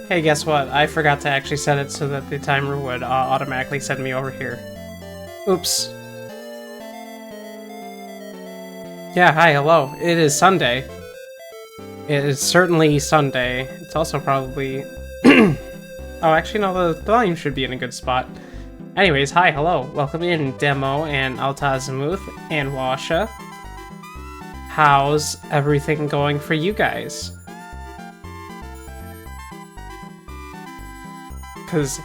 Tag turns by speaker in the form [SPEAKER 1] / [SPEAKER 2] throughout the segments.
[SPEAKER 1] Hey, guess what? I forgot to actually set it so that the timer would automatically send me over here. Oops. Yeah, hi, hello. It is Sunday. It is certainly Sunday. It's also probably... oh, actually, no, the volume should be in a good spot. Anyways, hi, hello. Welcome in, Demo and Altazimuth and Washa. How's everything going for you guys? Because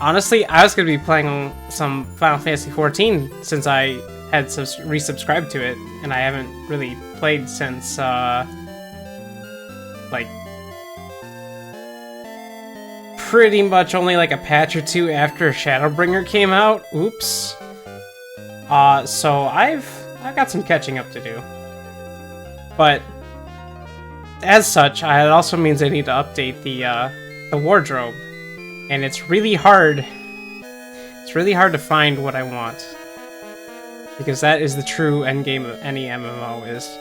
[SPEAKER 1] honestly, I was going to be playing some Final Fantasy XIV since I had resubscribed to it, and I haven't really played since, like, pretty much only like a patch or two after Shadowbringer came out. Oops. So I've got some catching up to do. But as such, it also means I need to update the wardrobe, and it's really hard. It's really hard to find what I want, because that is the true endgame of any MMO, is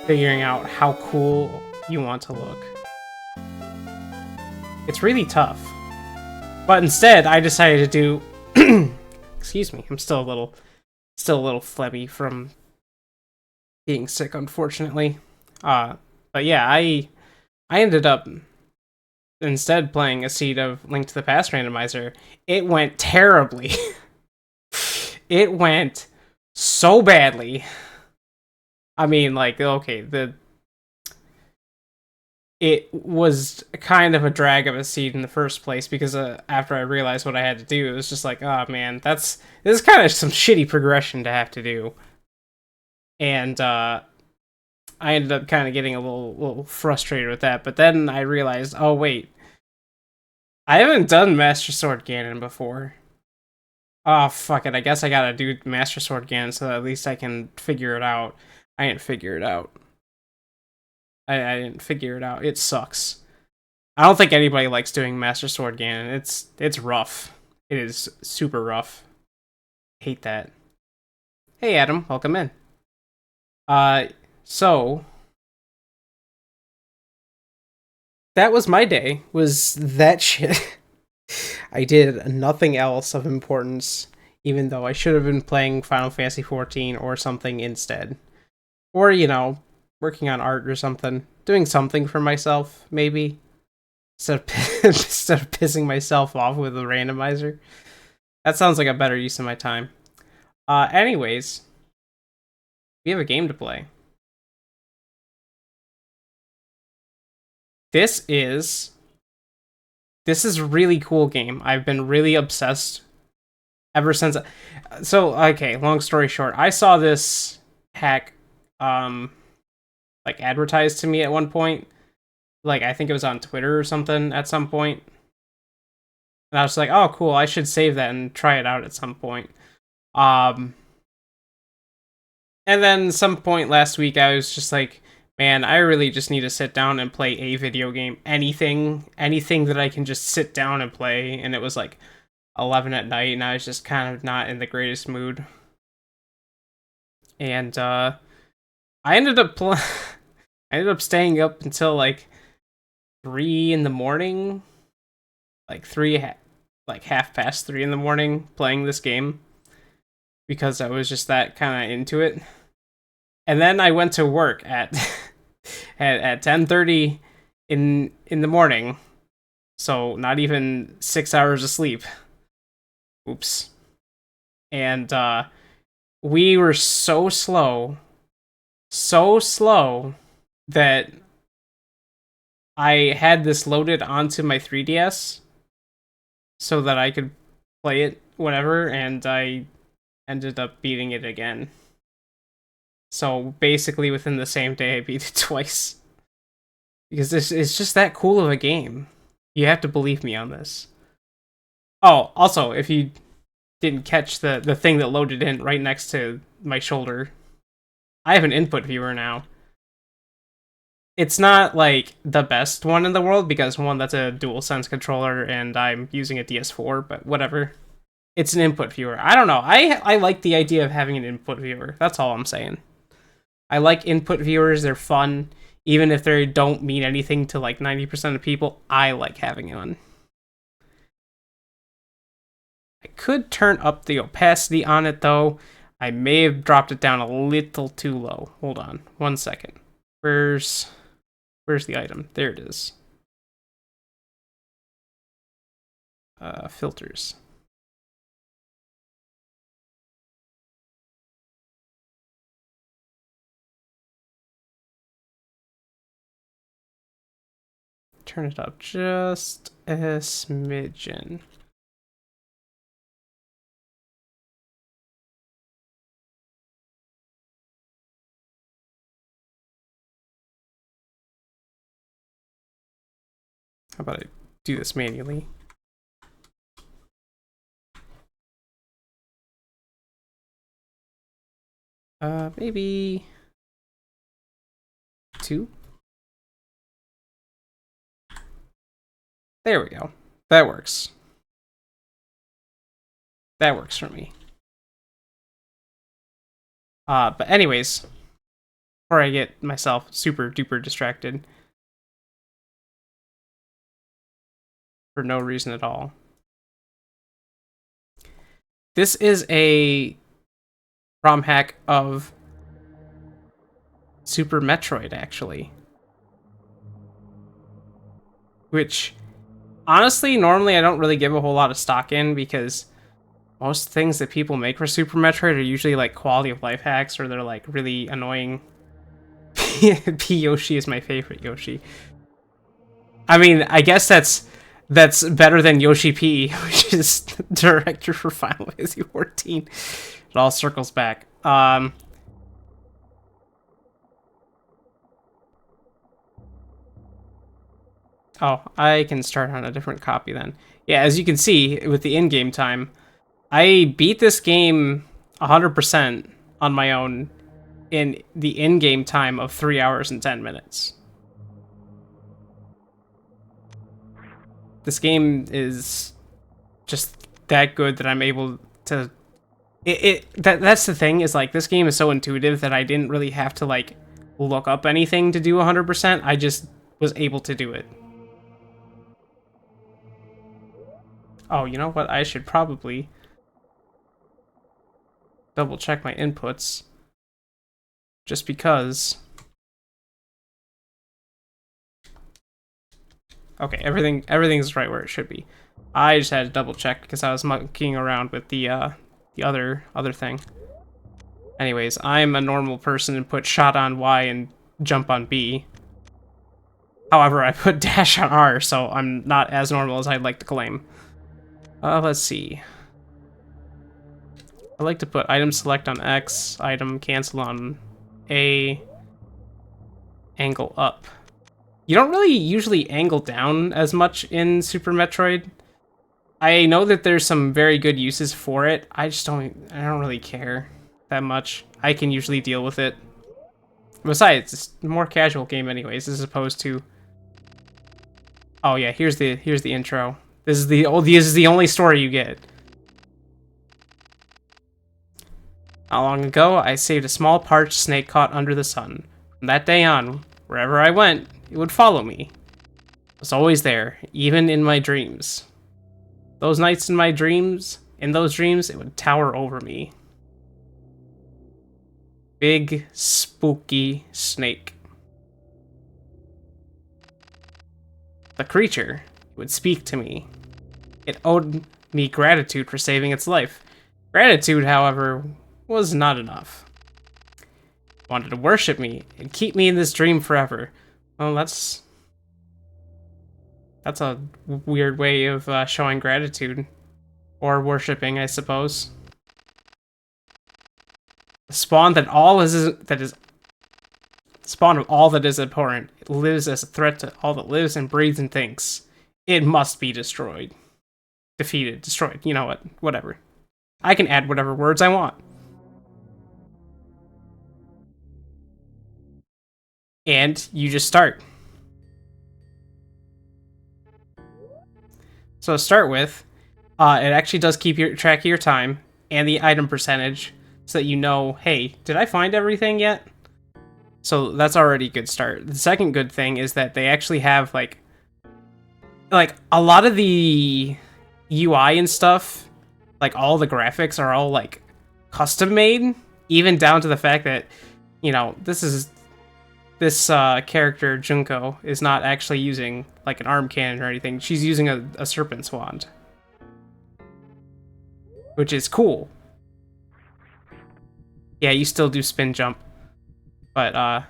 [SPEAKER 1] figuring out how cool you want to look. It's really tough. But instead, I decided to do excuse me, I'm still a little phlegmy from being sick, unfortunately. But yeah, I ended up instead playing a seed of Link to the Past randomizer. It went terribly. It went so badly. I mean, like, okay, it was kind of a drag of a seed in the first place, because after I realized what I had to do, it was just like, oh man, this is kind of some shitty progression to have to do. And I ended up kind of getting a little frustrated with that, but then I realized, oh wait, I haven't done Master Sword Ganon before. Oh, fuck it, I guess I gotta do Master Sword Ganon so that at least I can figure it out. I didn't figure it out. I didn't figure it out. It sucks. I don't think anybody likes doing Master Sword Ganon. It's rough. It is super rough. Hate that. Hey Adam, welcome in. So that was my day. Was that shit? I did nothing else of importance, even though I should have been playing Final Fantasy XIV or something instead. Or, you know, working on art or something. Doing something for myself, maybe. Instead of pissing myself off with a randomizer. That sounds like a better use of my time. Anyways, we have a game to play. This is a really cool game. I've been really obsessed ever since. So, okay, long story short, I saw this hack, like, advertised to me at one point. Like, I think it was on Twitter or something at some point. And I was like, oh, cool, I should save that and try it out at some point. And then some point last week, I was just like, man, I really just need to sit down and play a video game. Anything that I can just sit down and play. And it was like 11 at night, and I was just kind of not in the greatest mood. And I ended up staying up until like 3 in the morning, like half past 3 in the morning, playing this game, because I was just that kind of into it. And then I went to work at 10:30 in the morning, so not even 6 hours of sleep. Oops. And we were so slow that I had this loaded onto my 3DS so that I could play it whenever, and I ended up beating it again. So basically within the same day I beat it twice. Because this is just that cool of a game. You have to believe me on this. Oh, also, if you didn't catch the thing that loaded in right next to my shoulder, I have an input viewer now. It's not like the best one in the world, because one, that's a DualSense controller and I'm using a DS4, but whatever. It's an input viewer. I don't know. I like the idea of having an input viewer. That's all I'm saying. I like input viewers. They're fun. Even if they don't mean anything to like 90% of people, I like having one. I could turn up the opacity on it though. I may have dropped it down a little too low. Hold on, 1 second. Where's the item? There it is. Filters. Turn it up just a smidgen. How about I do this manually? Maybe 2. There we go. That works. That works for me. But anyways, before I get myself super duper distracted for no reason at all. This is a ROM hack of Super Metroid, actually. Which, honestly, normally I don't really give a whole lot of stock in because most things that people make for Super Metroid are usually like quality of life hacks or they're like really annoying. P Yoshi is my favorite Yoshi. I mean, I guess that's better than Yoshi P, which is director for Final Fantasy 14. It all circles back. Oh, I can start on a different copy then. Yeah, as you can see with the in-game time, I beat this game 100% on my own in the in-game time of 3 hours and 10 minutes. This game is just that good that I'm able to that's the thing is like this game is so intuitive that I didn't really have to like look up anything to do 100%. I just was able to do it. Oh, you know what? I should probably double check my inputs just because. Okay, everything's right where it should be. I just had to double check because I was monkeying around with the other thing. Anyways, I'm a normal person and put shot on Y and jump on B. However, I put dash on R, so I'm not as normal as I'd like to claim. Let's see. I like to put item select on X, item cancel on A, angle up. You don't really usually angle down as much in Super Metroid. I know that there's some very good uses for it. I don't really care that much. I can usually deal with it. Besides, it's a more casual game anyways, as opposed to. Oh yeah, here's the intro. This is the only story you get. Not long ago, I saved a small parched snake caught under the sun. From that day on, wherever I went, it would follow me. It was always there, even in my dreams. Those nights in those dreams, it would tower over me. Big, spooky snake. The creature would speak to me. It owed me gratitude for saving its life. Gratitude, however, was not enough. It wanted to worship me and keep me in this dream forever. Well, that's a weird way of showing gratitude. Or worshipping, I suppose. The spawn that is spawn of all that is abhorrent. It lives as a threat to all that lives and breathes and thinks. It must be destroyed. Defeated, destroyed, you know what, whatever. I can add whatever words I want. And you just start. So to start with, it actually does keep track of your time and the item percentage so that you know, hey, did I find everything yet? So that's already a good start. The second good thing is that they actually have like a lot of the UI and stuff, like all the graphics are all like custom made, even down to the fact that, you know, this character Junko is not actually using like an arm cannon or anything. She's using a serpent's wand, which is cool. Yeah, you still do spin jump, but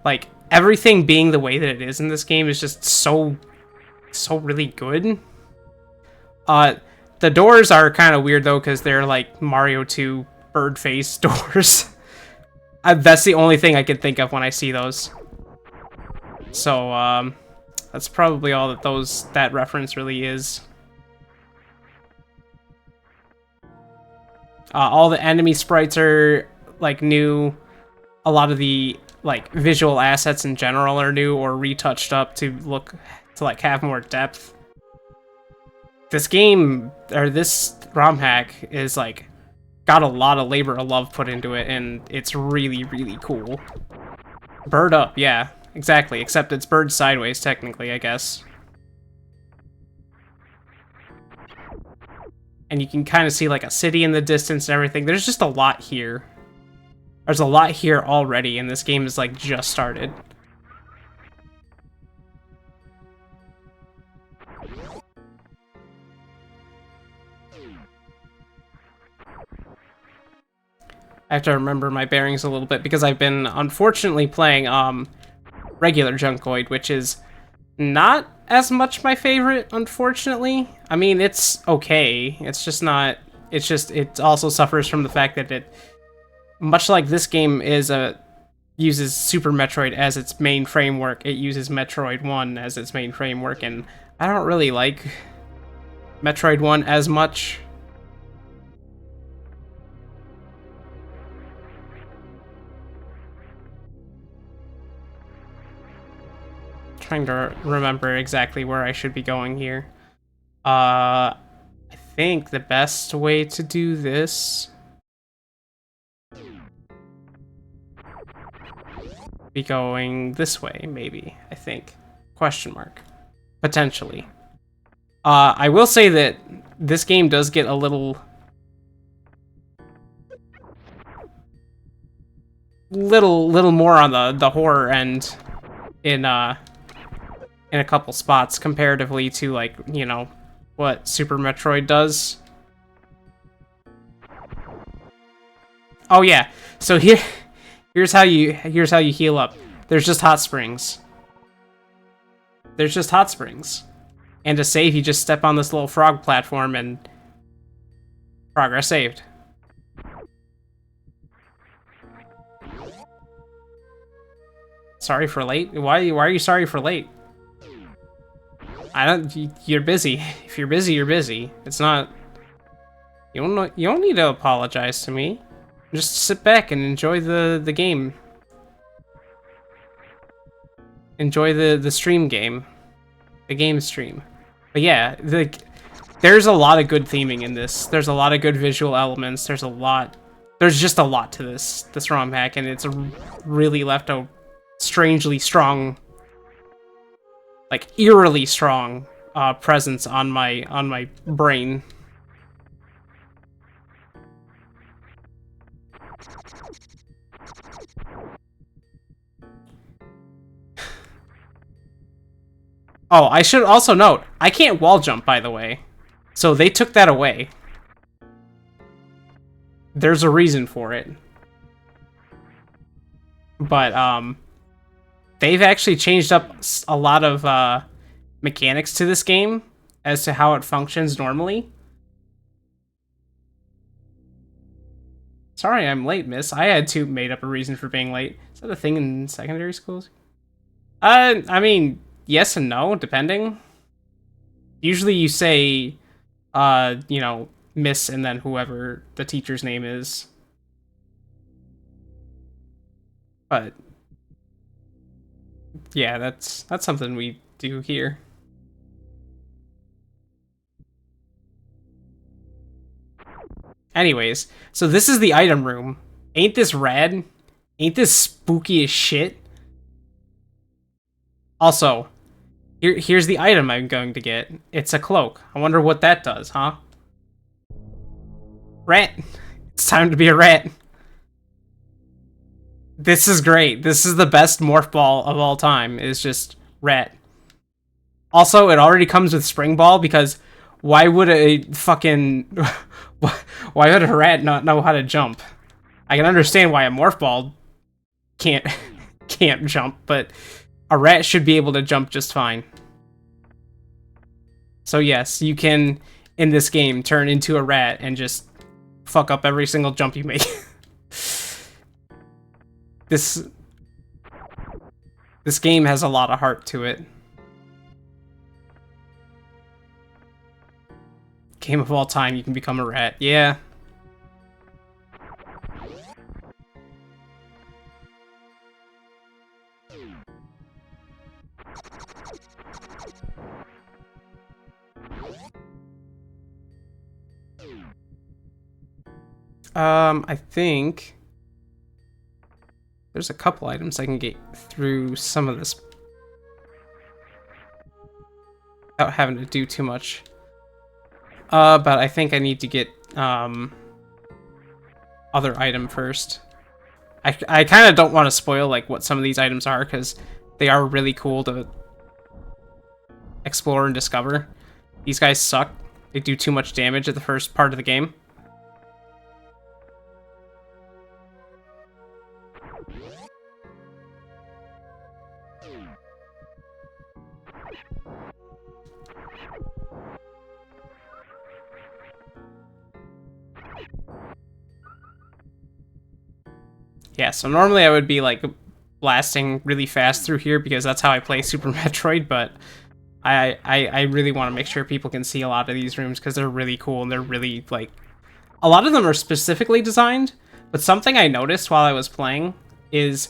[SPEAKER 1] like everything being the way that it is in this game is just so really good. The doors are kind of weird though because they're like Mario 2 bird face doors. That's the only thing I can think of when I see those. So that's probably all that that reference really is. All the enemy sprites are like new. A lot of the like visual assets in general are new or retouched up to like have more depth. This game or this ROM hack is like got a lot of labor of love put into it, and it's really cool. Bird up, yeah, exactly. Except it's bird sideways technically, I guess. And you can kind of see like a city in the distance and everything. There's just a lot here. There's a lot here already, and this game is like just started. I have to remember my bearings a little bit because I've been unfortunately playing regular Junkoid, which is not as much my favorite, unfortunately. I mean, it's okay. It's just not. It's just it also suffers from the fact that it, much like this game uses Super Metroid as its main framework, it uses Metroid 1 as its main framework, and I don't really like Metroid 1 as much. Trying to remember exactly where I should be going here. I think the best way to do this be going this way, maybe. I think. Question mark. Potentially. I will say that this game does get a little more on the horror end in a couple spots comparatively to, like, you know, what Super Metroid does. Oh yeah, so here's how you heal up. There's just hot springs. There's just hot springs. And to save, you just step on this little frog platform and progress saved. Sorry for late? Why are you sorry for late? You're busy. If you're busy, you're busy. It's not. You don't need to apologize to me. Just sit back and enjoy the game. Enjoy the stream game. The game stream. But yeah, there's a lot of good theming in this. There's a lot of good visual elements. There's just a lot to this ROM hack, and it's really left a strangely strong, like eerily strong presence on my brain. Oh, I should also note, I can't wall jump, by the way. So they took that away. There's a reason for it. But, they've actually changed up a lot of mechanics to this game as to how it functions normally. Sorry I'm late, miss. I had to made up a reason for being late. Is that a thing in secondary schools? I mean, yes and no, depending. Usually you say, you know, miss and then whoever the teacher's name is. But yeah, that's something we do here. Anyways, so this is the item room. Ain't this rad? Ain't this spooky as shit? Also, here's the item I'm going to get. It's a cloak. I wonder what that does, huh? Rat. It's time to be a rat. This is great. This is the best morph ball of all time. Is just rat. Also, it already comes with spring ball because why would a fucking why would a rat not know how to jump? I can understand why a morph ball can't jump, but a rat should be able to jump just fine. So yes, you can in this game turn into a rat and just fuck up every single jump you make. This game has a lot of heart to it. Game of all time, you can become a rat. Yeah. I think there's a couple items I can get through some of this without having to do too much. But I think I need to get other item first. I kind of don't want to spoil like what some of these items are because they are really cool to explore and discover. These guys suck. They do too much damage at the first part of the game. Yeah, so normally I would be like blasting really fast through here because that's how I play Super Metroid, but I really want to make sure people can see a lot of these rooms because they're really cool and they're really like a lot of them are specifically designed, but something I noticed while I was playing is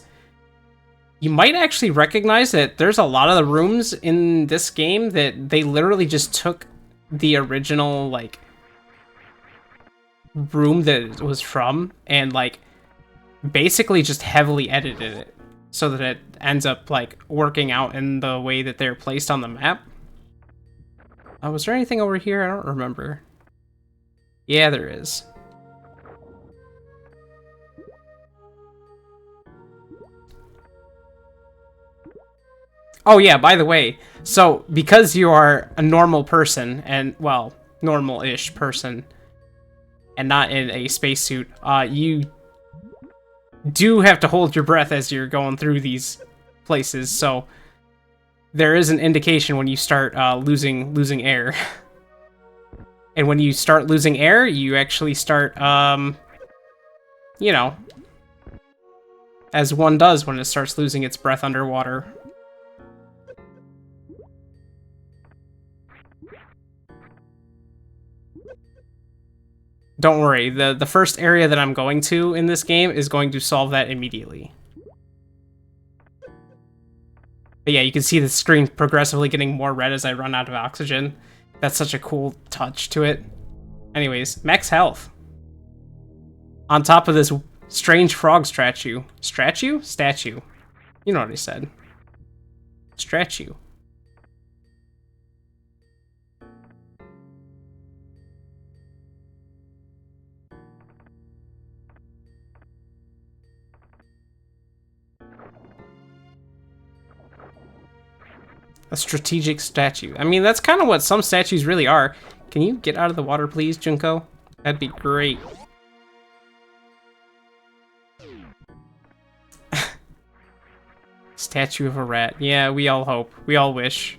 [SPEAKER 1] you might actually recognize that there's a lot of the rooms in this game that they literally just took the original like room that it was from and like basically just heavily edited it so that it ends up like working out in the way that they're placed on the map. Was there anything over here? I don't remember. Yeah, there is. Oh yeah, by the way, so because you are a normal person and, well, normal-ish person and not in a spacesuit, you do have to hold your breath as you're going through these places, so there is an indication when you start losing air. And when you start losing air, you actually start, you know, as one does when it starts losing its breath underwater. Don't worry, the first area that I'm going to in this game is going to solve that immediately. But yeah, you can see the screen progressively getting more red as I run out of oxygen. That's such a cool touch to it. Anyways, max health. On top of this strange frog statue. Statue? Statue. You know what I said. Statue. A strategic statue. I mean, that's kind of what some statues really are. Can you get out of the water, please, Junko? That'd be great. Statue of a rat. Yeah, we all hope. We all wish.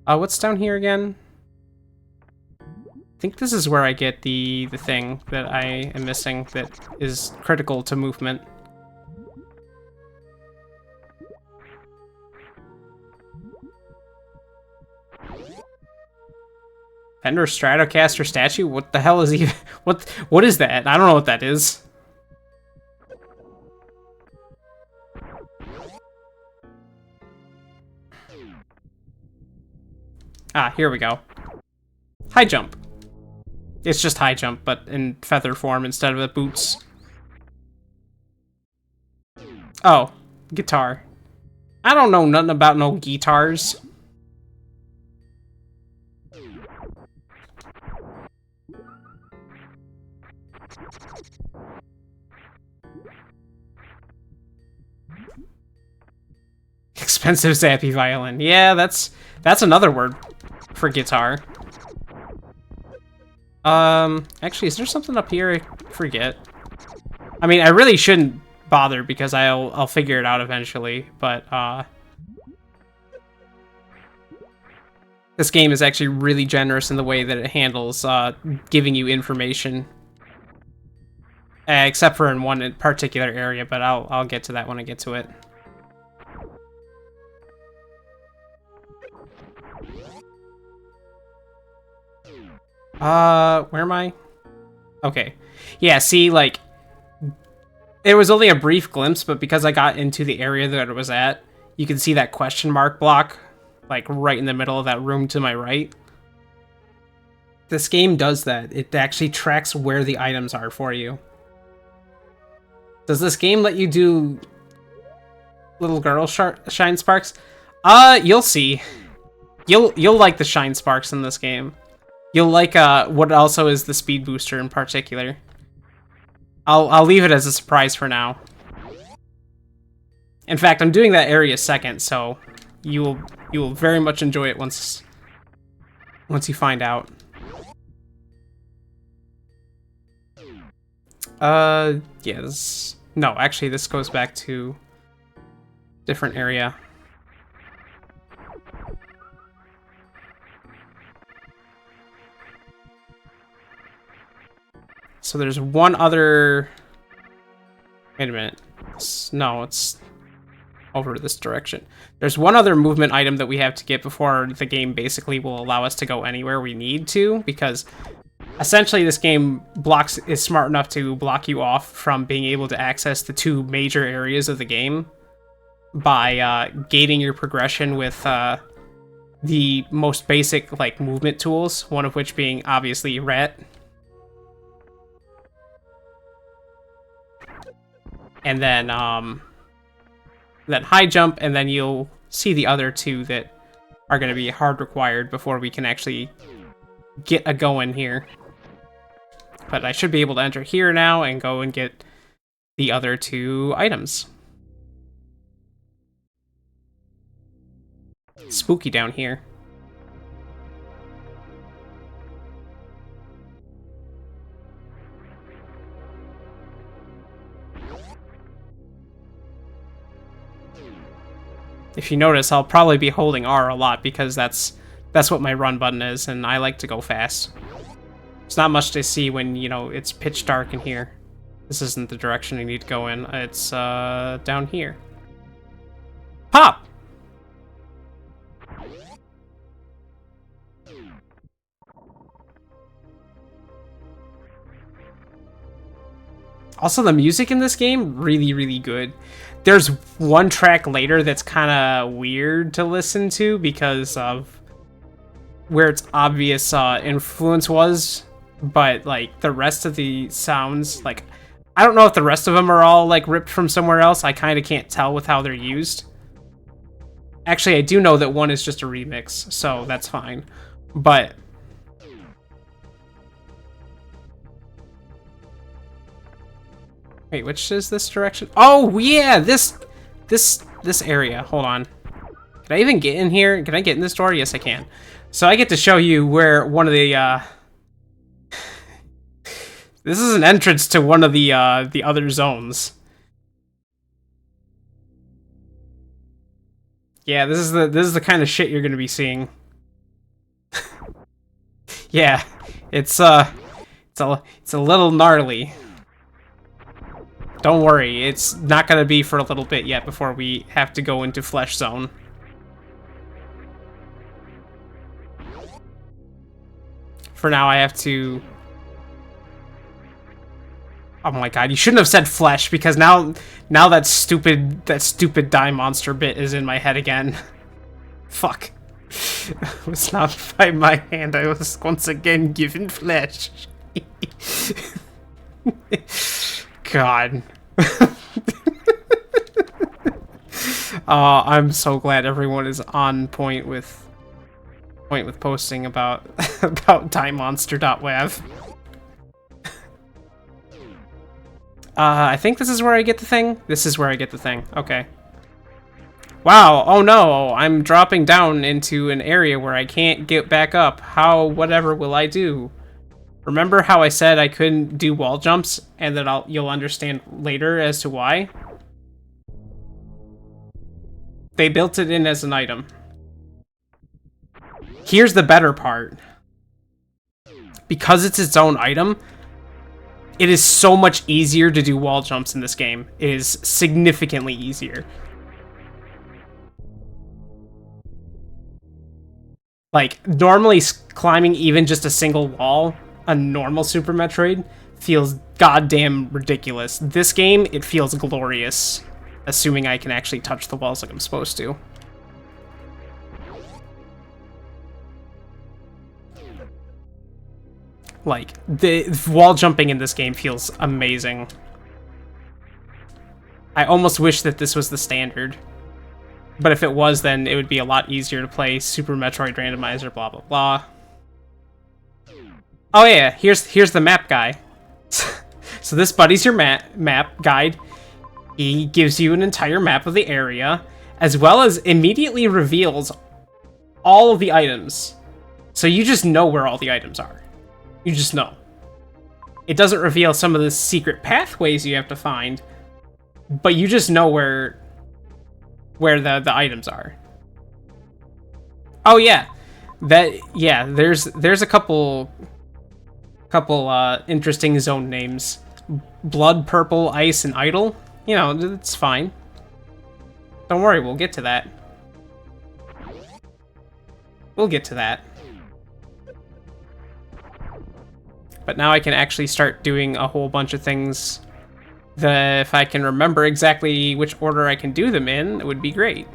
[SPEAKER 1] What's down here again? I think this is where I get the thing that I am missing that is critical to movement. Fender Stratocaster statue? What the hell is even... What is that? I don't know what that is. Ah, here we go. High jump. It's just high jump, but in feather form instead of the boots. Oh, guitar. I don't know nothing about no guitars. Expensive zappy violin. Yeah, that's another word for guitar. Actually, is there something up here? I forget. I mean, I really shouldn't bother because I'll figure it out eventually, but this game is actually really generous in the way that it handles giving you information. Except for in one particular area, but I'll get to that when I get to it. Where am I? Okay. Yeah, see, like, it was only a brief glimpse, but because I got into the area that it was at, you can see that question mark block, like, right in the middle of that room to my right. This game does that. It actually tracks where the items are for you. Does this game let you do little girl shine sparks? You'll see. You'll like the shine sparks in this game. You'll like what also is the speed booster in particular. I'll leave it as a surprise for now. In fact, I'm doing that area second, so you will very much enjoy it once you find out. Yeah, no, actually this goes back to different area. So there's one other... Wait a minute. No, it's over this direction. There's one other movement item that we have to get before the game basically will allow us to go anywhere we need to, because essentially this game is smart enough to block you off from being able to access the two major areas of the game by gating your progression with the most basic like movement tools, one of which being obviously rat. And then high jump, and then you'll see the other two that are going to be hard required before we can actually get a going here. But I should be able to enter here now and go and get the other two items. It's spooky down here. If you notice, I'll probably be holding R a lot because that's what my run button is, and I like to go fast. It's not much to see when, you know, it's pitch dark in here. This isn't the direction I need to go in. It's down here. Pop! Also, the music in this game, really, really good. There's one track later that's kind of weird to listen to because of where its obvious influence was, but like the rest of the sounds, like I don't know if the rest of them are all like ripped from somewhere else. I kind of can't tell with how they're used. Actually, I do know that one is just a remix, so that's fine. But wait, which is this direction? Oh yeah, this area. Hold on. Can I even get in here? Can I get in this door? Yes, I can. So I get to show you where one of the this is an entrance to one of the other zones. Yeah, this is the kind of shit you're gonna be seeing. Yeah, it's a little gnarly. Don't worry, it's not gonna be for a little bit yet before we have to go into Flesh Zone. For now, I have to... Oh my god, you shouldn't have said flesh, because now that stupid die monster bit is in my head again. Fuck. It was not by my hand, I was once again given flesh. God. I'm so glad everyone is on point with posting about about timemonster.wav. I think this is where I get the thing. This is where I get the thing. Okay. Wow. Oh no, I'm dropping down into an area where I can't get back up. How whatever will I do? Remember how I said I couldn't do wall jumps and that you'll understand later as to why? They built it in as an item. Here's the better part. Because it's its own item, it is so much easier to do wall jumps in this game. It is significantly easier. Like, normally climbing even just a single wall, a normal Super Metroid, feels goddamn ridiculous. This game, it feels glorious. Assuming I can actually touch the walls like I'm supposed to. Like, the wall jumping in this game feels amazing. I almost wish that this was the standard. But if it was, then it would be a lot easier to play Super Metroid Randomizer, blah, blah, blah. Oh yeah, here's the map guy. So this buddy's your map guide. He gives you an entire map of the area, as well as immediately reveals all of the items. So you just know where all the items are. You just know. It doesn't reveal some of the secret pathways you have to find, but you just know where the items are. Oh yeah. There's a couple interesting zone names. Blood, Purple, Ice, and Idle. You know, it's fine. Don't worry, we'll get to that. We'll get to that. But now I can actually start doing a whole bunch of things that, if I can remember exactly which order I can do them in, it would be great.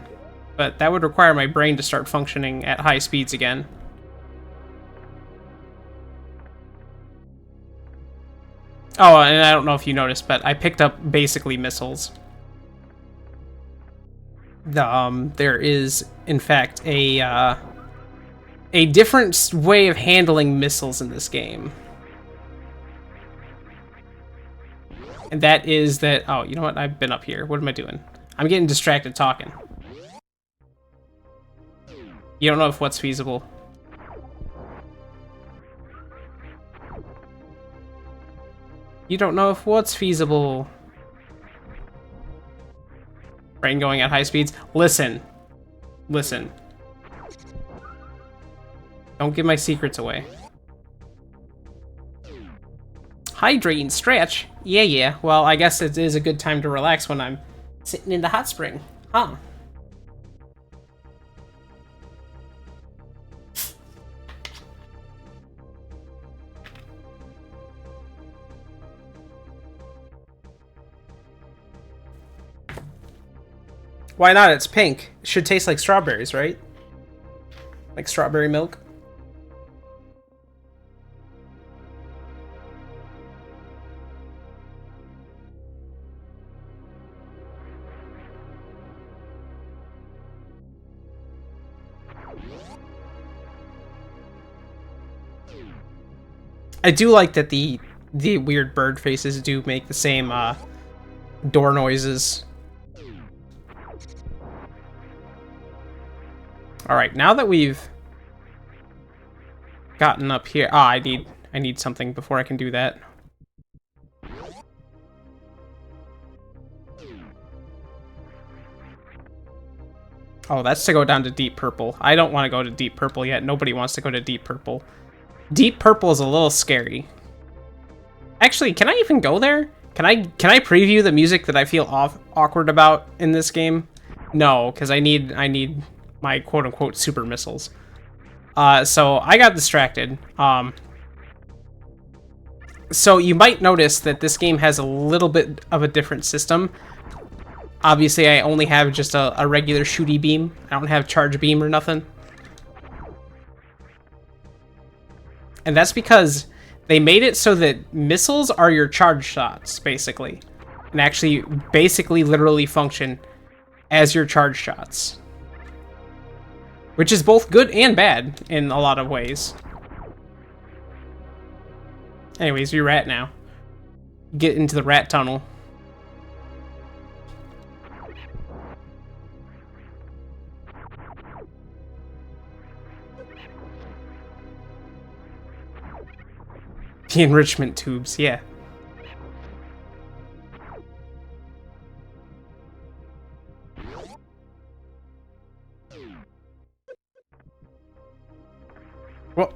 [SPEAKER 1] But that would require my brain to start functioning at high speeds again. Oh, and I don't know if you noticed, but I picked up basically missiles. There is, in fact, a different way of handling missiles in this game. And that is that... Oh, you know what? I've been up here. What am I doing? I'm getting distracted talking. You don't know if what's feasible. You don't know if what's feasible. Brain going at high speeds. Listen. Listen. Don't give my secrets away. Hydrate and stretch? Yeah. Well, I guess it is a good time to relax when I'm sitting in the hot spring. Huh. Why not? It's pink. It should taste like strawberries, right? Like strawberry milk. I do like that the weird bird faces do make the same door noises. All right, now that we've gotten up here, I need something before I can do that. Oh, that's to go down to Deep Purple. I don't want to go to Deep Purple yet. Nobody wants to go to Deep Purple. Deep Purple is a little scary. Actually, can I even go there? Can I preview the music that I feel awkward about in this game? No, because I need my quote-unquote super missiles. So I got distracted. So you might notice that this game has a little bit of a different system. Obviously, I only have just a regular shooty beam. I don't have charge beam or nothing. And that's because they made it so that missiles are your charge shots, basically. And actually, basically, literally function as your charge shots. Which is both good and bad in a lot of ways. Anyways, you're rat now. Get into the rat tunnel. The enrichment tubes, yeah. Well,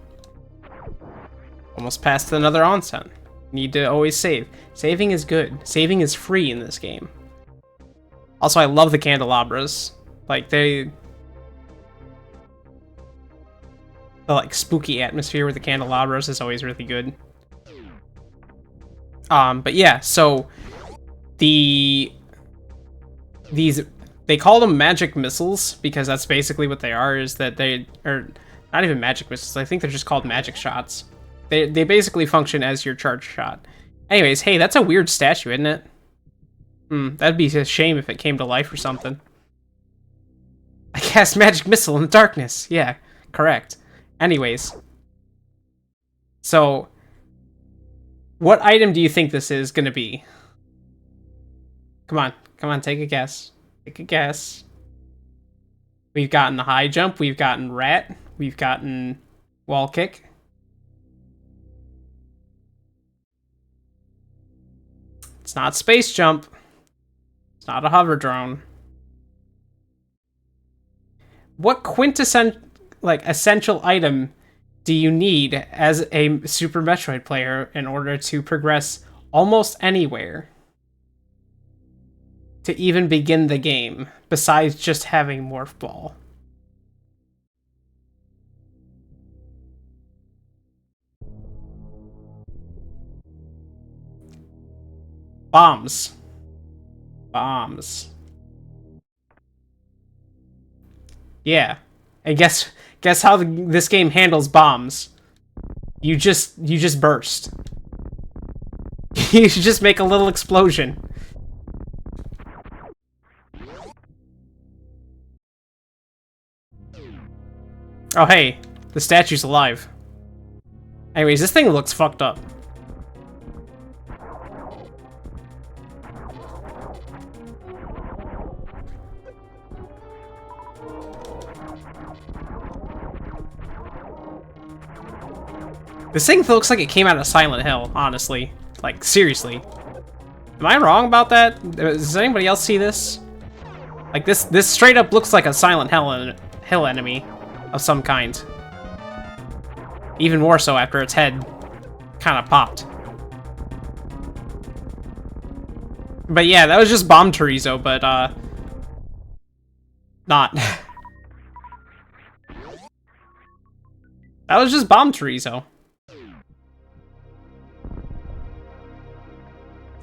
[SPEAKER 1] almost passed another onsen. Need to always save. Saving is good. Saving is free in this game. Also, I love the candelabras. Like, the like spooky atmosphere with the candelabras is always really good. But yeah, so they call them magic missiles because that's basically what they are, is that they are not even magic missiles. I think they're just called magic shots. They basically function as your charge shot. Anyways, hey, that's a weird statue, isn't it? That'd be a shame if it came to life or something. I cast magic missile in the darkness. Yeah, correct. Anyways. So, what item do you think this is gonna be? Come on, take a guess. Take a guess. We've gotten the high jump, we've gotten rat, we've gotten wall kick. It's not space jump. It's not a hover drone. What quintessential, essential item do you need as a Super Metroid player in order to progress almost anywhere? To even begin the game, besides just having Morph Ball? Bombs. Bombs. Yeah. And guess how this game handles bombs. You just burst. You should just make a little explosion. Oh hey, the statue's alive. Anyways, this thing looks fucked up. This thing looks like it came out of Silent Hill, honestly. Like, seriously. Am I wrong about that? Does anybody else see this? Like, this straight up looks like a Silent Hill enemy of some kind. Even more so after its head kind of popped. But yeah, that was just Bomb Chorizo, but, not. That was just Bomb Chorizo.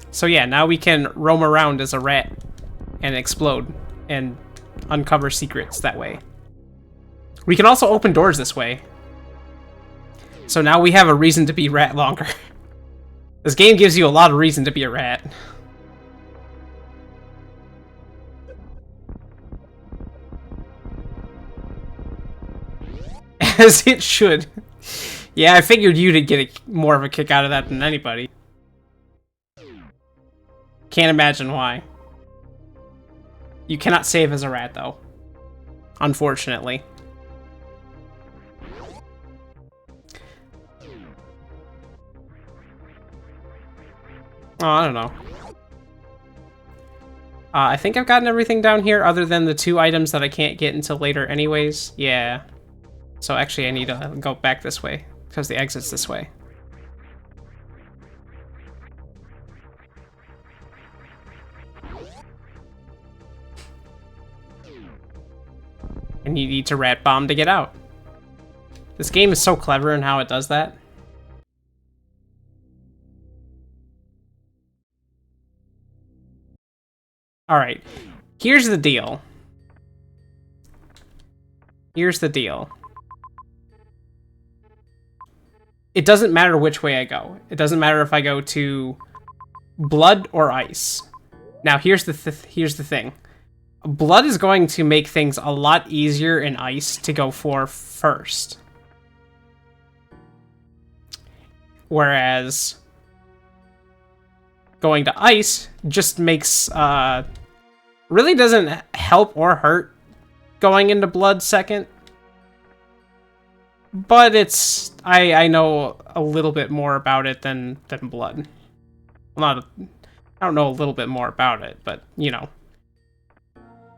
[SPEAKER 1] So yeah, now we can roam around as a rat and explode and uncover secrets that way. We can also open doors this way. So now we have a reason to be rat longer. This game gives you a lot of reason to be a rat. As it should. Yeah, I figured you'd get more of a kick out of that than anybody. Can't imagine why. You cannot save as a rat, though. Unfortunately. Oh, I don't know. I think I've gotten everything down here other than the 2 items that I can't get until later anyways. Yeah. So actually I need to go back this way, because the exit's this way. And you need to rat bomb to get out. This game is so clever in how it does that. Alright, here's the deal. Here's the deal. It doesn't matter which way I go. It doesn't matter if I go to blood or ice. Now here's the thing. blood is going to make things a lot easier in ice to go for first. Whereas going to ice just makes, really doesn't help or hurt going into blood second. But it's, I know a little bit more about it than blood. Well, I don't know a little bit more about it, but, you know.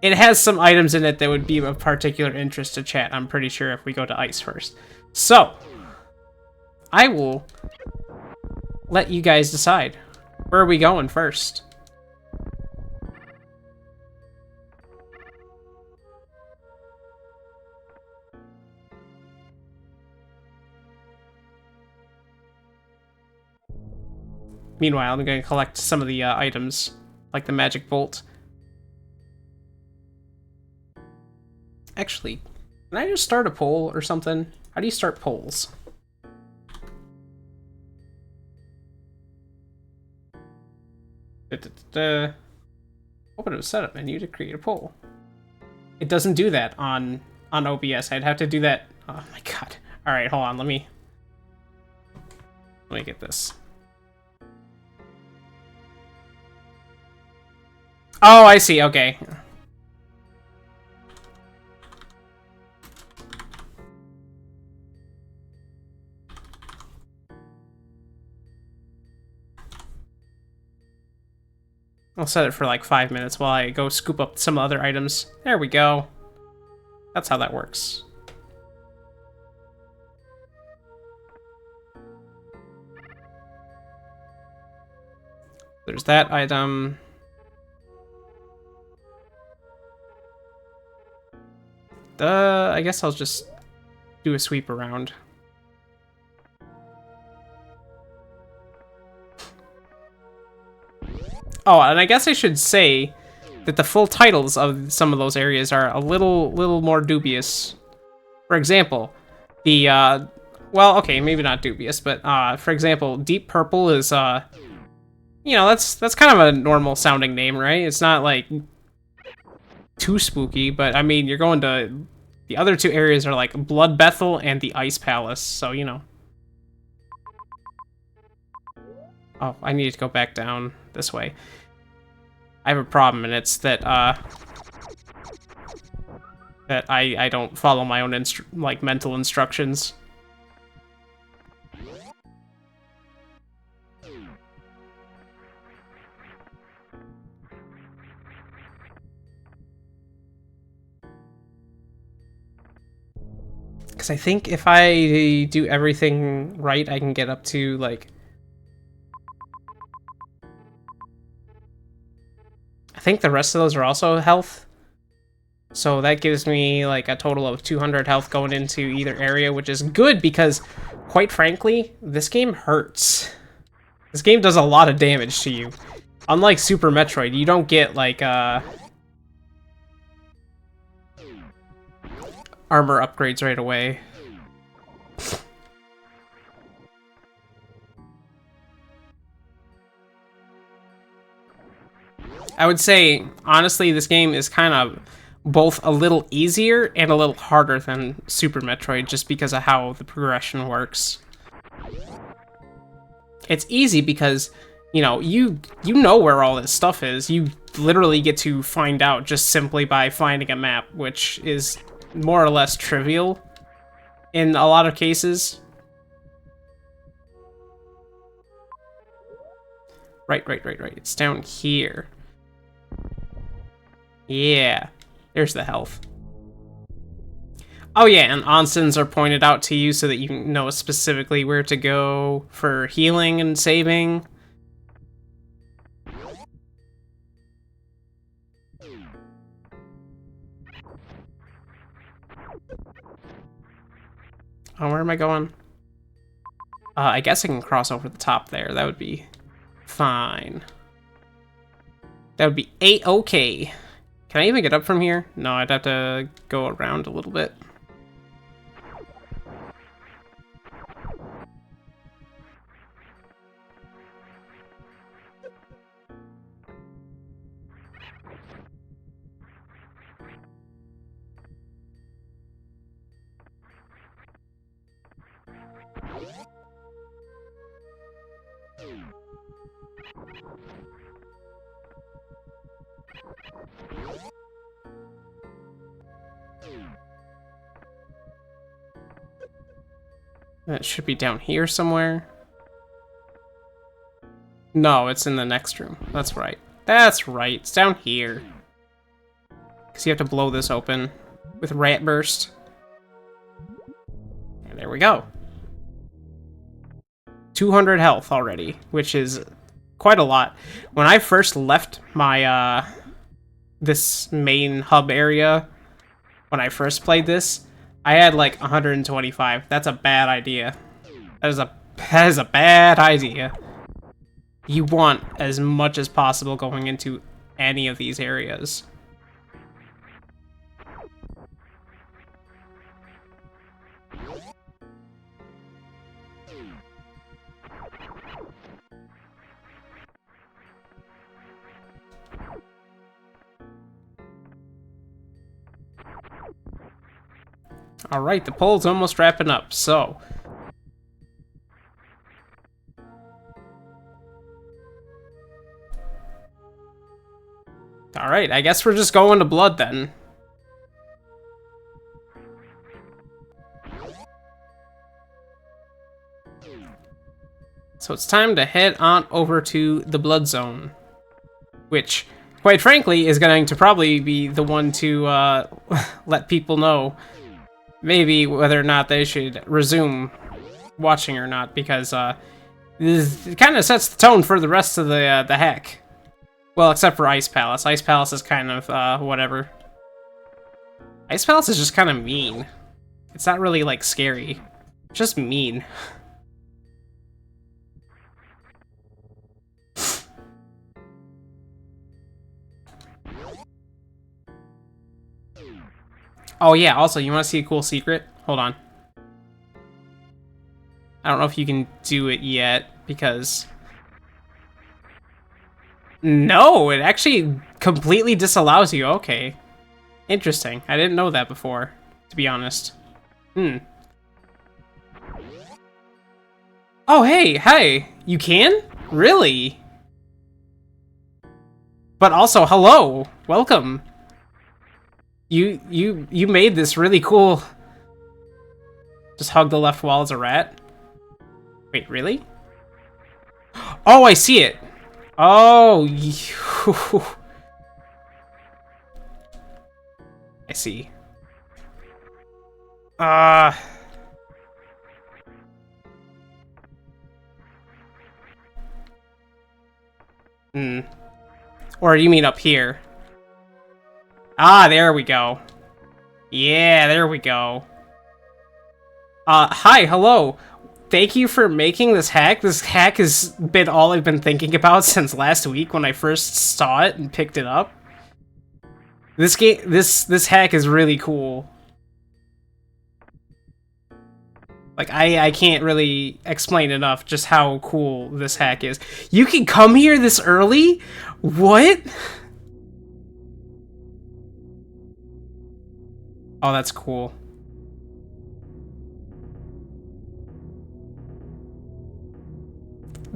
[SPEAKER 1] It has some items in it that would be of particular interest to chat, I'm pretty sure, if we go to ice first. So, I will let you guys decide. Where are we going first? Meanwhile, I'm going to collect some of the items, like the magic bolt. Actually, can I just start a poll or something? How do you start polls? Open a setup menu to create a poll. It doesn't do that on OBS. I'd have to do that. Oh my god. All right, hold on. Let me get this. Oh, I see. Okay. I'll set it for like 5 minutes while I go scoop up some other items. There we go. That's how that works. There's that item. I guess I'll just do a sweep around. Oh, and I guess I should say that the full titles of some of those areas are a little more dubious. For example, the, well, okay, maybe not dubious, but, for example, Deep Purple is, you know, that's kind of a normal sounding name, right? It's not, like, too spooky, but, I mean, you're going to... The other two areas are, like, Blood Bethel and the Ice Palace, so, you know. Oh, I need to go back down this way. I have a problem, and it's that, that I don't follow my own, like, mental instructions. Because I think if I do everything right, I can get up to, like... I think the rest of those are also health. So that gives me, like, a total of 200 health going into either area, which is good because, quite frankly, this game hurts. This game does a lot of damage to you. Unlike Super Metroid, you don't get, like, armor upgrades right away. I would say, honestly, this game is kind of both a little easier and a little harder than Super Metroid just because of how the progression works. It's easy because, you know, you know where all this stuff is. You literally get to find out just simply by finding a map, which is more or less trivial in a lot of cases. Right. It's down here. Yeah, there's the health. Oh yeah, and onsens are pointed out to you so that you know specifically where to go for healing and saving. Oh, where am I going? I guess I can cross over the top there. That would be fine. That would be A-okay. Can I even get up from here? No, I'd have to go around a little bit. That should be down here somewhere. No, it's in the next room. That's right. That's right. It's down here. Because you have to blow this open with Rat Burst. And there we go. 200 health already, which is quite a lot. When I first left my, this main hub area, when I first played this, I had like 125. That's a bad idea. That is a bad idea. You want as much as possible going into any of these areas. Alright, the poll's almost wrapping up, so... Alright, I guess we're just going to blood then. So it's time to head on over to the blood zone. Which, quite frankly, is going to probably be the one to let people know maybe whether or not they should resume watching or not, because it kind of sets the tone for the rest of the hack. Well, except for Ice Palace. Ice Palace is kind of whatever. Ice Palace is just kind of mean. It's not really like scary, it's just mean. Oh yeah, also, you want to see a cool secret? Hold on. I don't know if you can do it yet, because... No, it actually completely disallows you. Okay. Interesting. I didn't know that before, to be honest. Oh, hey! You can? Really? But also, hello! Welcome! You made this really cool. Just hug the left wall as a rat. Wait, really? Oh, I see it. Oh, I see. Or you mean up here? Ah, there we go. Yeah, there we go. Hi, hello. Thank you for making this hack. This hack has been all I've been thinking about since last week when I first saw it and picked it up. This hack is really cool. Like, I can't really explain enough just how cool this hack is. You can come here this early? What? Oh, that's cool.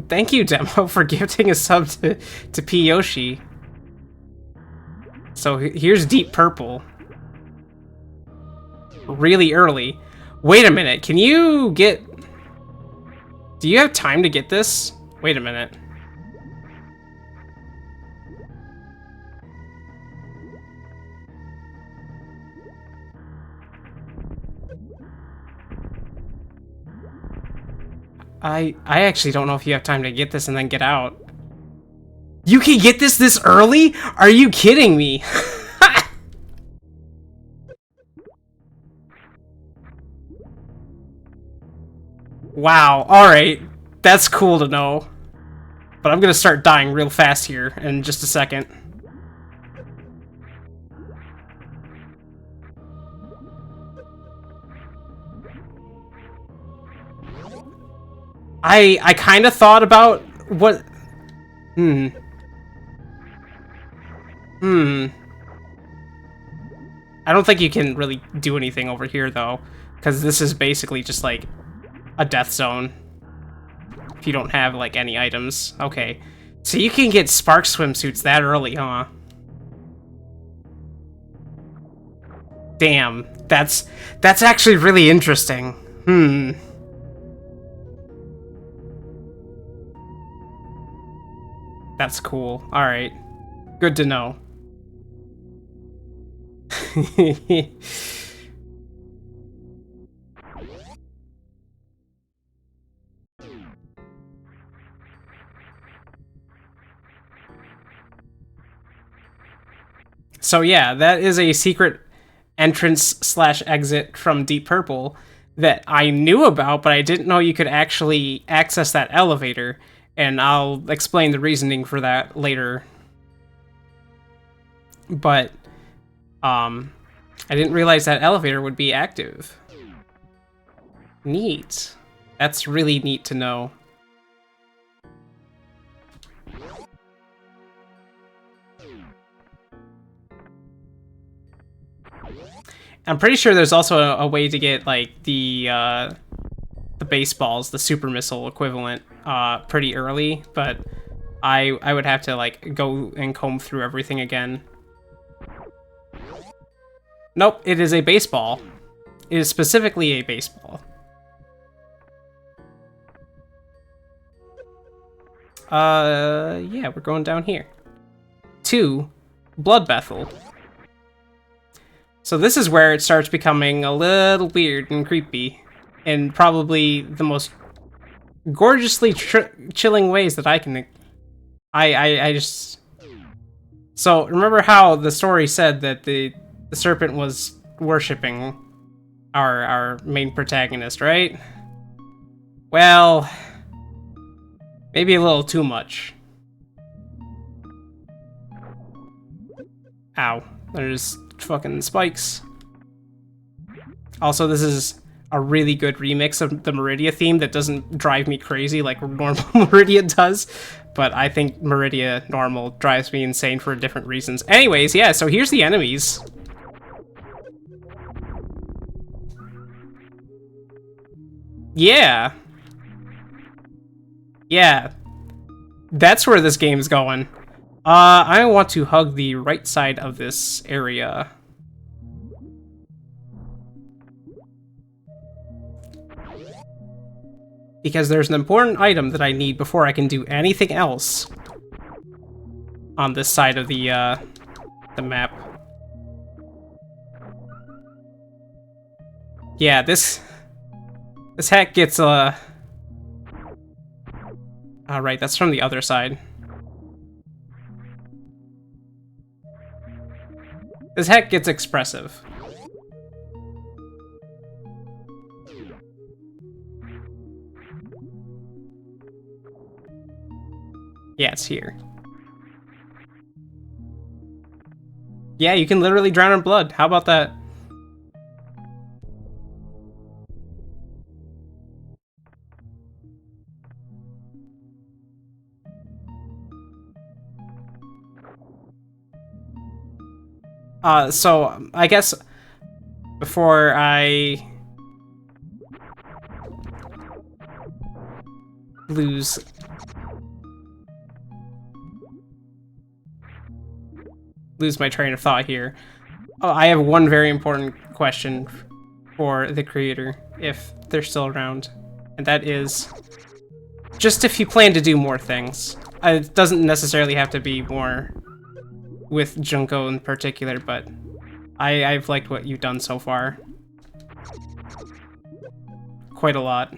[SPEAKER 1] Thank you, Demo, for gifting a sub to P. Yoshi. So here's Deep Purple. Really early. Wait a minute, can you get... Do you have time to get this? Wait a minute. I actually don't know if you have time to get this and then get out. You can get this early? Are you kidding me? Wow, alright. That's cool to know. But I'm gonna start dying real fast here in just a second. I kind of thought about what... I don't think you can really do anything over here, though. Because this is basically just, like, a death zone. If you don't have, like, any items. Okay. So you can get Spark swimsuits that early, huh? Damn. That's actually really interesting. That's cool. Alright. Good to know. So yeah, that is a secret entrance/exit from Deep Purple that I knew about, but I didn't know you could actually access that elevator, and I'll explain the reasoning for that later. But I didn't realize that elevator would be active. Neat. That's really neat to know. I'm pretty sure there's also a way to get like the baseballs, the super missile equivalent, pretty early, but I would have to like go and comb through everything again. Nope, it is a baseball. It is specifically a baseball. Yeah, we're going down here. 2, Blood Bethel. So this is where it starts becoming a little weird and creepy, in probably the most gorgeously chilling ways that I can. I just. So remember how the story said that the serpent was worshipping our main protagonist, right? Well, maybe a little too much. Ow, there's fucking spikes. Also, this is a really good remix of the Meridia theme that doesn't drive me crazy like normal Meridia does, but I think Meridia normal drives me insane for different reasons. Anyways, yeah, so here's the enemies. Yeah. Yeah. That's where this game's going. I want to hug the right side of this area. Because there's an important item that I need before I can do anything else on this side of the map. Yeah, this hack gets alright, that's from the other side. This hack gets expressive. Yeah, it's here. Yeah, you can literally drown in blood. How about that? So I guess before I lose my train of thought here, I have one very important question for the creator, if they're still around, and that is just if you plan to do more things. It doesn't necessarily have to be more with Junko in particular, but I've liked what you've done so far. Quite a lot.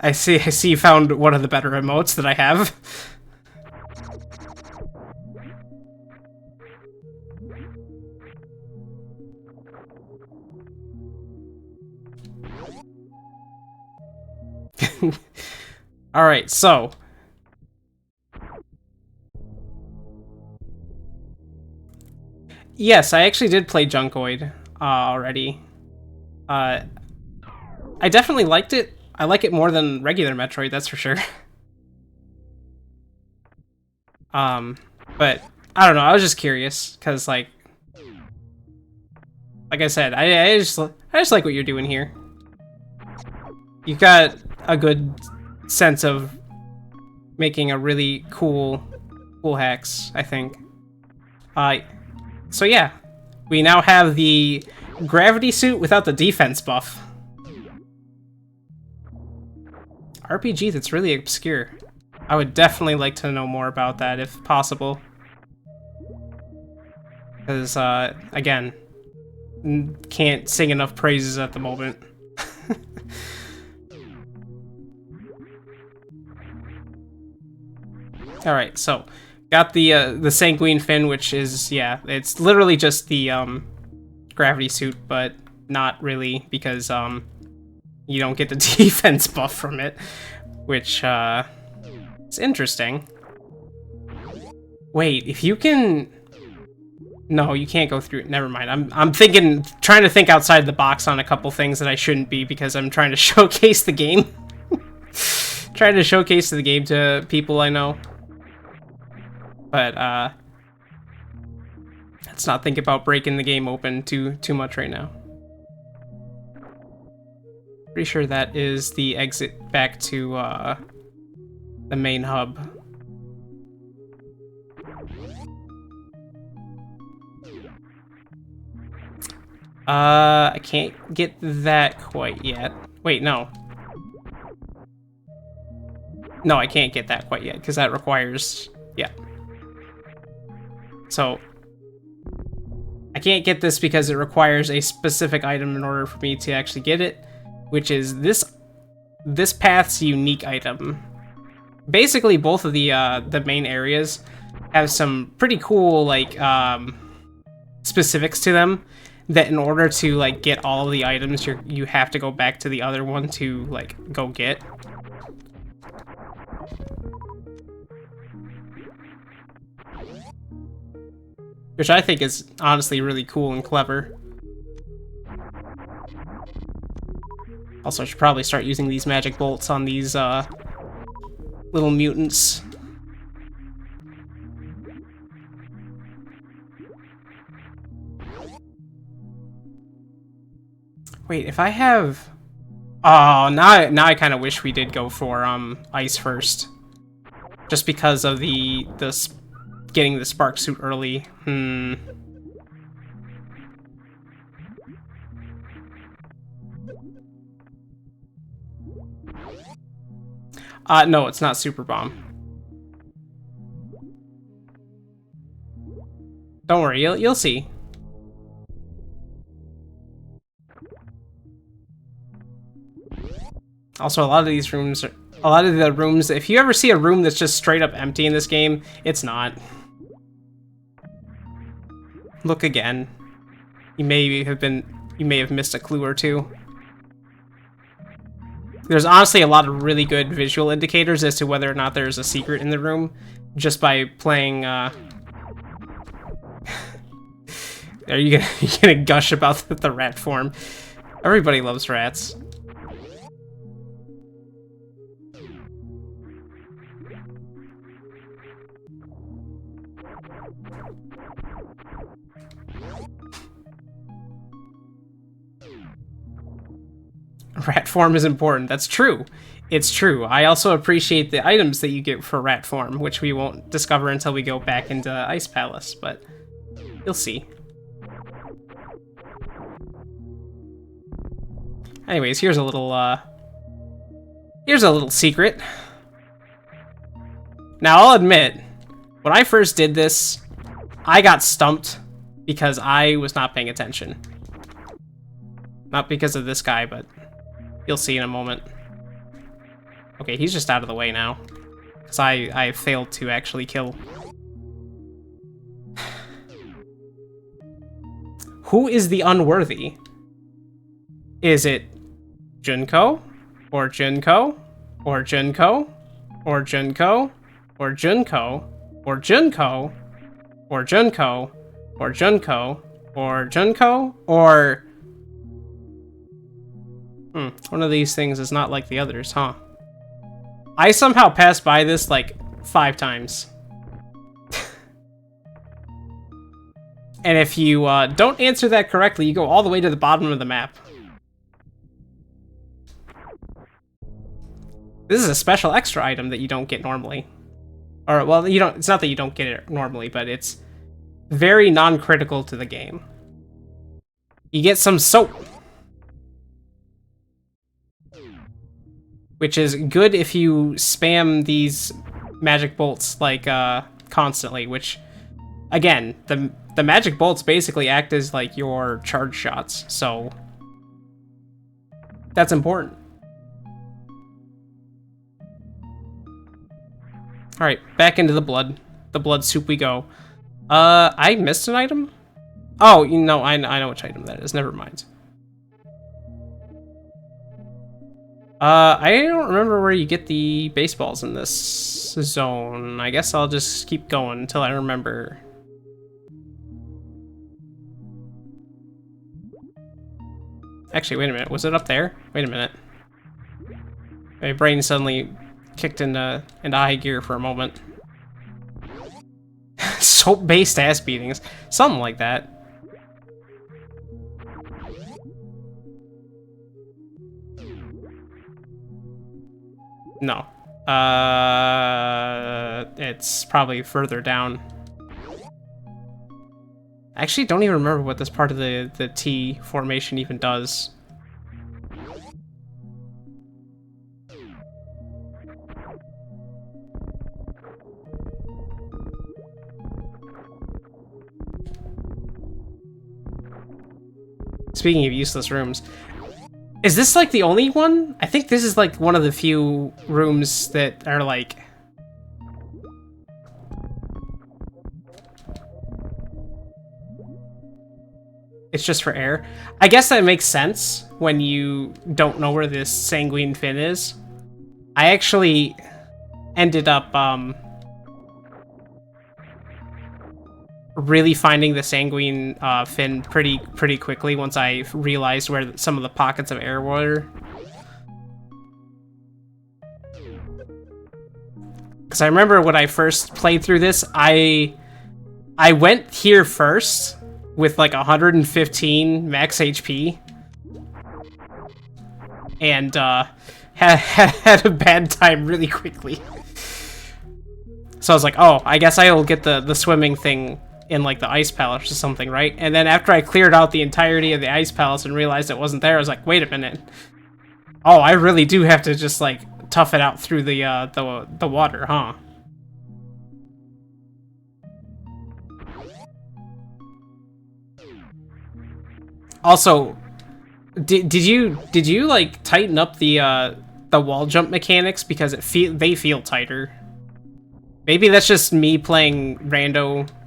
[SPEAKER 1] I see you found one of the better emotes that I have. Alright, so yes, I actually did play Junkoid already. I definitely liked it. I like it more than regular Metroid, that's for sure. But I don't know, I was just curious, because like I said, I just like what you're doing here. You've got a good sense of making a really cool hacks, I think. So yeah, we now have the gravity suit without the defense buff. RPG that's really obscure. I would definitely like to know more about that if possible. Because, again, can't sing enough praises at the moment. Alright, so, got the Sanguine Fin, which is, yeah, it's literally just the, gravity suit, but not really, because, you don't get the defense buff from it, which, it's interesting. Wait, if you can... No, you can't go through it. Never mind. I'm trying to think outside the box on a couple things that I shouldn't be, because I'm trying to showcase the game. Trying to showcase the game to people I know. But, let's not think about breaking the game open too much right now. Pretty sure that is the exit back to, the main hub. I can't get that quite yet. Wait, no. No, I can't get that quite yet, because that requires... Yeah. So... I can't get this because it requires a specific item in order for me to actually get it, which is this path's unique item. Basically, both of the main areas have some pretty cool, like, specifics to them, that in order to, like, get all of the items, you have to go back to the other one to, like, go get. Which I think is honestly really cool and clever. Also, I should probably start using these magic bolts on these, little mutants. Wait, if I have... Oh, now I kind of wish we did go for, ice first. Just because of getting the spark suit early. No, it's not Super Bomb. Don't worry, you'll see. Also, a lot of these rooms are... A lot of the rooms... If you ever see a room that's just straight up empty in this game, it's not. Look again. You may have missed a clue or two. There's honestly a lot of really good visual indicators as to whether or not there's a secret in the room, just by playing, Are you gonna gush about the rat form? Everybody loves rats. Rat form is important. That's true. It's true. I also appreciate the items that you get for rat form, which we won't discover until we go back into Ice Palace, but you'll see. Anyways, here's a little secret. Now, I'll admit, when I first did this, I got stumped because I was not paying attention. Not because of this guy, but you'll see in a moment. Okay, he's just out of the way now. Because I failed to actually kill. Who is the unworthy? Is it Junko? Or Junko? Or Junko? Or Junko? Or Junko? Or Junko? Or Junko? Or Junko? Or Junko? Or... one of these things is not like the others, huh? I somehow passed by this, like, 5 times. And if you don't answer that correctly, you go all the way to the bottom of the map. This is a special extra item that you don't get normally. Or, well, you don't. It's not that you don't get it normally, but it's very non-critical to the game. You get some soap. which is good if you spam these magic bolts like constantly, which again, the magic bolts basically act as like your charge shots, so that's important. Alright, back into the blood soup we go. I missed an item? Oh, you know, I know which item that is, never mind. I don't remember where you get the baseballs in this zone. I guess I'll just keep going until I remember. Actually, wait a minute. Was it up there? Wait a minute. My brain suddenly kicked into high gear for a moment. Soap-based ass beatings. Something like that. No. It's probably further down. I actually don't even remember what this part of the T formation even does. Speaking of useless rooms, is this like the only one? I think this is like one of the few rooms that are like... It's just for air. I guess that makes sense when you don't know where this sanguine fin is. I actually ended up really finding the sanguine fin pretty quickly once I realized where some of the pockets of air were. Because I remember when I first played through this, I went here first with like 115 max HP, and had a bad time really quickly. So I was like, oh, I guess I'll get the swimming thing in like the ice palace or something, right? And then after I cleared out the entirety of the ice palace and realized it wasn't there, I was like, wait a minute. Oh, I really do have to just like tough it out through the water, huh? Also, did you like tighten up the wall jump mechanics, because they feel tighter? Maybe that's just me playing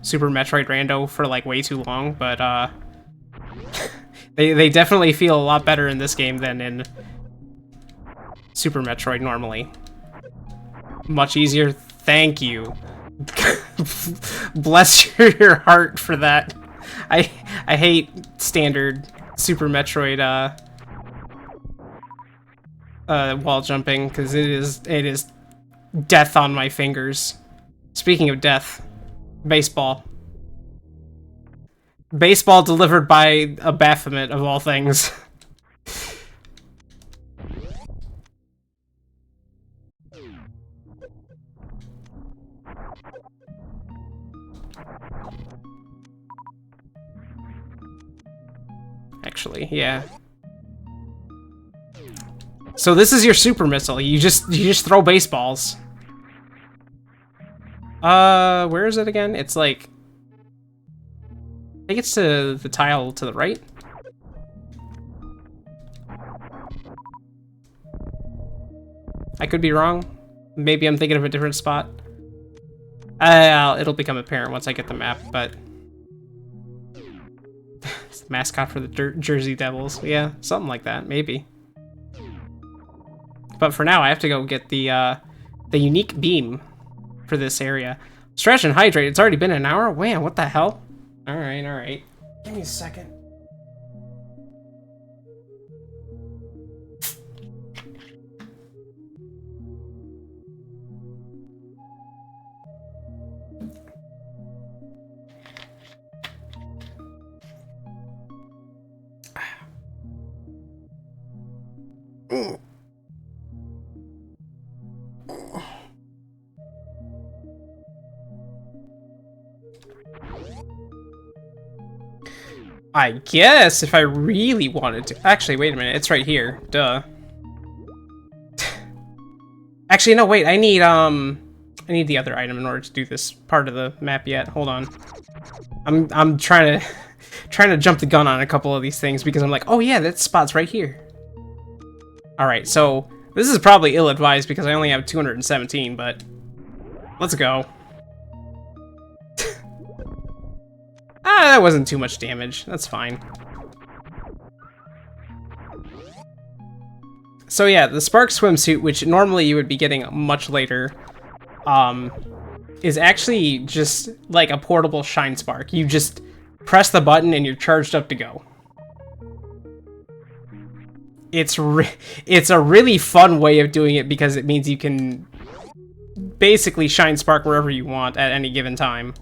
[SPEAKER 1] Super Metroid Rando for like way too long, but they definitely feel a lot better in this game than in Super Metroid normally. Much easier. Thank you. Bless your heart for that. I hate standard Super Metroid wall jumping, because it is death on my fingers. Speaking of death, baseball. Baseball delivered by a Baphomet of all things. Actually, yeah. So this is your super missile. You just throw baseballs. Where is it again? It's like, I think it's to the tile to the right. I could be wrong. Maybe I'm thinking of a different spot. It'll become apparent once I get the map, but it's the mascot for the Jersey Devils. Yeah, something like that, maybe. But for now, I have to go get the unique beam for this area. Stretch and hydrate. It's already been an hour? Man, what the hell? Alright, alright. Give me a second. I guess if I really wanted to. Actually, wait a minute. It's right here. Duh. Actually, no, wait, I need the other item in order to do this part of the map yet. Hold on. I'm trying to jump the gun on a couple of these things because I'm like, oh yeah, that spot's right here. Alright, so this is probably ill-advised because I only have 217, but let's go. That wasn't too much damage. That's fine. So yeah, the Spark swimsuit, which normally you would be getting much later, is actually just like a portable Shine Spark. You just press the button and you're charged up to go. It's a really fun way of doing it because it means you can basically Shine Spark wherever you want at any given time.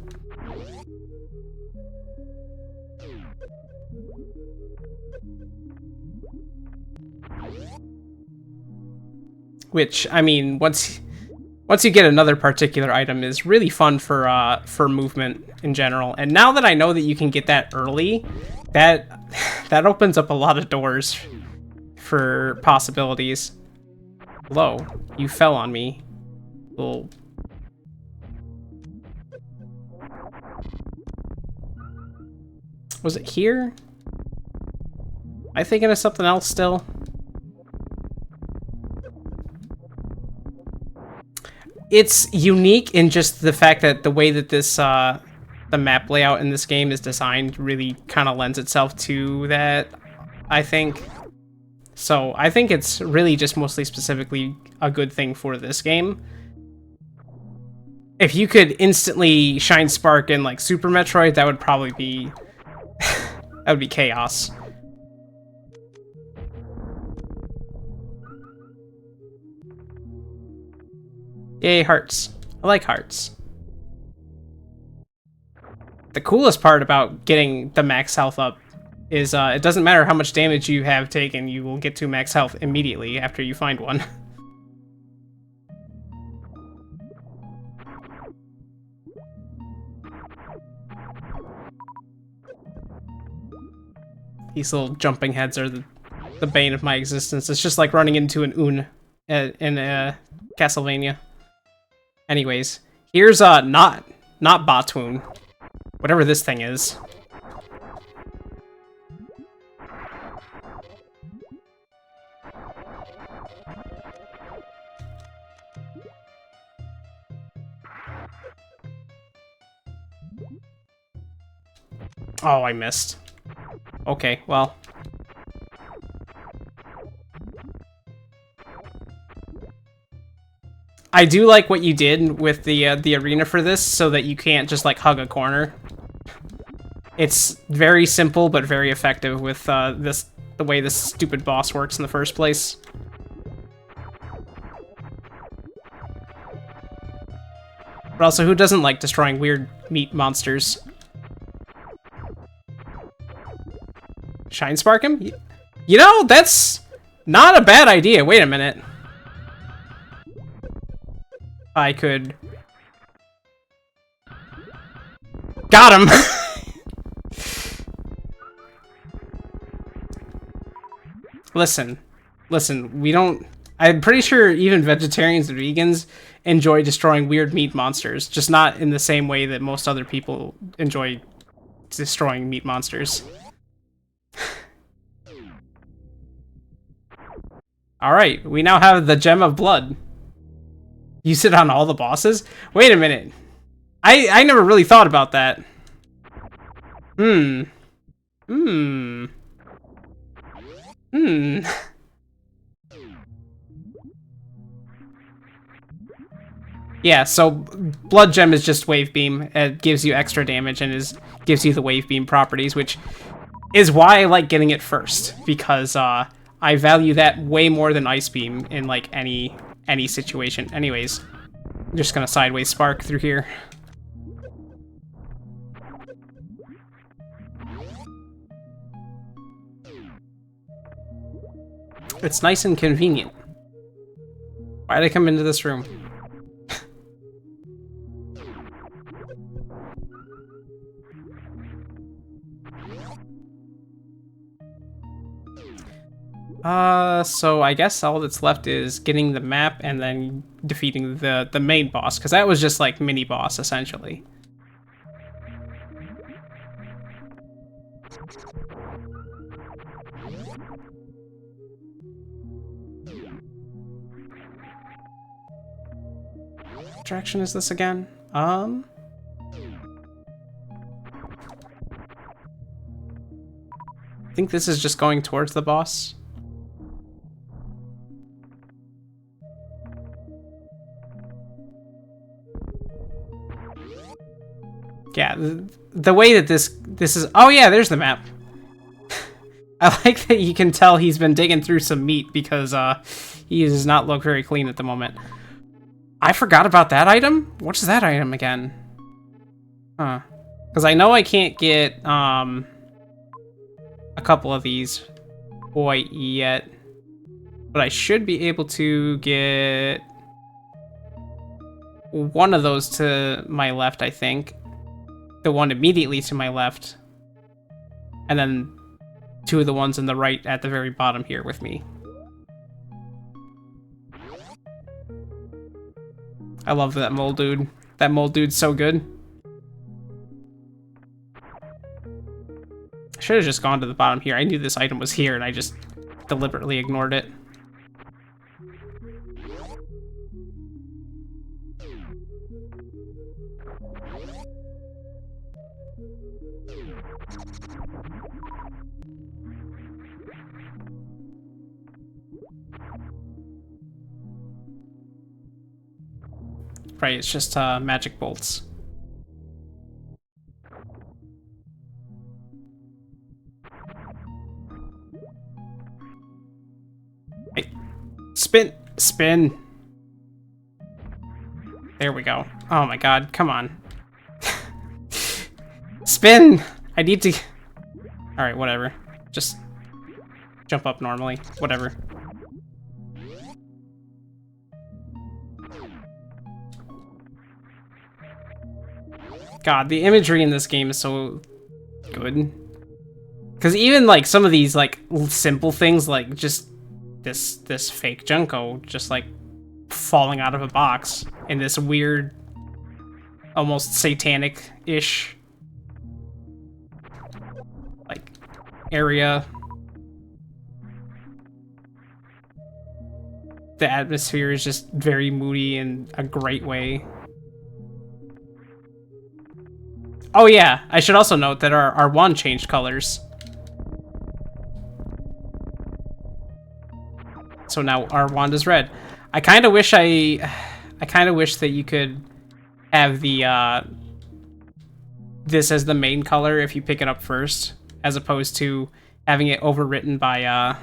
[SPEAKER 1] Which, I mean, once you get another particular item, is really fun for movement in general. And now that I know that you can get that early, that opens up a lot of doors for possibilities. Hello, you fell on me. Little... Was it here? Am I thinking of something else still? It's unique in just the fact that the way that this, the map layout in this game is designed really kind of lends itself to that, I think. So I think it's really just mostly specifically a good thing for this game. If you could instantly Shine Spark in like Super Metroid, that would probably be, that would be chaos. Yay, hearts. I like hearts. The coolest part about getting the max health up is it doesn't matter how much damage you have taken, you will get to max health immediately after you find one. These little jumping heads are the bane of my existence. It's just like running into an Un in Castlevania. Anyways, here's not Batoon, whatever this thing is. Oh, I missed. Okay, well. I do like what you did with the arena for this, so that you can't just like hug a corner. It's very simple but very effective with the way this stupid boss works in the first place. But also, who doesn't like destroying weird meat monsters? Shine Spark him? You know, that's not a bad idea. Wait a minute. I could... Got him! Listen, we don't... I'm pretty sure even vegetarians and vegans enjoy destroying weird meat monsters, just not in the same way that most other people enjoy destroying meat monsters. Alright, we now have the Gem of Blood. Use it on all the bosses? Wait a minute. I never really thought about that. Yeah, so Blood Gem is just Wave Beam. It gives you extra damage and gives you the Wave Beam properties, which is why I like getting it first, because I value that way more than Ice Beam in like any situation. Anyways, I'm just gonna sideways spark through here. It's nice and convenient. Why'd I come into this room? So I guess all that's left is getting the map and then defeating the main boss, because that was just like mini boss essentially. What direction is this again? I think this is just going towards the boss. Yeah, the way that this is... Oh yeah, there's the map. I like that you can tell he's been digging through some meat because he does not look very clean at the moment. I forgot about that item? What's that item again? Huh. Because I know I can't get a couple of these quite yet. But I should be able to get one of those to my left, I think. The one immediately to my left. And then two of the ones on the right at the very bottom here with me. I love that mole dude. That mole dude's so good. I should have just gone to the bottom here. I knew this item was here and I just deliberately ignored it. Right, it's just magic bolts. Hey, spin! Spin! There we go. Oh my god, come on. Spin! I need to... Alright, whatever. Just jump up normally. Whatever. God, the imagery in this game is so good. Because even, like, some of these, like, simple things, like, just this fake Junko just, like, falling out of a box in this weird, almost satanic-ish, like, area. The atmosphere is just very moody in a great way. Oh yeah, I should also note that our wand changed colors. So now our wand is red. I kind of wish I kind of wish that you could have the this as the main color if you pick it up first, as opposed to having it overwritten by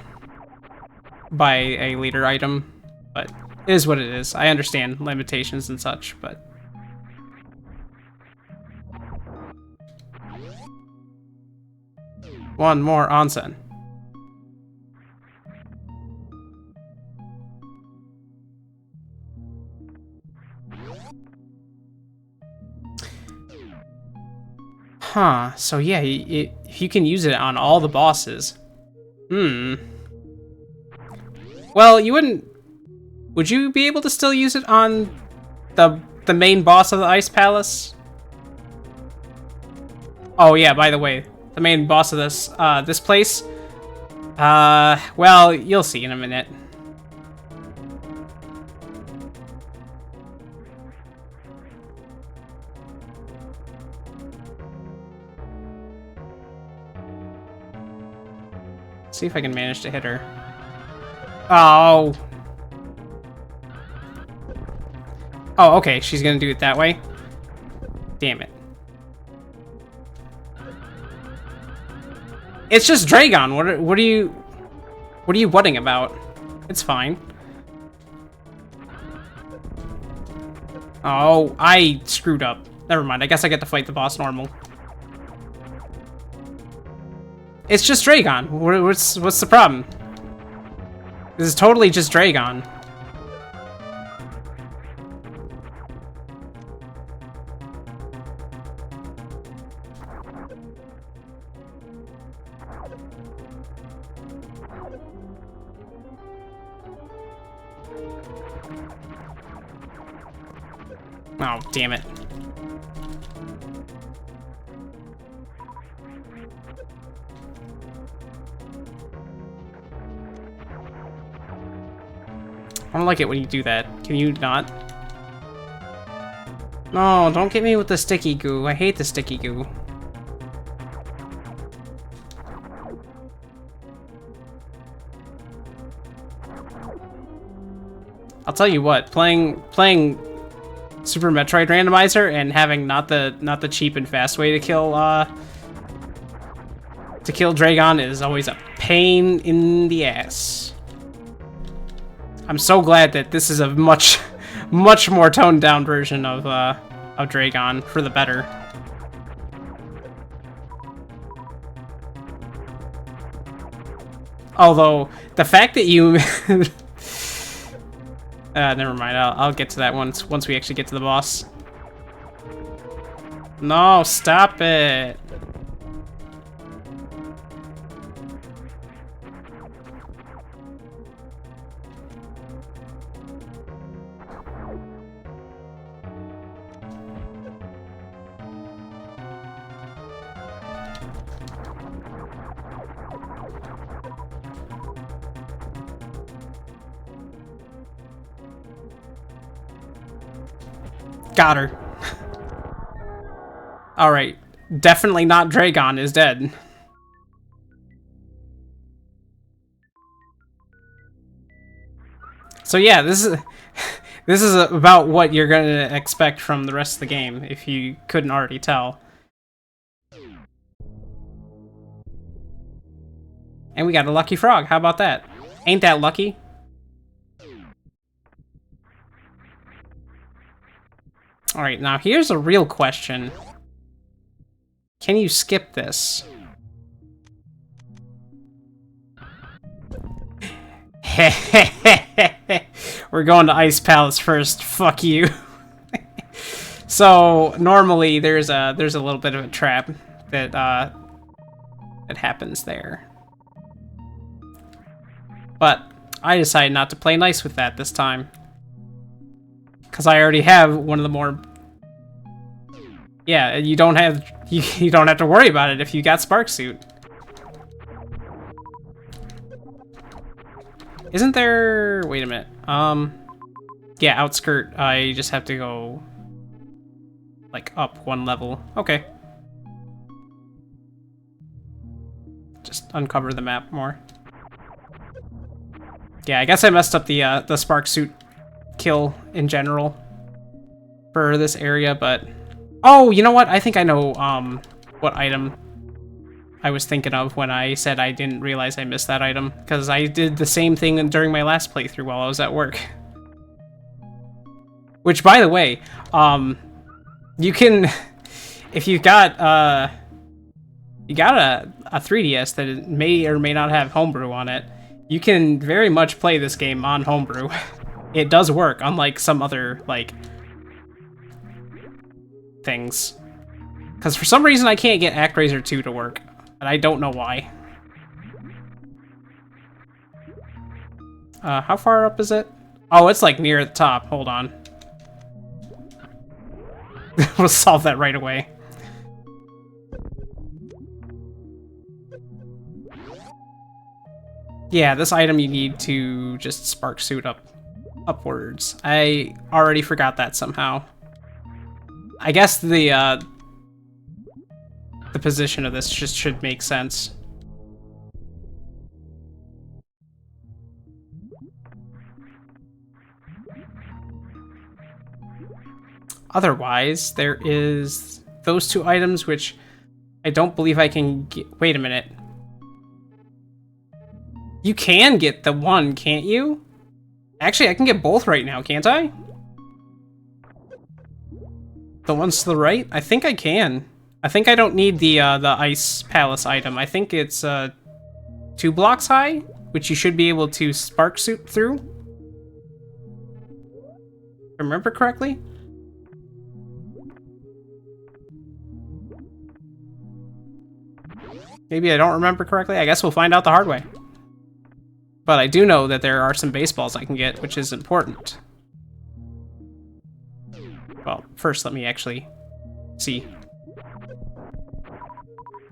[SPEAKER 1] a later item. But it is what it is. I understand limitations and such, but. One more onsen. Huh, so yeah, if you can use it on all the bosses. Well, you wouldn't... Would you be able to still use it on the main boss of the Ice Palace? Oh yeah, by the way, the main boss of this place. Well, you'll see in a minute. See if I can manage to hit her. Oh. Oh, okay, she's gonna do it that way. Damn it. It's just Dragon. What are you whatting about? It's fine. Oh, I screwed up. Never mind. I guess I get to fight the boss normal. It's just Dragon. What's the problem? This is totally just Dragon. Oh, damn it. I don't like it when you do that. Can you not? No, don't get me with the sticky goo. I hate the sticky goo. I'll tell you what, playing Super Metroid Randomizer and having not the cheap and fast way to kill Dragon is always a pain in the ass. I'm so glad that this is a much more toned down version of Dragon for the better. Although the fact that you never mind. I'll get to that once we actually get to the boss. No, stop it. Got her. Alright. Definitely not Dragon is dead. So yeah, this is about what you're gonna expect from the rest of the game, if you couldn't already tell. And we got a lucky frog, how about that? Ain't that lucky? Alright, now here's a real question. Can you skip this? We're going to Ice Palace first, fuck you. So, normally there's a little bit of a trap that that happens there. But I decided not to play nice with that this time. Because I already have one of the more... Yeah, you don't have to worry about it if you got Spark Suit. Isn't there... Wait a minute. Yeah, Outskirt, I just have to go... like, up one level. Okay. Just uncover the map more. Yeah, I guess I messed up the Spark Suit kill in general for this area, but oh, you know what? I think I know what item I was thinking of when I said I didn't realize I missed that item, because I did the same thing during my last playthrough while I was at work. Which, by the way, you can, if you got a 3DS that may or may not have homebrew on it, you can very much play this game on homebrew. It does work, unlike some other, like, things. Because for some reason I can't get ActRaiser 2 to work, and I don't know why. How far up is it? Oh, it's like near the top. Hold on. We'll solve that right away. Yeah, this item you need to just Spark Suit upwards. I already forgot that somehow. I guess the position of this just should make sense. Otherwise, there is those two items which I don't believe I can get. Wait a minute. You can get the one, can't you? Actually, I can get both right now, can't I? The ones to the right? I think I can. I think I don't need the Ice Palace item. I think it's 2 blocks high, which you should be able to Spark Suit through. If I remember correctly? Maybe I don't remember correctly. I guess we'll find out the hard way. But I do know that there are some baseballs I can get, which is important. Well, first let me actually see.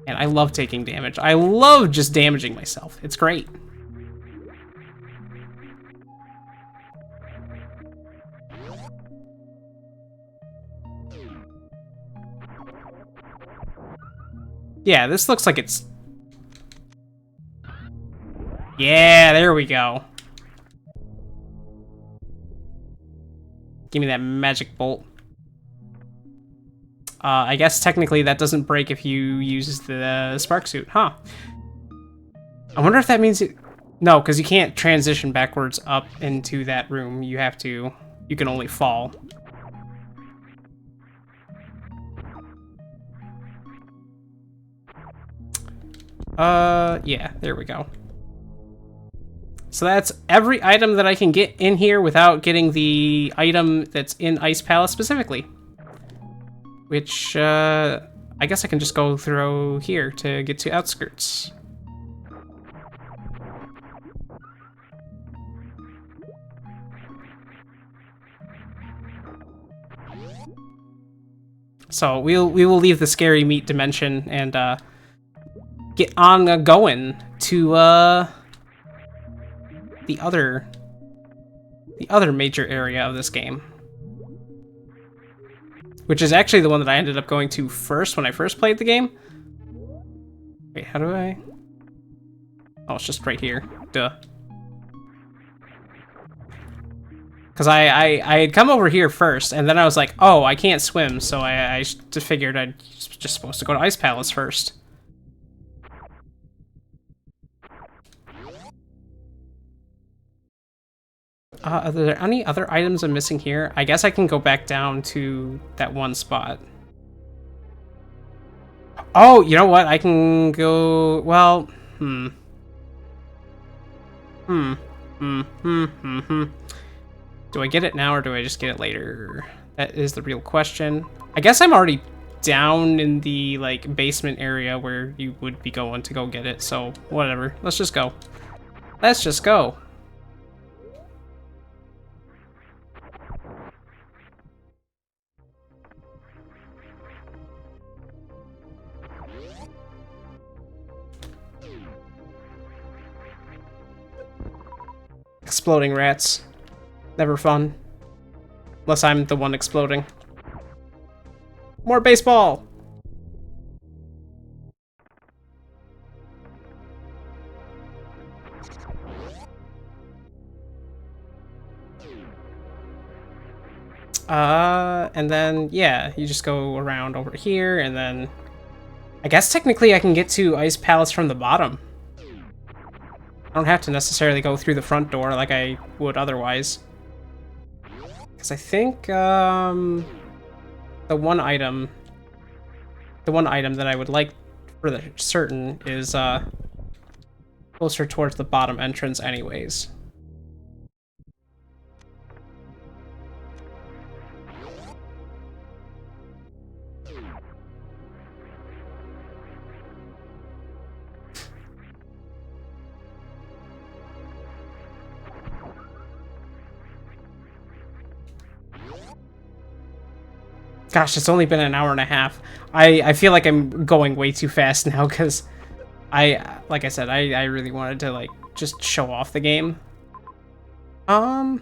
[SPEAKER 1] And I love taking damage. I love just damaging myself. It's great. Yeah, this looks like it's... Yeah, there we go. Give me that magic bolt. I guess technically that doesn't break if you use the spark suit, huh? I wonder if that means it... No, because you can't transition backwards up into that room. You have to... You can only fall. Yeah, there we go. So that's every item that I can get in here without getting the item that's in Ice Palace specifically. Which, I guess I can just go through here to get to Outskirts. So we will leave the scary meat dimension and get on going to the other major area of this game, which is actually the one that I ended up going to first when I first played the game. Wait, how do I? Oh, it's just right here. Duh. Because I had come over here first, and then I was like, oh, I can't swim, so I just figured I'd just supposed to go to Ice Palace first. Are there any other items I'm missing here? I guess I can go back down to that one spot. Oh, you know what? I can go... Well, Do I get it now or do I just get it later? That is the real question. I guess I'm already down in the, like, basement area where you would be going to go get it, so whatever. Let's just go. Let's just go. Exploding rats. Never fun. Unless I'm the one exploding. More baseball! And then, yeah, you just go around over here, and then... I guess technically I can get to Ice Palace from the bottom. I don't have to necessarily go through the front door like I would otherwise. Because I think, the one item that I would like for the certain is, closer towards the bottom entrance anyways. Gosh, it's only been an hour and a half. I feel like I'm going way too fast now because like I said, I really wanted to, like, just show off the game. Yeah,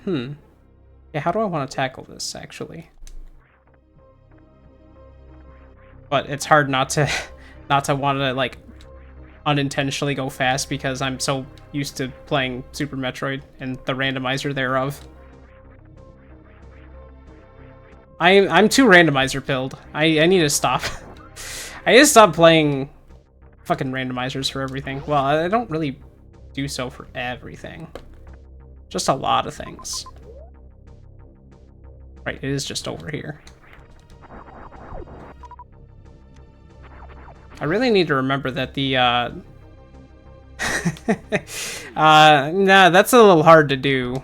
[SPEAKER 1] how do I want to tackle this, actually? But it's hard not to want to, like, unintentionally go fast because I'm so used to playing Super Metroid and the randomizer thereof. I'm too randomizer pilled. I need to stop. I need to stop playing fucking randomizers for everything. Well, I don't really do so for everything. Just a lot of things. Right, it is just over here. I really need to remember that the, nah, that's a little hard to do.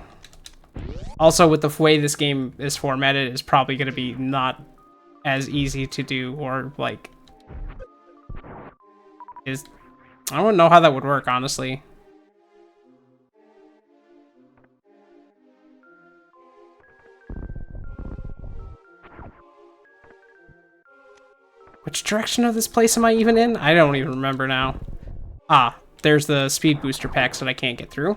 [SPEAKER 1] Also, with the way this game is formatted, it's probably going to be not as easy to do, or, like... I don't know how that would work, honestly. Which direction of this place am I even in? I don't even remember now. Ah, there's the speed booster packs that I can't get through.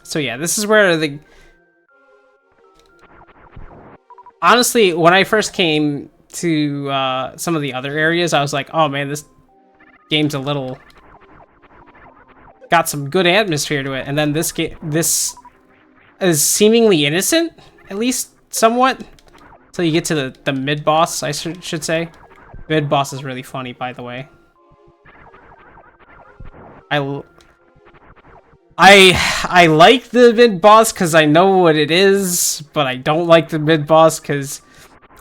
[SPEAKER 1] So yeah, this is where the... Honestly, when I first came to some of the other areas, I was like, oh man, this game's a little... got some good atmosphere to it. And then this is seemingly innocent, at least somewhat. Until you get to the mid-boss, I should say. Mid-boss is really funny, by the way. I like the mid-boss because I know what it is, but I don't like the mid-boss because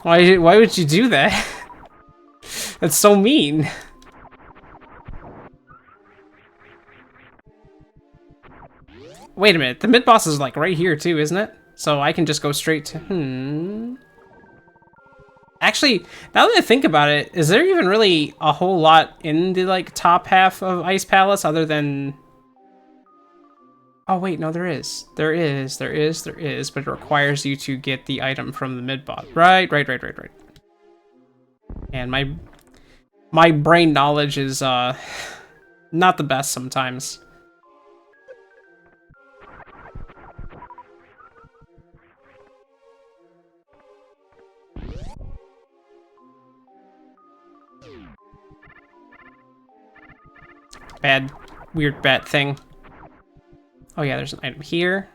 [SPEAKER 1] why would you do that? That's so mean. Wait a minute, the mid-boss is like right here too, isn't it? So I can just go straight to... Actually, now that I think about it, is there even really a whole lot in the like top half of Ice Palace other than... Oh wait, no, there is, but it requires you to get the item from the mid-boss. Right. And my brain knowledge is not the best sometimes. Bad, weird bat thing. Oh yeah, there's an item here.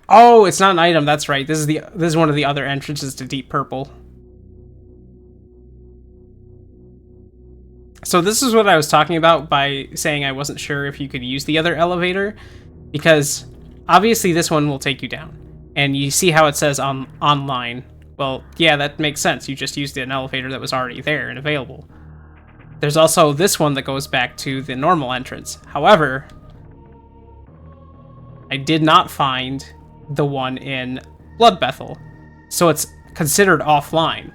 [SPEAKER 1] Oh, it's not an item, that's right. This is one of the other entrances to Deep Purple. So this is what I was talking about by saying I wasn't sure if you could use the other elevator, because obviously this one will take you down. And you see how it says online. Well, yeah, that makes sense. You just used an elevator that was already there and available. There's also this one that goes back to the normal entrance. However, I did not find the one in Blood Bethel, so it's considered offline.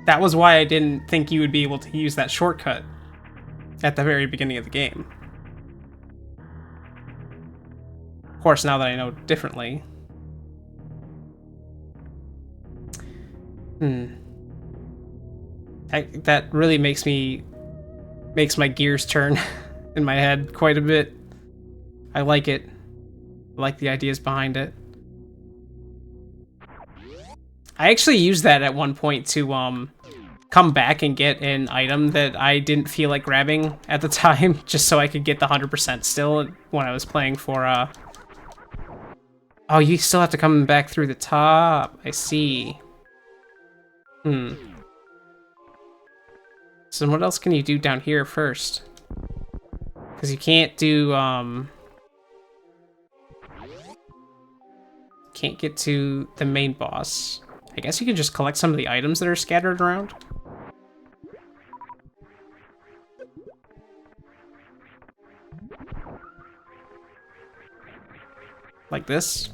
[SPEAKER 1] That was why I didn't think you would be able to use that shortcut at the very beginning of the game. Of course, now that I know differently. That really makes my gears turn in my head quite a bit. I like it. I like the ideas behind it. I actually used that at one point to come back and get an item that I didn't feel like grabbing at the time, just so I could get the 100% still when I was playing for Oh, you still have to come back through the top. I see. So what else can you do down here first? Because you can't do, can't get to the main boss. I guess you can just collect some of the items that are scattered around. Like this.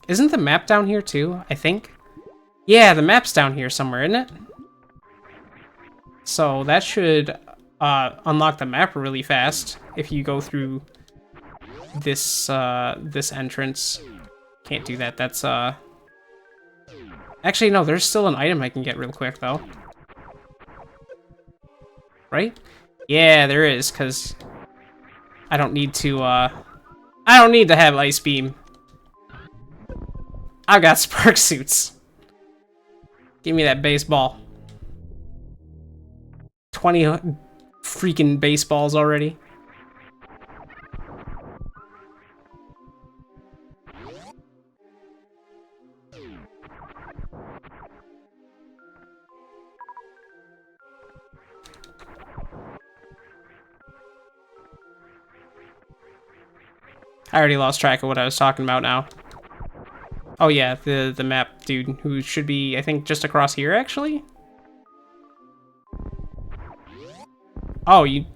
[SPEAKER 1] Isn't the map down here too, I think? Yeah, the map's down here somewhere, isn't it? So that should unlock the map really fast if you go through this this entrance. Can't do that. That's actually no, there's still an item I can get real quick though. Right? Yeah, there is, because I don't need to have Ice Beam. I've got Spark Suits. Give me that baseball. 20 freaking baseballs already. I already lost track of what I was talking about now. Oh yeah, the map dude who should be, I think, just across here actually. Oh, you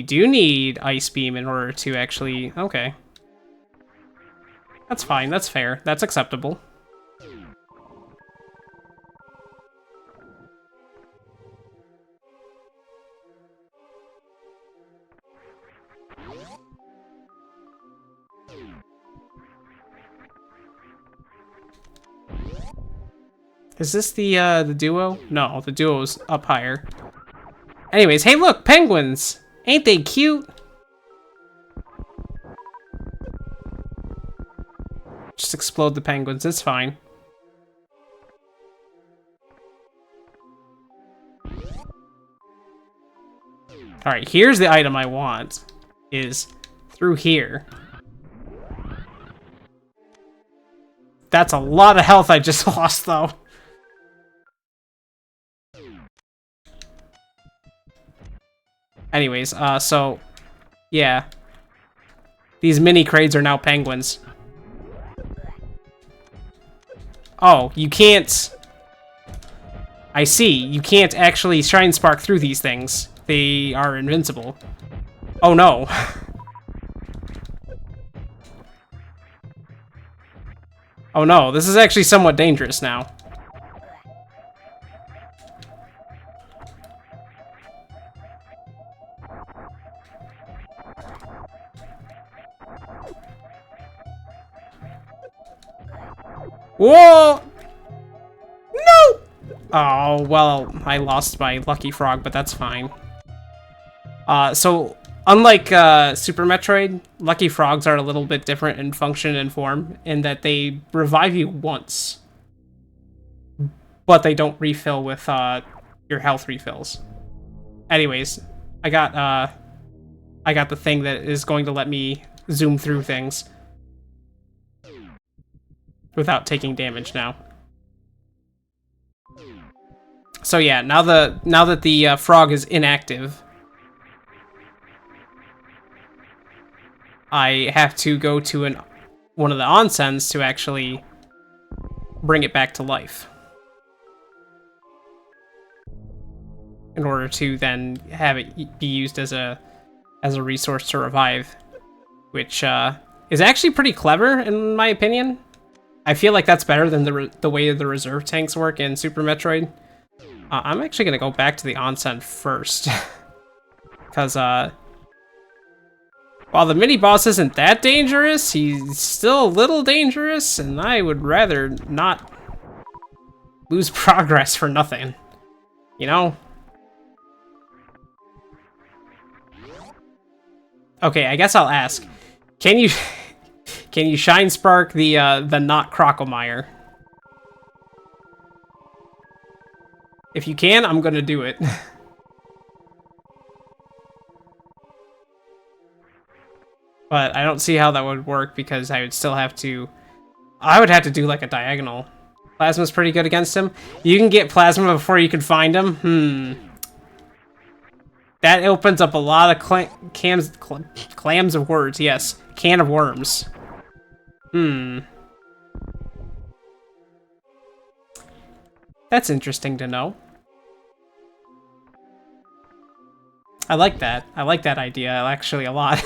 [SPEAKER 1] do need Ice Beam in order to actually, okay. That's fine, that's fair, that's acceptable. Is this the duo? No, the duo's up higher. Anyways, hey look, penguins! Ain't they cute? Just explode the penguins, it's fine. Alright, here's the item I want. Is through here. That's a lot of health I just lost, though. Anyways, so... yeah. These mini crates are now penguins. Oh, you can't... I see. You can't actually Shine Spark through these things. They are invincible. Oh no. Oh no, this is actually somewhat dangerous now. Whoa! No! Oh, well, I lost my lucky frog, but that's fine. So, unlike Super Metroid, Lucky Frogs are a little bit different in function and form, in that they revive you once, but they don't refill with your health refills. Anyways, I got the thing that is going to let me zoom through things without taking damage now. So yeah, now that the frog is inactive, I have to go to one of the onsens to actually bring it back to life, in order to then have it be used as a resource to revive, which is actually pretty clever in my opinion. I feel like that's better than the way the reserve tanks work in Super Metroid. I'm actually gonna go back to the onsen first, because while the mini-boss isn't that dangerous, he's still a little dangerous, and I would rather not lose progress for nothing. You know? Okay, I guess I'll ask. Can you Shine Spark the not Crocomire? If you can, I'm gonna do it. But I don't see how that would work, because I would still have to... I would have to do like a diagonal. Plasma's pretty good against him. You can get Plasma before you can find him? That opens up a lot of clams of words, yes. Can of worms. That's interesting to know. I like that. I like that idea, actually, a lot.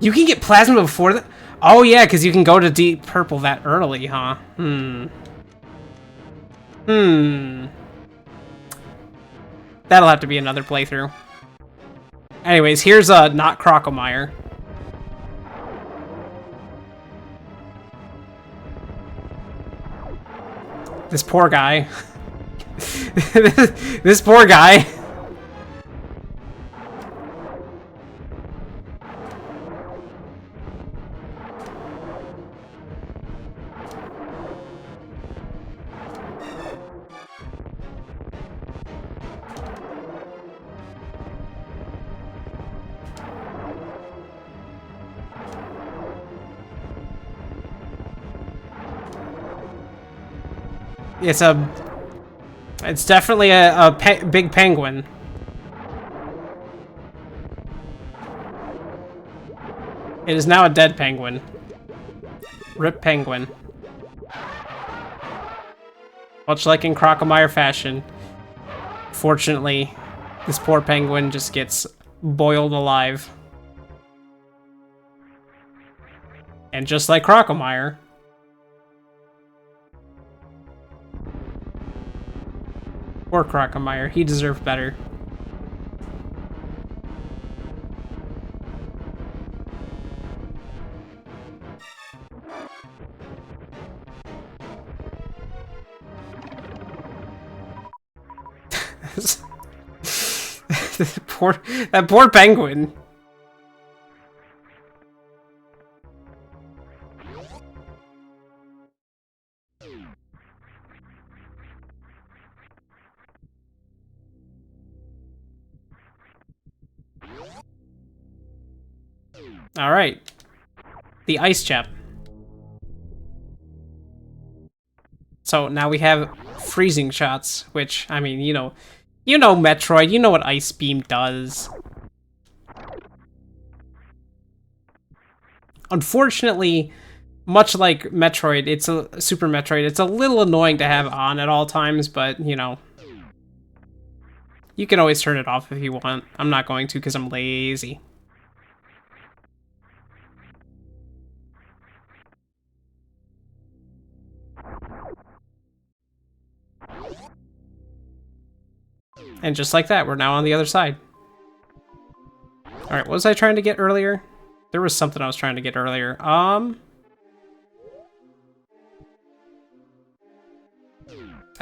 [SPEAKER 1] You can get Plasma before that? Oh yeah, because you can go to Deep Purple that early, huh? That'll have to be another playthrough. Anyways, here's not Crocomire. This poor guy. This poor guy. It's definitely a big penguin. It is now a dead penguin. Rip penguin. Much like in Crocomire fashion, fortunately, this poor penguin just gets boiled alive. And just like Crocomire. Poor Crocomire, he deserved better. that poor penguin. All right, the ice chap. So now we have freezing shots, which, I mean, you know Metroid, you know what Ice Beam does. Unfortunately, much like Metroid, it's a Super Metroid, it's a little annoying to have on at all times, but, you know, you can always turn it off if you want. I'm not going to because I'm lazy. And just like that, we're now on the other side. Alright, what was I trying to get earlier? There was something I was trying to get earlier. I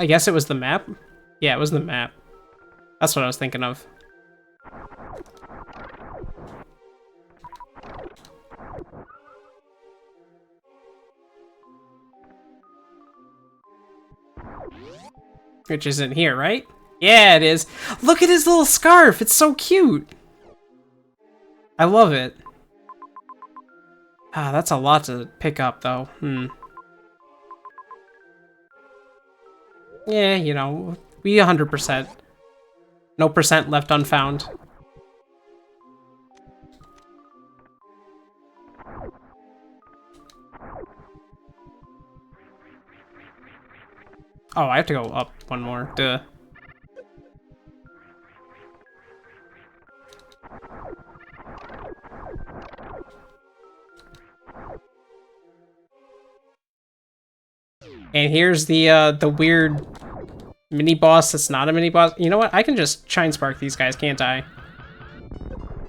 [SPEAKER 1] guess it was the map? Yeah, it was the map. That's what I was thinking of. Which isn't here, right? Yeah, it is. Look at his little scarf. It's so cute. I love it. Ah, that's a lot to pick up, though. Yeah, you know, we 100%. No percent left unfound. Oh, I have to go up one more. Duh. And here's the weird mini boss that's not a mini boss. You know what? I can just Shine Spark these guys, can't I?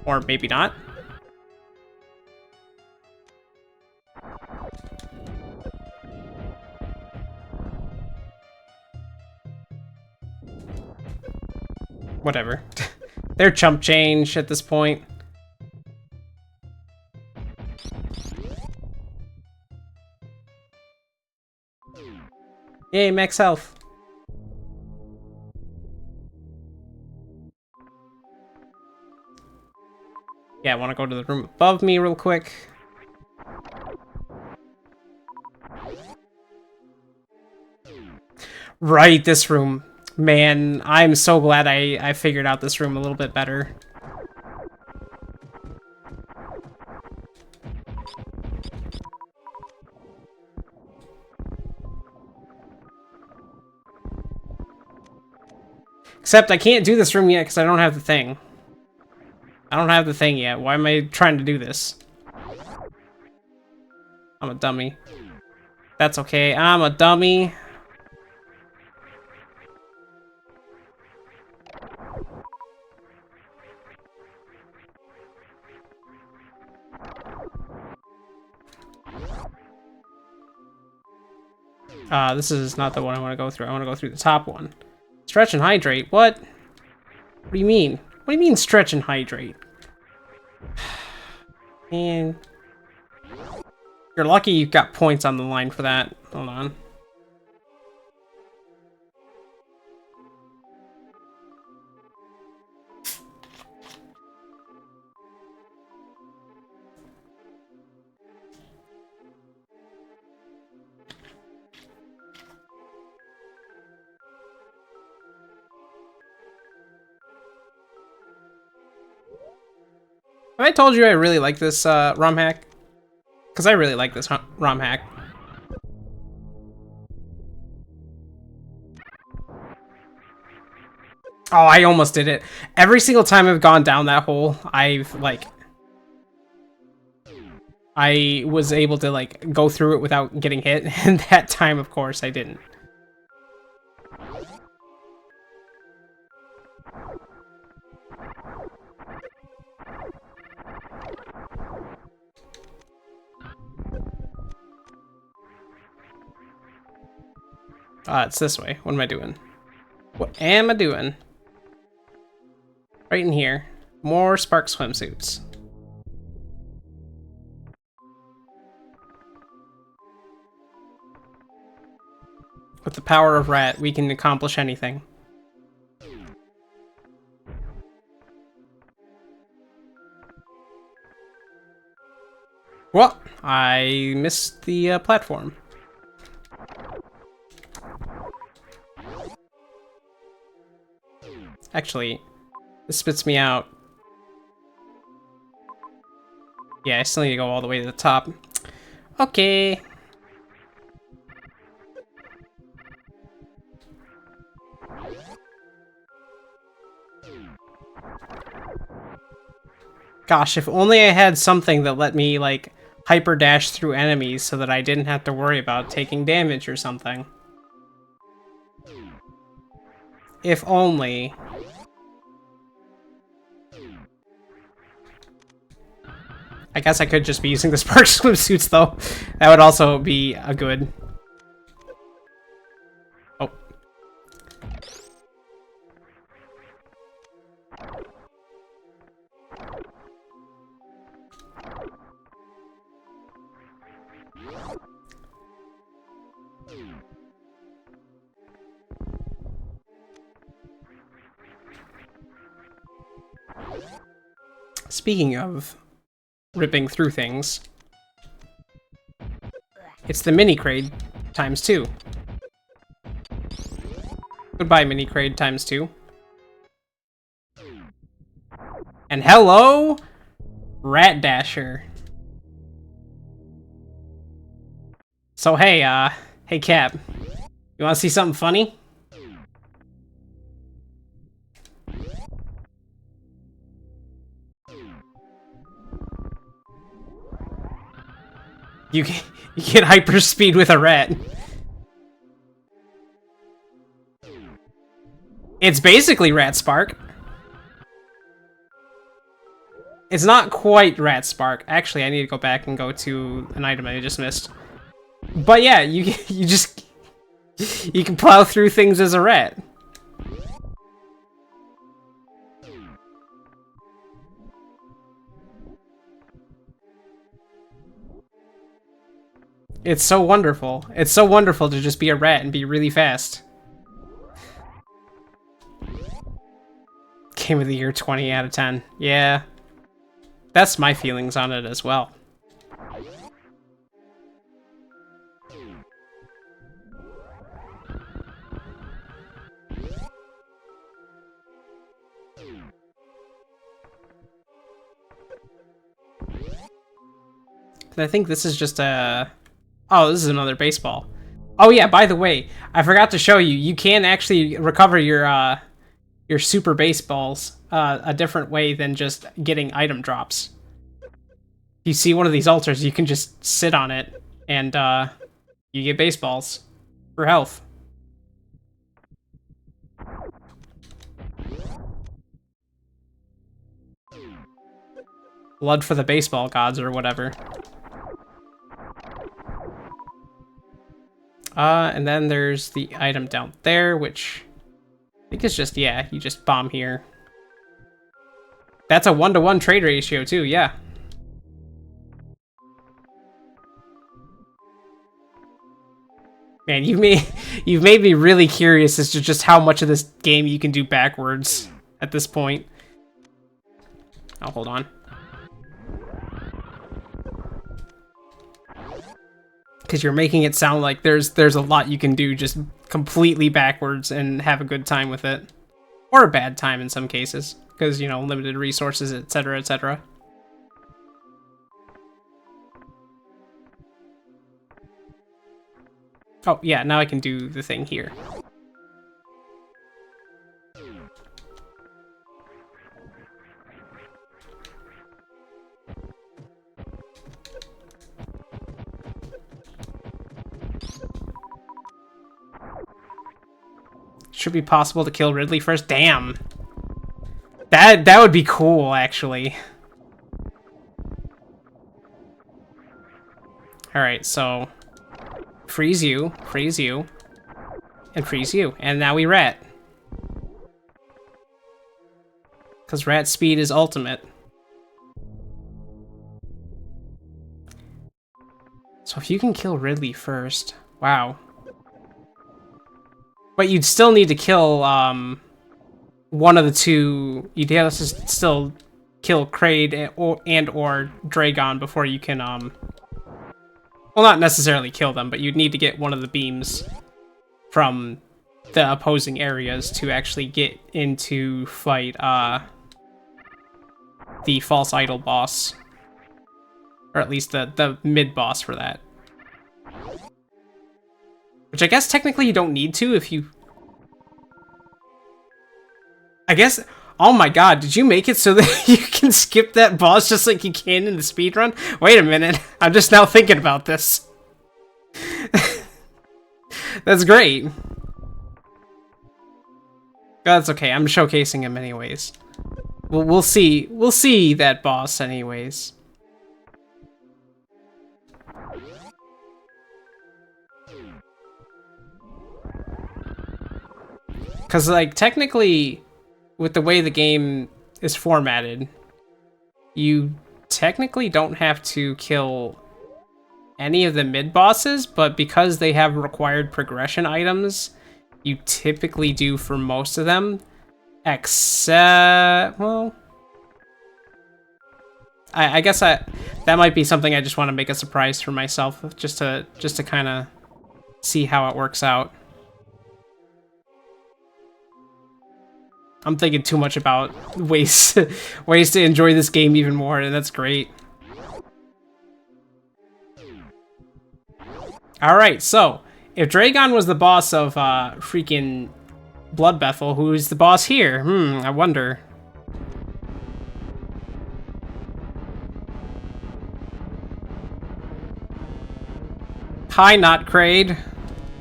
[SPEAKER 1] Or maybe not. Whatever. They're chump change at this point. Yay, max health. Yeah, I want to go to the room above me real quick. Right, this room. Man, I'm so glad I figured out this room a little bit better. Except I can't do this room yet because I don't have the thing. I don't have the thing yet. Why am I trying to do this? I'm a dummy. That's okay. I'm a dummy. This is not the one I want to go through. I want to go through the top one. Stretch and hydrate. What? What do you mean? What do you mean stretch and hydrate? Man. You're lucky you've got points on the line for that. Hold on. Have I told you I really like this ROM hack? Because I really like this ROM hack. Oh, I almost did it. Every single time I've gone down that hole, I've I was able to, like, go through it without getting hit, and that time, of course, I didn't. It's this way. What am I doing? What am I doing? Right in here. More Spark swimsuits. With the power of Rat, we can accomplish anything. Well, I missed the platform. Actually, this spits me out. Yeah, I still need to go all the way to the top. Okay. Gosh, if only I had something that let me, like, hyper dash through enemies so that I didn't have to worry about taking damage or something. If only. I guess I could just be using the Spark swimsuits, though. That would also be a good... Oh. Speaking of ripping through things, it's the mini Kraid times 2. Goodbye, mini Kraid times 2. And hello, Rat Dasher. So hey, hey Cap, you wanna see something funny? You get hyperspeed with a rat. It's basically Rat Spark. It's not quite Rat Spark. Actually, I need to go back and go to an item I just missed. But yeah, you can plow through things as a rat. It's so wonderful. It's so wonderful to just be a rat and be really fast. Game of the Year 20 out of 10. Yeah. That's my feelings on it as well. I think this is just a... Oh, this is another baseball. Oh yeah, by the way, I forgot to show you. You can actually recover your super baseballs a different way than just getting item drops. If you see one of these altars, you can just sit on it, and you get baseballs for health. Blood for the baseball gods or whatever. And then there's the item down there, which I think is just, yeah, you just bomb here. That's a 1-to-1 trade ratio too, yeah. Man, you've made me really curious as to just how much of this game you can do backwards at this point. Oh, hold on. Because you're making it sound like there's a lot you can do just completely backwards and have a good time with it. Or a bad time in some cases. Because, you know, limited resources, etc., etc. Oh, yeah, now I can do the thing here. Should be possible to kill Ridley first. Damn. That would be cool, actually. Alright, so... freeze you, and freeze you. And now we rat. Because rat speed is ultimate. So if you can kill Ridley first... wow. But you'd still need to kill, one of the two... you'd have to still kill Kraid and/or Dragon before you can, well, not necessarily kill them, but you'd need to get one of the beams from the opposing areas to actually get into fight, the false idol boss. Or at least the mid-boss for that. Which I guess technically you don't need to if you... I guess... oh my god, did you make it so that you can skip that boss just like you can in the speedrun? Wait a minute, I'm just now thinking about this. That's great. That's okay, I'm showcasing him anyways. We'll see that boss anyways. Because, like, technically, with the way the game is formatted, you technically don't have to kill any of the mid-bosses, but because they have required progression items, you typically do for most of them, except, well... I guess that might be something I just want to make a surprise for myself, just to kind of see how it works out. I'm thinking too much about ways to enjoy this game even more, and that's great. Alright, so, if Dragon was the boss of freaking Blood Bethel, who's the boss here? I wonder. Hi, Not Kraid.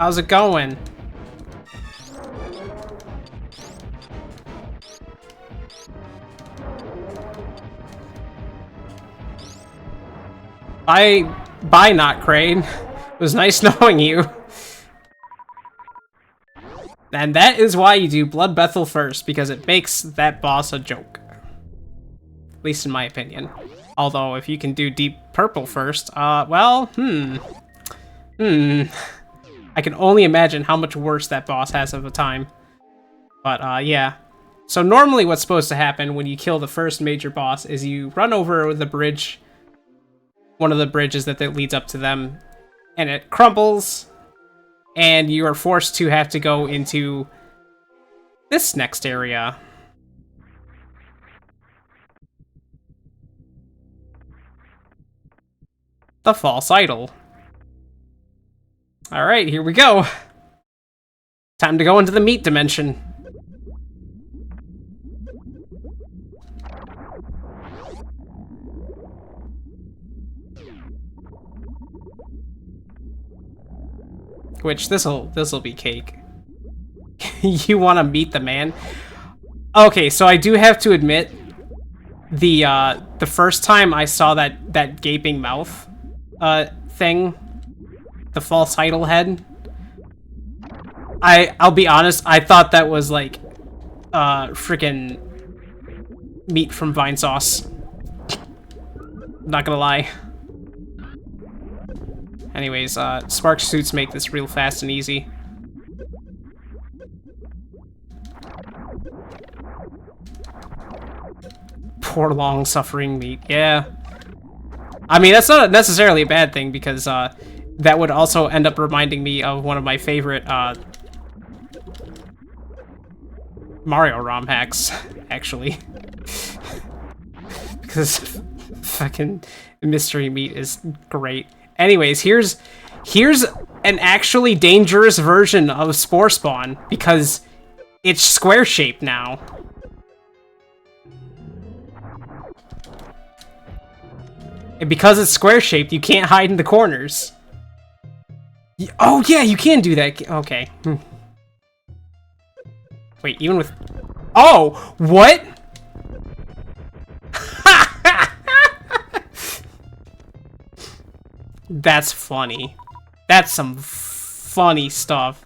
[SPEAKER 1] How's it going? Bye, Not Kraid. It was nice knowing you. And that is why you do Blood Bethel first, because it makes that boss a joke. At least in my opinion. Although, if you can do Deep Purple first, well, I can only imagine how much worse that boss has of a time. But, yeah. So normally what's supposed to happen when you kill the first major boss is you run over the bridge, one of the bridges that leads up to them, and it crumbles, and you are forced to have to go into this next area. The false idol. Alright, here we go. Time to go into the meat dimension. Which, this'll be cake. You want to meet the man? Okay, so I do have to admit, the first time I saw that gaping mouth thing, the false idol head, I'll be honest, I thought that was like freaking meat from Vine Sauce. Not gonna lie. Anyways, spark suits make this real fast and easy. Poor long-suffering meat, yeah. I mean, that's not necessarily a bad thing, because that would also end up reminding me of one of my favorite Mario ROM hacks, actually. Because fucking mystery meat is great. Anyways, here's an actually dangerous version of Spore Spawn, because it's square-shaped now. And because it's square-shaped, you can't hide in the corners. Oh yeah, you can do that. Okay. Wait, even with... Oh! What? That's funny. That's some funny stuff.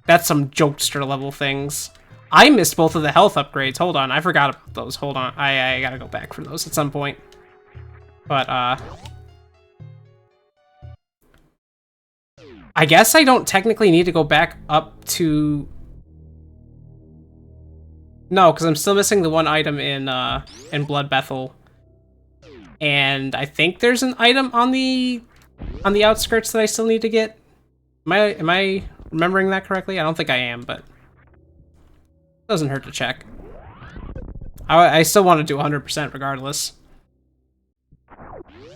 [SPEAKER 1] That's some jokester level things. I missed both of the health upgrades. Hold on, I forgot about those. Hold on, I gotta go back for those at some point. But, I guess I don't technically need to go back up to... No, because I'm still missing the one item in Blood Bethel. And I think there's an item on the outskirts that I still need to get. Am I remembering that correctly? I don't think I am, but doesn't hurt to check. I still want to do 100% regardless.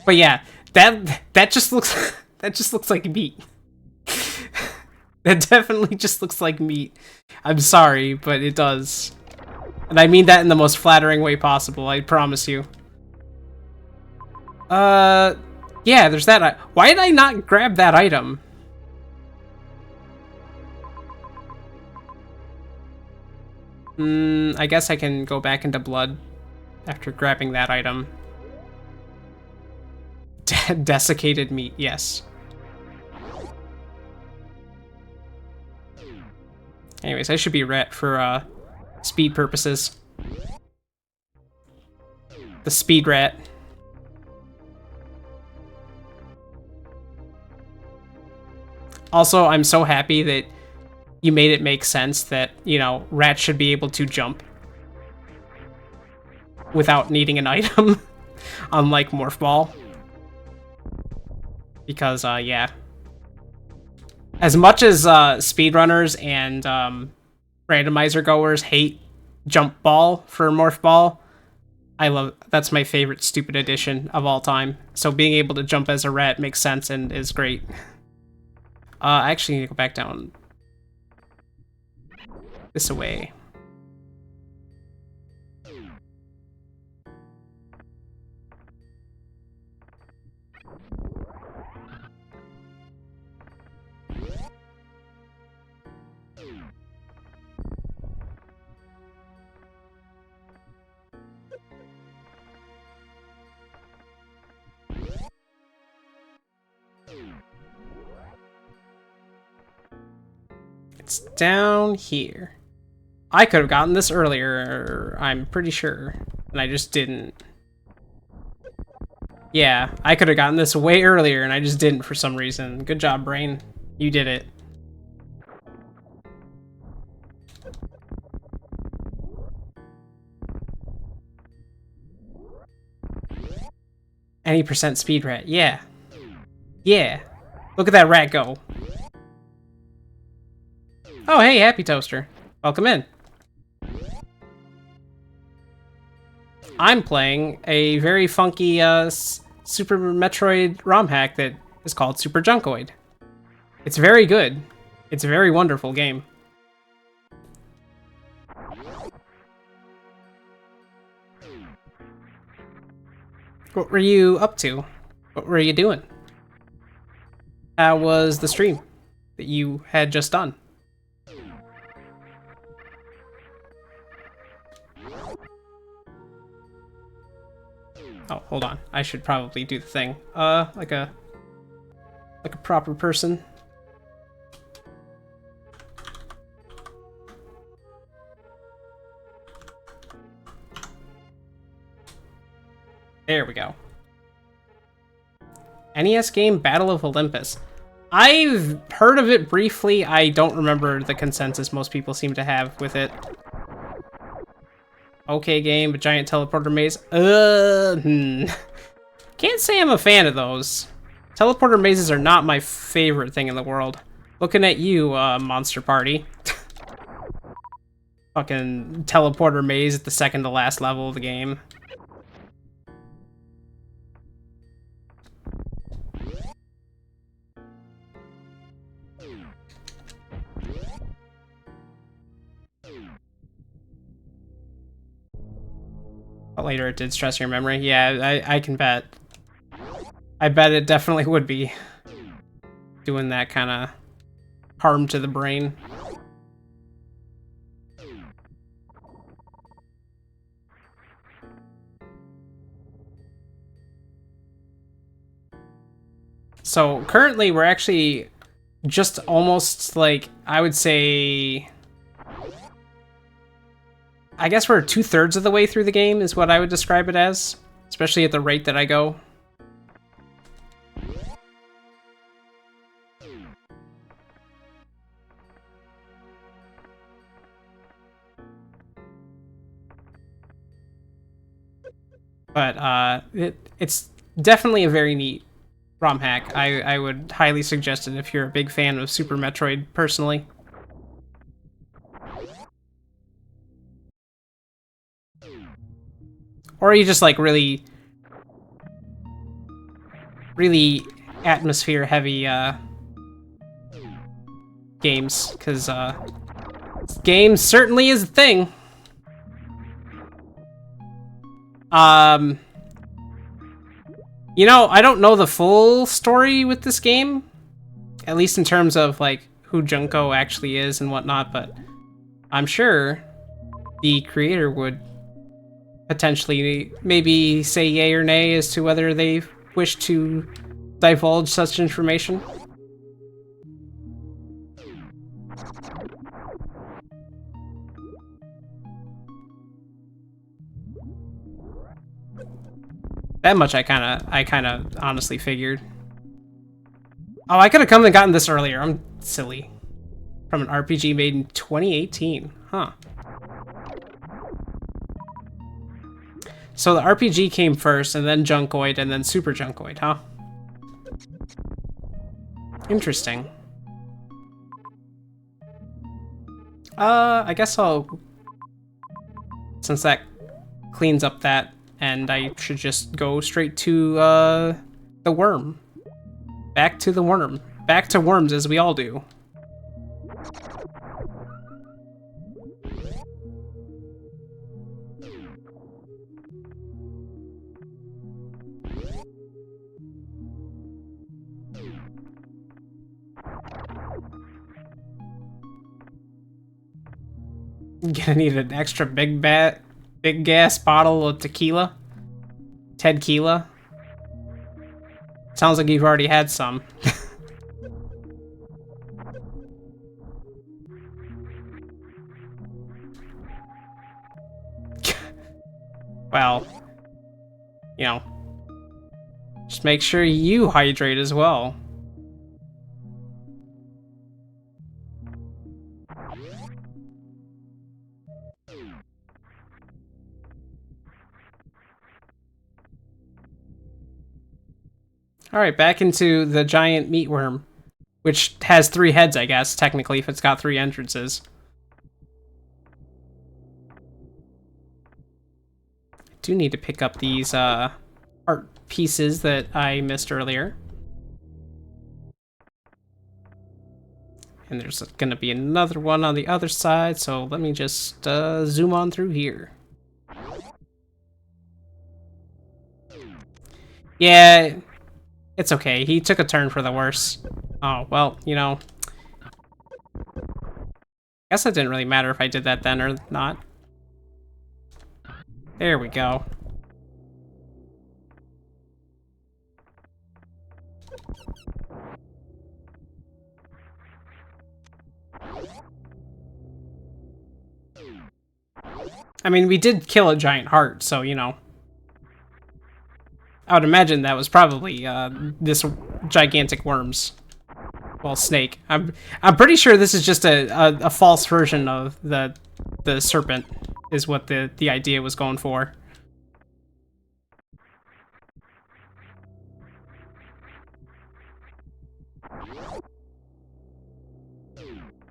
[SPEAKER 1] But yeah, that just looks that just looks like meat. That definitely just looks like meat. I'm sorry, but it does. And I mean that in the most flattering way possible, I promise you. Yeah, there's that. Why did I not grab that item? I guess I can go back into blood after grabbing that item. Desiccated meat, yes. Anyways, I should be ret for speed purposes. The speed rat. Also, I'm so happy that you made it make sense that, you know, rats should be able to jump without needing an item, unlike Morph Ball. Because, yeah. As much as speedrunners and randomizer goers hate Jump Ball for Morph Ball, that's my favorite stupid addition of all time. So being able to jump as a rat makes sense and is great. I actually need to go back down this way. It's down here. I could have gotten this earlier, I'm pretty sure, and I just didn't. Yeah, I could have gotten this way earlier, and I just didn't for some reason. Good job, brain. You did it. Any percent speed rat, yeah. Yeah. Look at that rat go. Oh, hey, Happy Toaster. Welcome in. I'm playing a very funky Super Metroid ROM hack that is called Super Junkoid. It's very good. It's a very wonderful game. What were you up to? What were you doing? How was the stream that you had just done? Oh, hold on. I should probably do the thing. Like a proper person. There we go. NES game Battle of Olympus. I've heard of it briefly. I don't remember the consensus most people seem to have with it. Okay game, but giant teleporter maze. Can't say I'm a fan of those. Teleporter mazes are not my favorite thing in the world. Looking at you, Monster Party. Fucking teleporter maze at the second to last level of the game. But later it did stress your memory. Yeah, I can bet. I bet it definitely would be doing that kind of harm to the brain. So currently we're actually just almost like, I would say, I guess we're 2/3 of the way through the game is what I would describe it as, especially at the rate that I go. But it's definitely a very neat ROM hack. I would highly suggest it if you're a big fan of Super Metroid, personally. Or you just like really atmosphere heavy games, because games certainly is a thing. You know, I don't know the full story with this game, at least in terms of like who Junko actually is and whatnot, but I'm sure the creator would potentially maybe say yay or nay as to whether they wish to divulge such information. That much I kind of honestly figured. Oh, I could have come and gotten this earlier. I'm silly. From an RPG made in 2018. Huh. So the RPG came first, and then Junkoid, and then Super Junkoid, huh? Interesting. I guess I'll... Since that cleans up that, and I should just go straight to, the worm. Back to the worm. Back to worms, as we all do. Gonna need an extra big gas bottle of tequila. Tequila. Sounds like you've already had some. Well, you know, just make sure you hydrate as well. Alright, back into the giant meatworm, which has 3 heads, I guess, technically, if it's got 3 entrances. I do need to pick up these art pieces that I missed earlier. And there's gonna be another one on the other side, so let me just zoom on through here. Yeah, it's okay. He took a turn for the worse. Oh, well, you know. I guess it didn't really matter if I did that then or not. There we go. I mean, we did kill a giant heart, so, you know. I would imagine that was probably this gigantic worm's, well, snake. I'm pretty sure this is just a false version of the serpent, is what the idea was going for.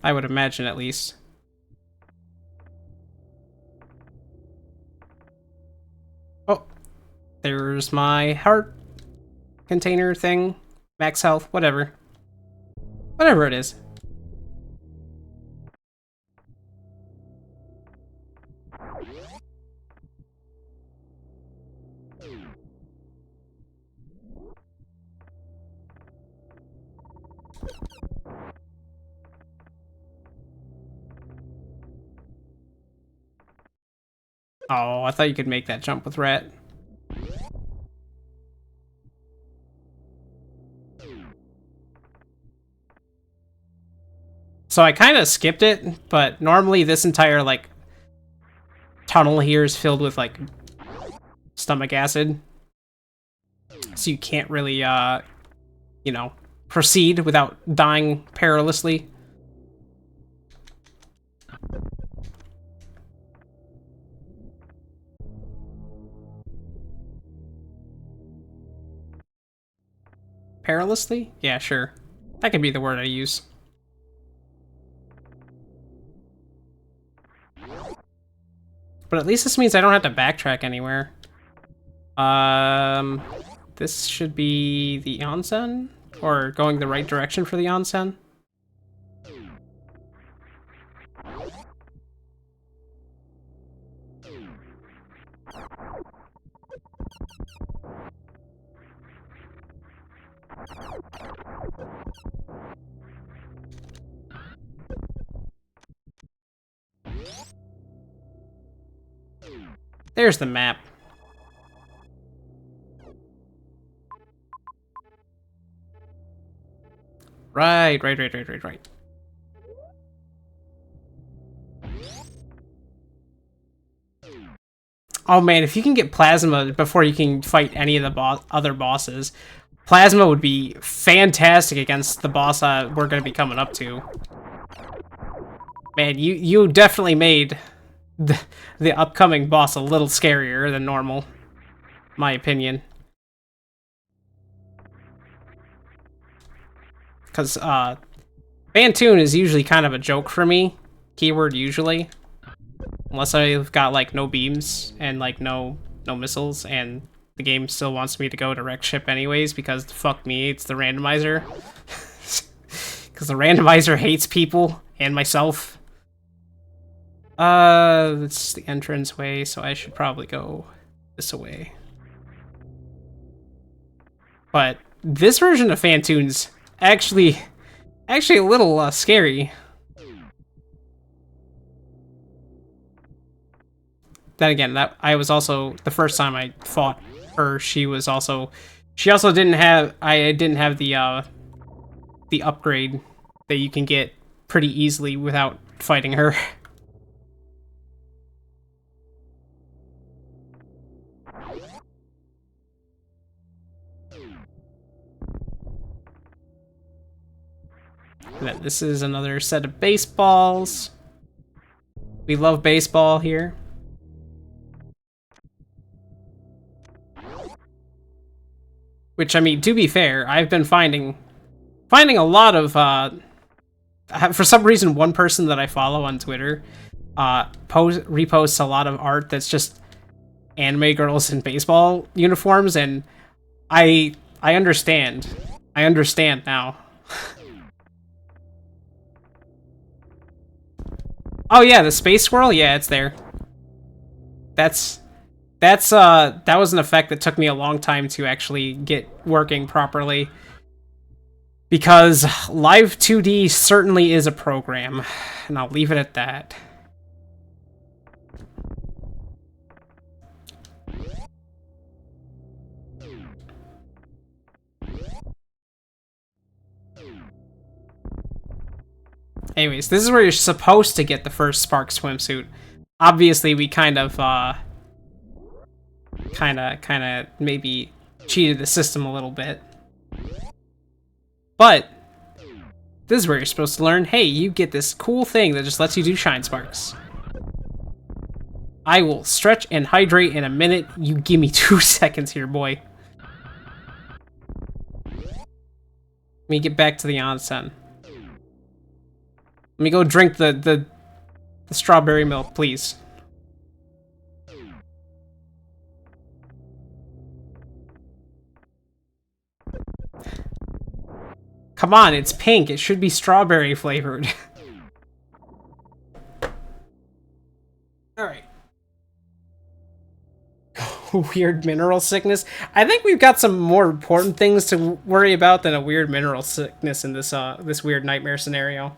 [SPEAKER 1] I would imagine, at least. Oh, there's my heart container thing. Max health, whatever. Whatever it is. Oh, I thought you could make that jump with Rat. So I kind of skipped it, but normally this entire, like, tunnel here is filled with, like, stomach acid. So you can't really, you know, proceed without dying perilously. Perilously? Yeah, sure. That could be the word I use. But at least this means I don't have to backtrack anywhere. This should be the onsen? Or going the right direction for the onsen? There's the map. Right. Oh man, if you can get Plasma before you can fight any of the other bosses, Plasma would be fantastic against the boss we're going to be coming up to. Man, you definitely made the upcoming boss a little scarier than normal, my opinion. Because Bantoon is usually kind of a joke for me. Keyword usually. Unless I've got, like, no beams and, like, no missiles, and the game still wants me to go direct ship anyways, because fuck me, it's the randomizer. Because the randomizer hates people and myself. It's the entrance way, so I should probably go this way. But this version of Fantoon's actually a little scary. Then again, that I was also the first time I fought her. She also didn't have the upgrade that you can get pretty easily without fighting her. This is another set of baseballs. We love baseball here. Which, I mean, to be fair, I've been finding a lot of, for some reason, one person that I follow on Twitter, reposts a lot of art that's just anime girls in baseball uniforms, and I understand. I understand now. Oh yeah, the space squirrel? Yeah, it's there. That was an effect that took me a long time to actually get working properly. Because Live 2D certainly is a program, and I'll leave it at that. Anyways, this is where you're supposed to get the first Spark swimsuit. Obviously, we kind of maybe cheated the system a little bit. But this is where you're supposed to learn, hey, you get this cool thing that just lets you do Shine Sparks. I will stretch and hydrate in a minute. You give me 2 seconds here, boy. Let me get back to the onsen. Let me go drink the strawberry milk, please. Come on, it's pink. It should be strawberry flavored. Alright. Weird mineral sickness. I think we've got some more important things to worry about than a weird mineral sickness in this this weird nightmare scenario.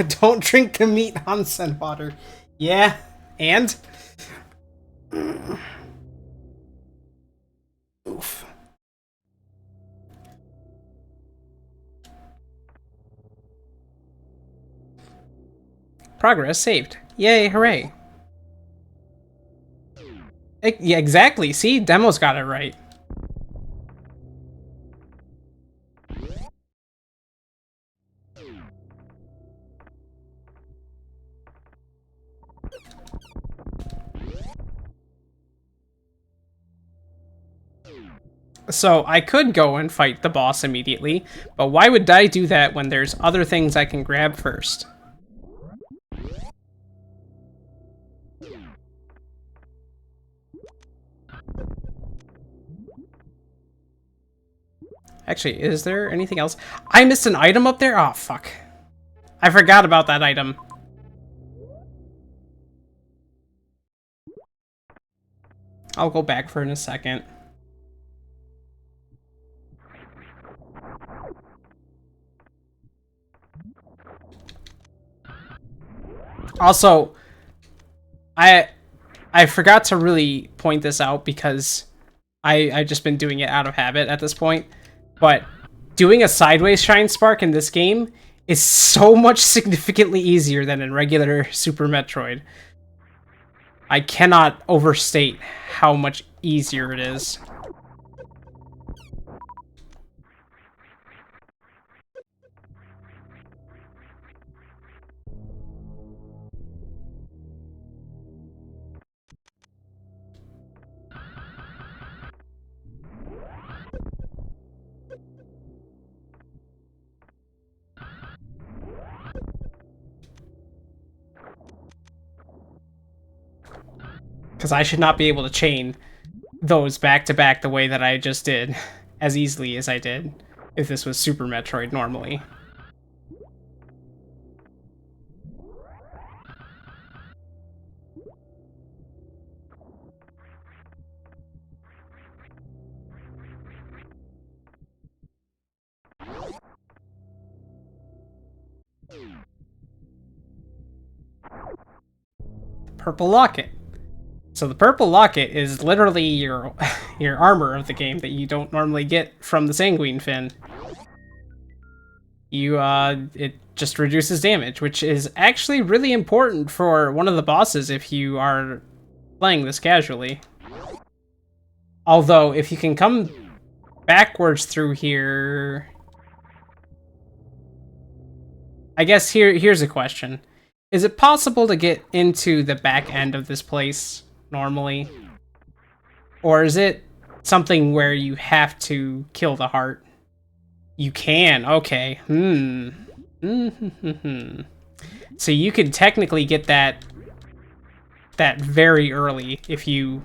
[SPEAKER 1] Don't drink the meat onsen water. Yeah, and? Oof. Progress saved. Yay, hooray. Yeah, exactly. See, Demo's got it right. So I could go and fight the boss immediately, but why would I do that when there's other things I can grab first? Actually, is there anything else? I missed an item up there? Oh, fuck. I forgot about that item. I'll go back for it in a second. Also, I forgot to really point this out because I've just been doing it out of habit at this point. But doing a sideways Shine Spark in this game is so much significantly easier than in regular Super Metroid. I cannot overstate how much easier it is. Because I should not be able to chain those back to back the way that I just did, as easily as I did, if this was Super Metroid normally. Purple Locket. So the purple locket is literally your your armor of the game that you don't normally get from the Sanguine Fin. It just reduces damage, which is actually really important for one of the bosses if you are playing this casually. Although, if you can come backwards through here... I guess here's a question. Is it possible to get into the back end of this place normally? Or is it something where you have to kill the heart? You can, okay. So you could technically get that very early if you...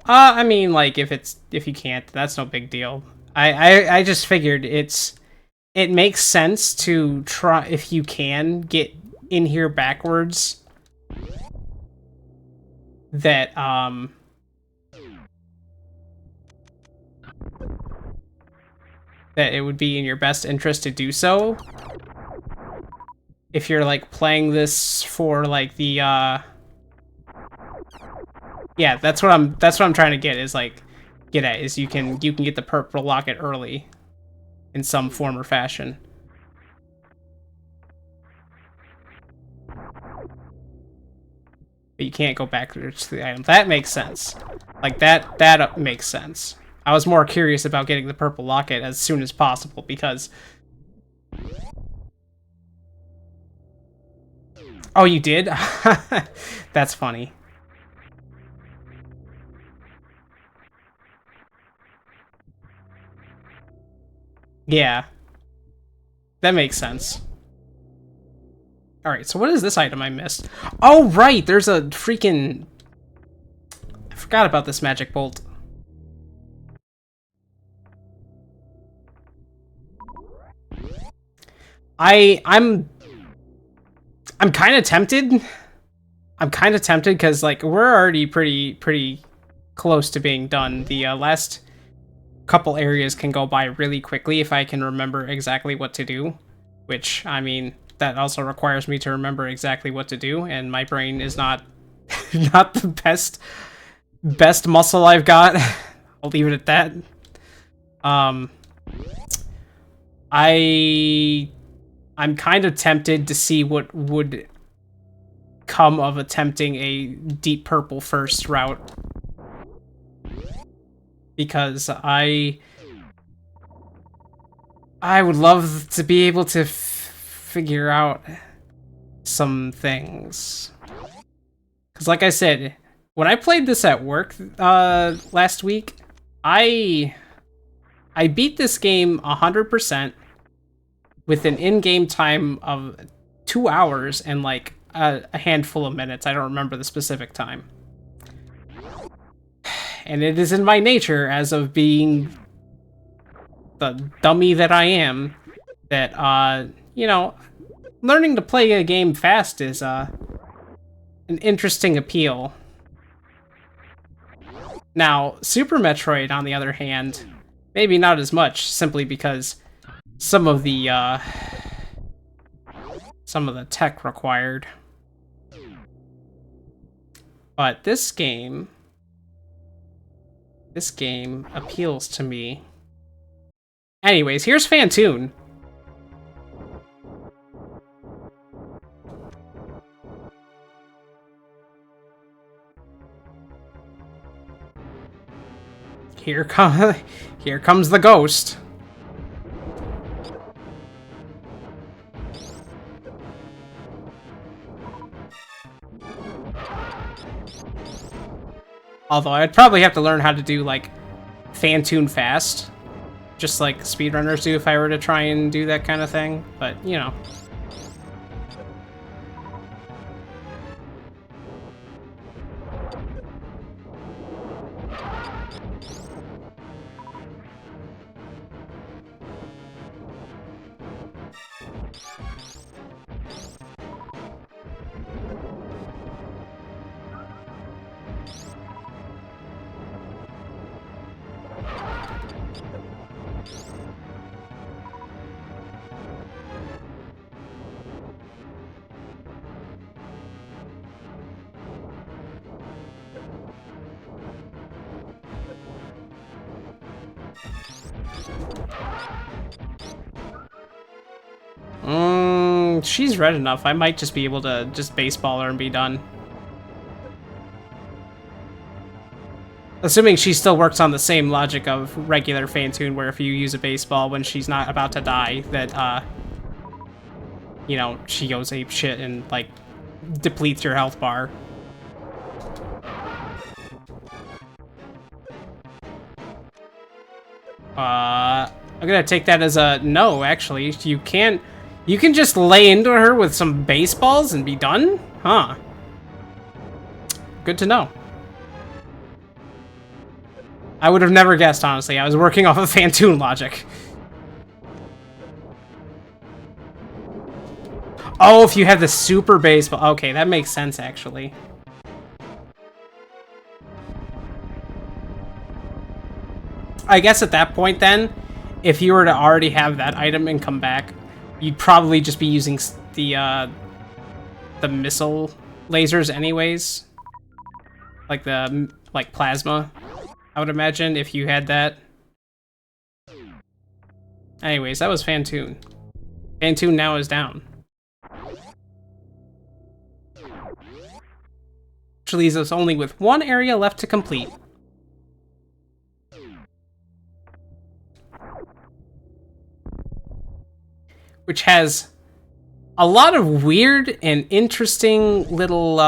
[SPEAKER 1] I mean, like, if you can't, that's no big deal. I just figured it makes sense to try, if you can get in here backwards, that that it would be in your best interest to do so. If you're like playing this for like the yeah, that's what I'm trying to get is you can get the purple locket early in some form or fashion. But you can't go backwards to the item. That makes sense. Like that makes sense. I was more curious about getting the purple locket as soon as possible because... Oh, you did? That's funny. Yeah. That makes sense. Alright, so what is this item I missed? Oh, right! There's a freaking... I forgot about this magic bolt. I'm kind of tempted I'm kind of tempted because like we're already pretty close to being done. The last couple areas can go by really quickly if I can remember exactly what to do, which I mean that also requires me to remember exactly what to do, and my brain is not not the best muscle I've got. I'll leave it at that. Um, I'm kind of tempted to see what would come of attempting a deep purple first route, because I would love to be able to figure out some things. Because like I said, when I played this at work last week, I beat this game 100% with an in-game time of 2 hours and like a handful of minutes. I don't remember the specific time. And it is in my nature, as of being the dummy that I am, that, you know, learning to play a game fast is, an interesting appeal. Now, Super Metroid, on the other hand, maybe not as much, simply because some of the tech required. But this game appeals to me. Anyways, here's Fantoon. Here comes the ghost. Although I'd probably have to learn how to do like Fantoon fast, just like speedrunners do if I were to try and do that kind of thing, but you know. She's red enough. I might just be able to just baseball her and be done. Assuming she still works on the same logic of regular Fantoon, where if you use a baseball when she's not about to die, that, you know, she goes ape shit and, like, depletes your health bar. I'm gonna take that as a no, actually. You can just lay into her with some baseballs and be done? Huh. Good to know. I would have never guessed, honestly. I was working off of Fantoon logic. Oh, if you have the super baseball. Okay, that makes sense, actually. I guess at that point, then, if you were to already have that item and come back, you'd probably just be using the missile lasers anyways. Like the, like, plasma, I would imagine, if you had that. Anyways, that was Fantoon. Fantoon now is down. Which leaves us only with one area left to complete. Which has a lot of weird and interesting little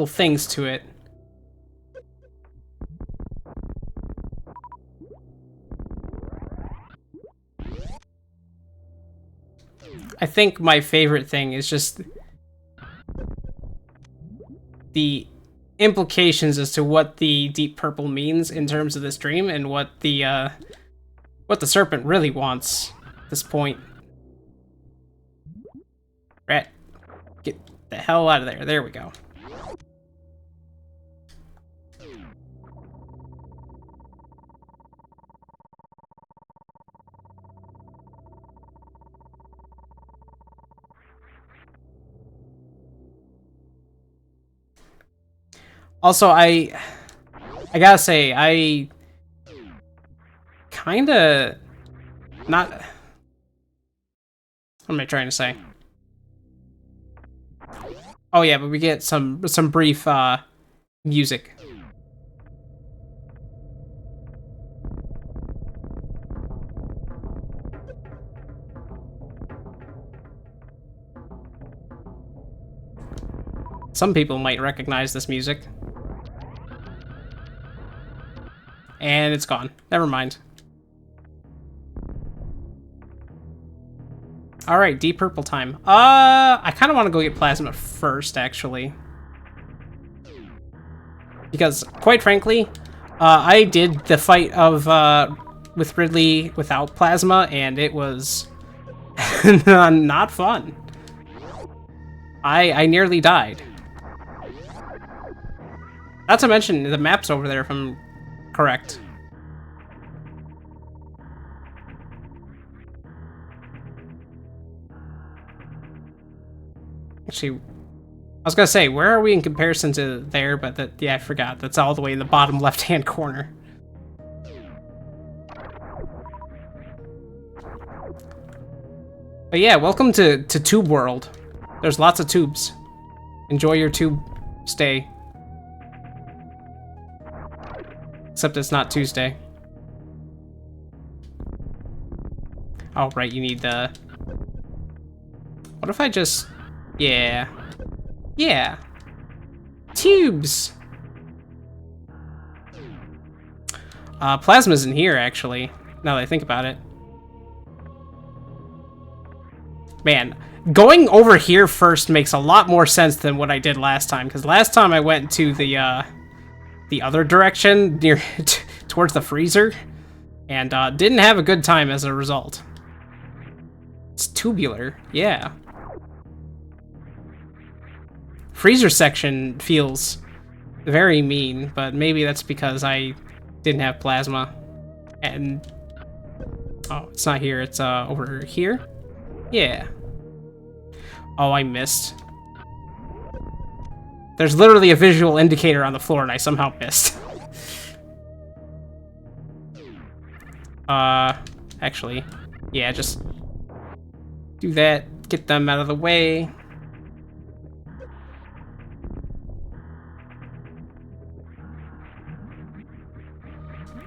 [SPEAKER 1] things to it. I think my favorite thing is just the implications as to what the deep purple means in terms of this dream, and what the serpent really wants at this point. Rat, get the hell out of there. There we go. Also, I gotta say, I kinda not. What am I trying to say? Oh yeah, but we get some brief music. Some people might recognize this music. And it's gone. Never mind. Alright, Deep Purple time. I kind of want to go get Plasma first, actually. Because, quite frankly, I did the fight of, with Ridley without Plasma, and it was not fun. I nearly died. Not to mention, the map's over there, if I'm correct. Actually, I was gonna say, where are we in comparison to there, but that, yeah, I forgot. That's all the way in the bottom left-hand corner. But yeah, welcome to Tube World. There's lots of tubes. Enjoy your tube stay. Except it's not Tuesday. Oh, right, you need the... What if I just... Yeah. Yeah. Tubes! Plasma's in here, actually, now that I think about it. Man, going over here first makes a lot more sense than what I did last time, because last time I went to the other direction, near towards the freezer, and didn't have a good time as a result. It's tubular, yeah. Freezer section feels very mean, but maybe that's because I didn't have Plasma. And oh, it's not here, it's over here? Yeah. Oh, I missed. There's literally a visual indicator on the floor and I somehow missed. Actually, yeah, just do that, get them out of the way.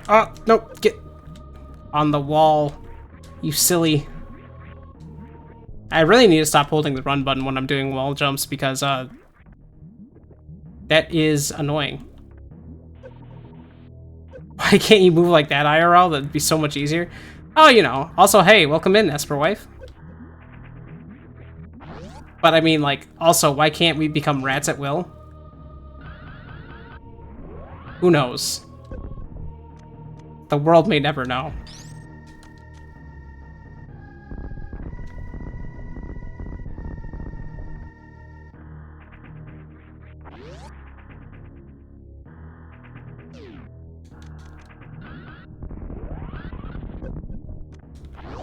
[SPEAKER 1] Oh, no, get on the wall, you silly. I really need to stop holding the run button when I'm doing wall jumps because, that is annoying. Why can't you move like that, IRL? That'd be so much easier. Oh, you know. Also, hey, welcome in, Esper Wife. But I mean, like, also, why can't we become rats at will? Who knows? The world may never know.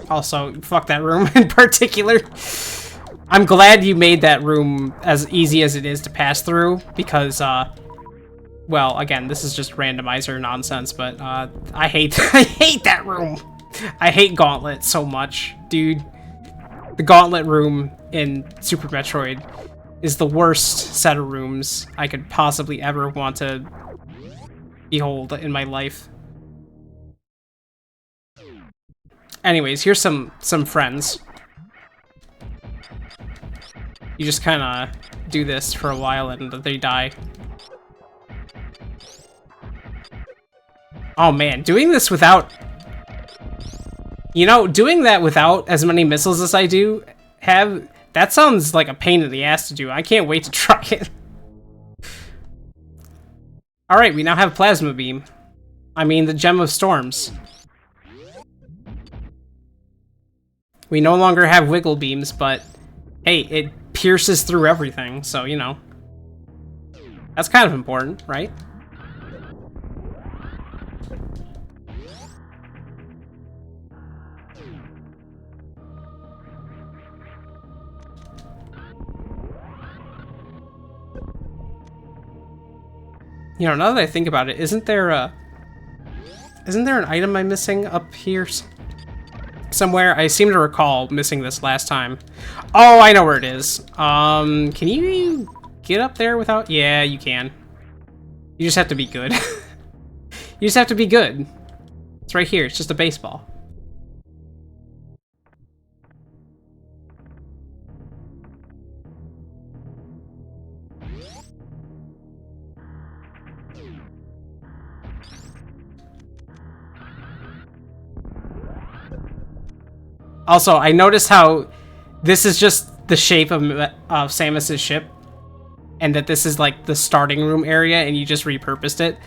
[SPEAKER 1] Also, fuck that room in particular. I'm glad you made that room as easy as it is to pass through, because, well, again, this is just randomizer nonsense, but, I hate that room. I hate Gauntlet so much, dude. The Gauntlet room in Super Metroid is the worst set of rooms I could possibly ever want to behold in my life. Anyways, here's some friends. You just kind of do this for a while and they die. Oh man, doing this without... You know, doing that without as many missiles as I do have... That sounds like a pain in the ass to do. I can't wait to try it. Alright, we now have Plasma Beam. I mean, the Gem of Storms. We no longer have Wiggle Beams, but... Hey, pierces through everything, so, you know. That's kind of important, right? You know, now that I think about it, isn't there an item I'm missing up here somewhere? I seem to recall missing this last time. Oh, I know where it is. Can you get up there without? Yeah, you can. You just have to be good. You just have to be good. It's right here. It's just a baseball. Also, I noticed how this is just the shape of Samus's ship, and that this is like the starting room area, and you just repurposed it.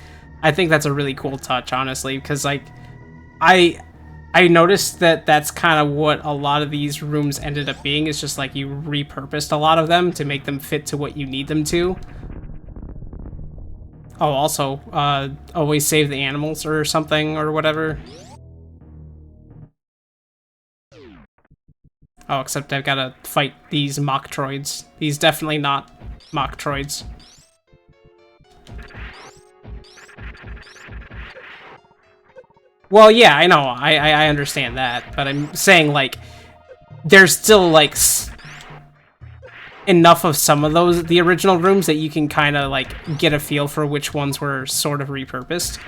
[SPEAKER 1] I think that's a really cool touch, honestly, because like I noticed that that's kind of what a lot of these rooms ended up being. It's just like you repurposed a lot of them to make them fit to what you need them to. Oh, also, always save the animals or something or whatever. Oh, except I've got to fight these mock droids. These definitely not mock droids. Well, yeah, I know. I understand that, but I'm saying, like, there's still, like, enough of some of the original rooms that you can kind of, like, get a feel for which ones were sort of repurposed.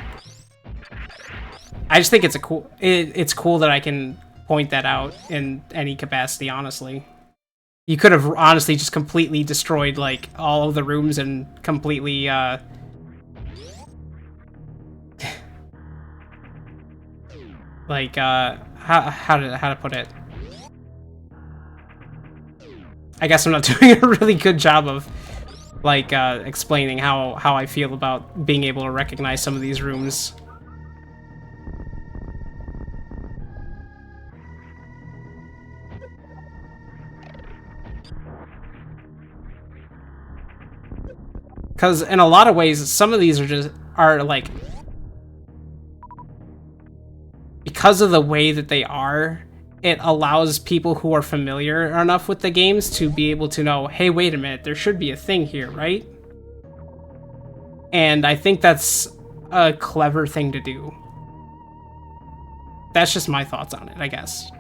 [SPEAKER 1] I just think it's it's cool that I can point that out in any capacity, honestly. You could have honestly just completely destroyed, like, all of the rooms and completely, like, how to put it? I guess I'm not doing a really good job of, like, explaining how I feel about being able to recognize some of these rooms. Because in a lot of ways, some of these are like, because of the way that they are, it allows people who are familiar enough with the games to be able to know, hey, wait a minute, there should be a thing here, right? And I think that's a clever thing to do. That's just my thoughts on it, I guess.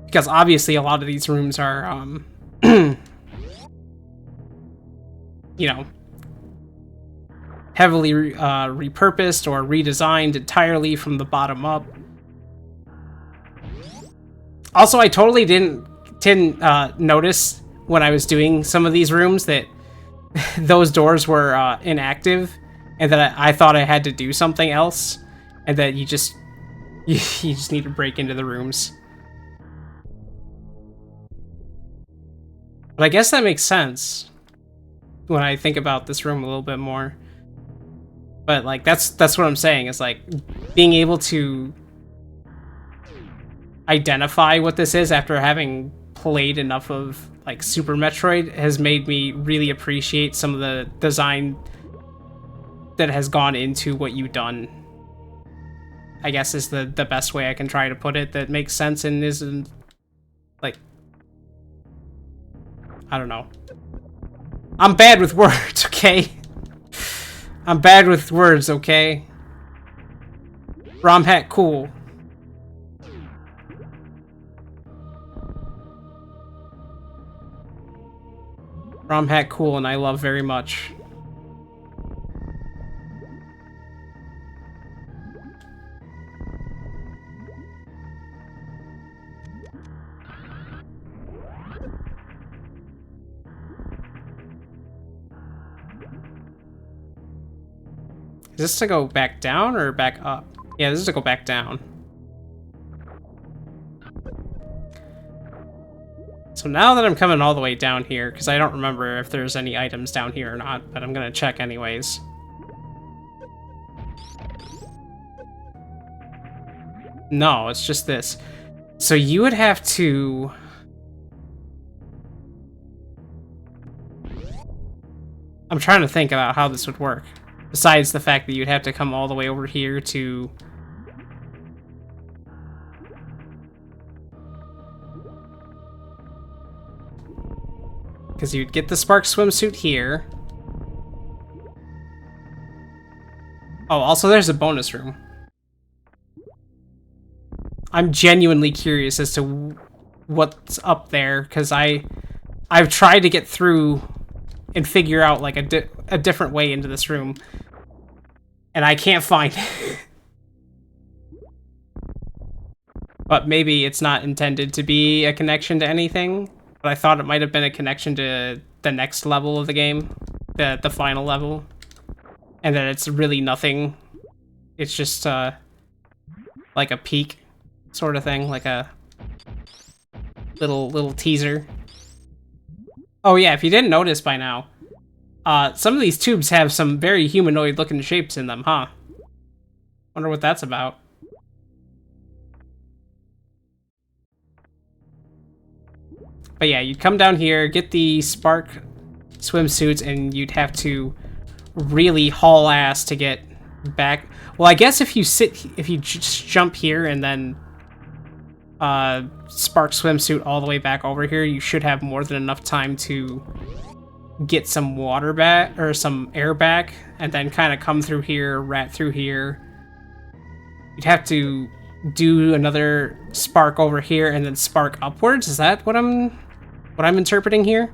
[SPEAKER 1] Because obviously a lot of these rooms are, you know, heavily repurposed or redesigned entirely from the bottom up. Also, I totally didn't notice when I was doing some of these rooms that those doors were inactive, and that I thought I had to do something else, and that you just need to break into the rooms. But I guess that makes sense when I think about this room a little bit more. But like that's what I'm saying, is like being able to identify what this is after having played enough of like Super Metroid has made me really appreciate some of the design that has gone into what you've done. I guess is the best way I can try to put it, that makes sense and isn't like, I don't know. I'm bad with words, okay? I'm bad with words, okay? ROM hack cool. ROM hack cool, and I love very much. Is this to go back down or back up? Yeah, this is to go back down. So now that I'm coming all the way down here, because I don't remember if there's any items down here or not, but I'm gonna check anyways. No, it's just this. So you would have to I'm trying to think about how this would work. Besides the fact that you'd have to come all the way over here to... Because you'd get the Spark swimsuit here. Oh, also there's a bonus room. I'm genuinely curious as to what's up there, because I've tried to get through and figure out like a different way into this room, and I can't find it. But maybe it's not intended to be a connection to anything, but I thought it might have been a connection to the next level of the game, the final level, and that it's really nothing. It's just like a peek sort of thing, like a little teaser. Oh yeah, if you didn't notice by now, some of these tubes have some very humanoid looking shapes in them, huh? Wonder what that's about. But yeah, you'd come down here, get the Spark swimsuits, and you'd have to really haul ass to get back. Well, I guess if you just jump here and then Spark swimsuit all the way back over here, you should have more than enough time to get some water back, or some air back, and then kind of come through here, rat through here. You'd have to do another Spark over here and then Spark upwards. Is that what I'm interpreting here?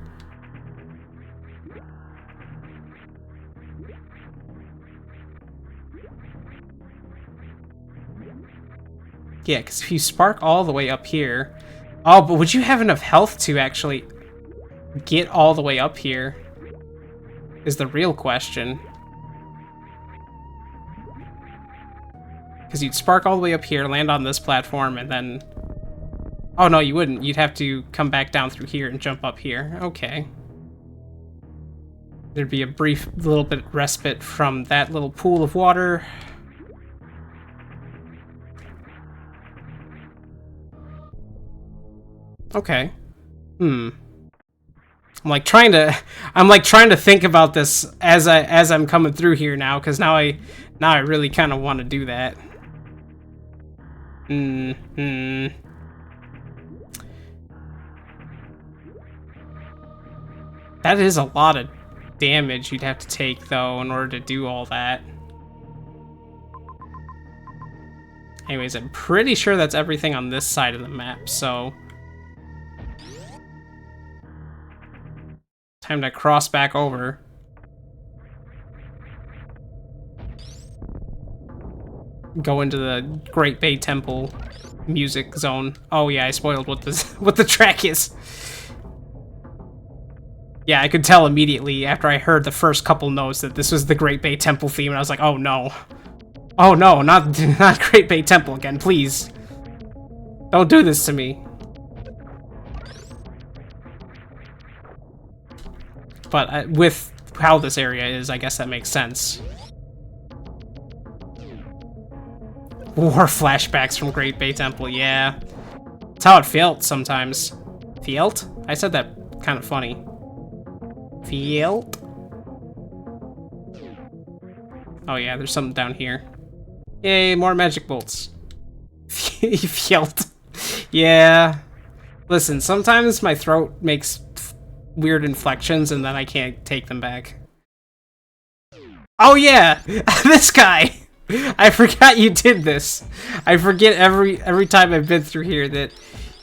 [SPEAKER 1] Yeah, because if you Spark all the way up here... Oh, but would you have enough health to actually get all the way up here? Is the real question. Because you'd Spark all the way up here, land on this platform, and then... Oh, no, you wouldn't. You'd have to come back down through here and jump up here. Okay. There'd be a brief little bit respite from that little pool of water. Okay. I'm like trying to think about this as I'm coming through here now, because now I really kind of want to do that. That is a lot of damage you'd have to take, though, in order to do all that. Anyways, I'm pretty sure that's everything on this side of the map, so... Time to cross back over. Go into the Great Bay Temple music zone. Oh yeah, I spoiled what the track is. Yeah, I could tell immediately after I heard the first couple notes that this was the Great Bay Temple theme, and I was like, oh no. Oh no, not Great Bay Temple again, please. Don't do this to me. But with how this area is, I guess that makes sense. War flashbacks from Great Bay Temple, yeah. That's how it felt sometimes. Felt? I said that kind of funny. Felt? Oh yeah, there's something down here. Yay, more magic bolts. Felt. Yeah. Listen, sometimes my throat makes weird inflections and then I can't take them back. Oh yeah! This guy! I forgot you did this. I forget every time I've been through here that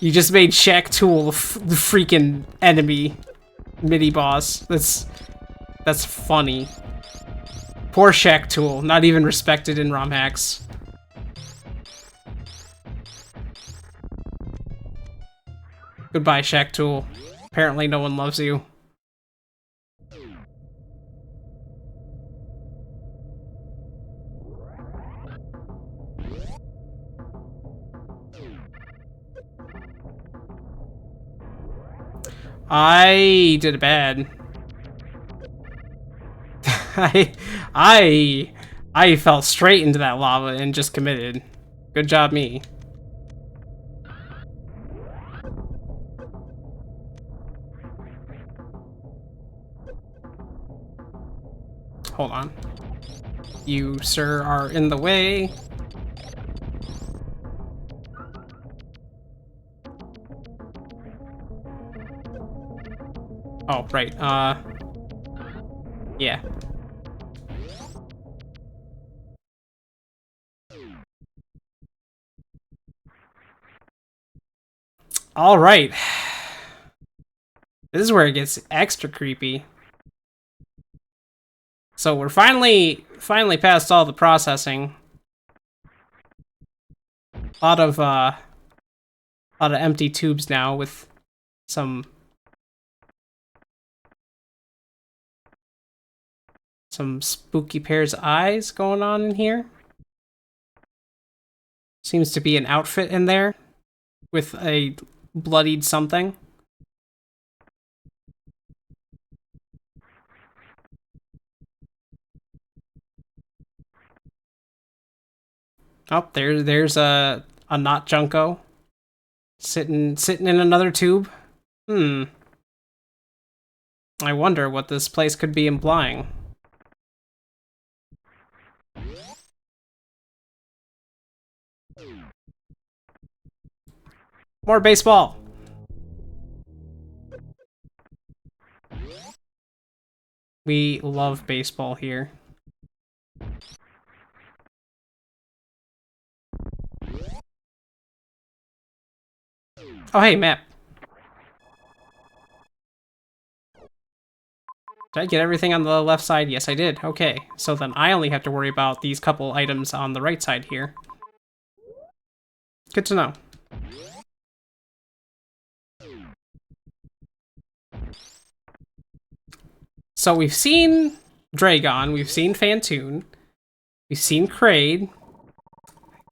[SPEAKER 1] you just made Shaq Tool the freaking enemy mini boss. That's funny. Poor Shaq Tool, not even respected in ROM hacks. Goodbye, Shaq Tool. Apparently no one loves you. I did it bad. I fell straight into that lava and just committed. Good job, me. hold on. You, sir, are in the way. Oh, right, yeah. Alright. This is where it gets extra creepy. So we're finally past all the processing. A lot of empty tubes now with some spooky pairs of eyes going on in here. Seems to be an outfit in there with a bloodied something. Oh, there's a not Junko sitting in another tube. I wonder what this place could be implying. More baseball. We love baseball here. Oh, hey, map. Did I get everything on the left side? Yes, I did. Okay, so then I only have to worry about these couple items on the right side here. Good to know. So we've seen Dragon, we've seen Fantoon, we've seen Kraid.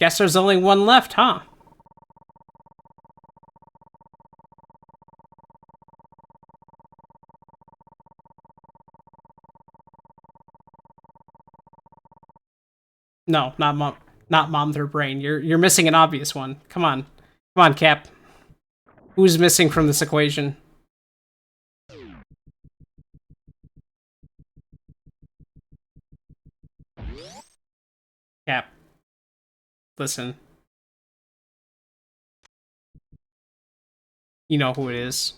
[SPEAKER 1] Guess there's only one left, huh? No, not Mom Through Brain. You're missing an obvious one. Come on, Cap. Who's missing from this equation? Cap. Listen. You know who it is.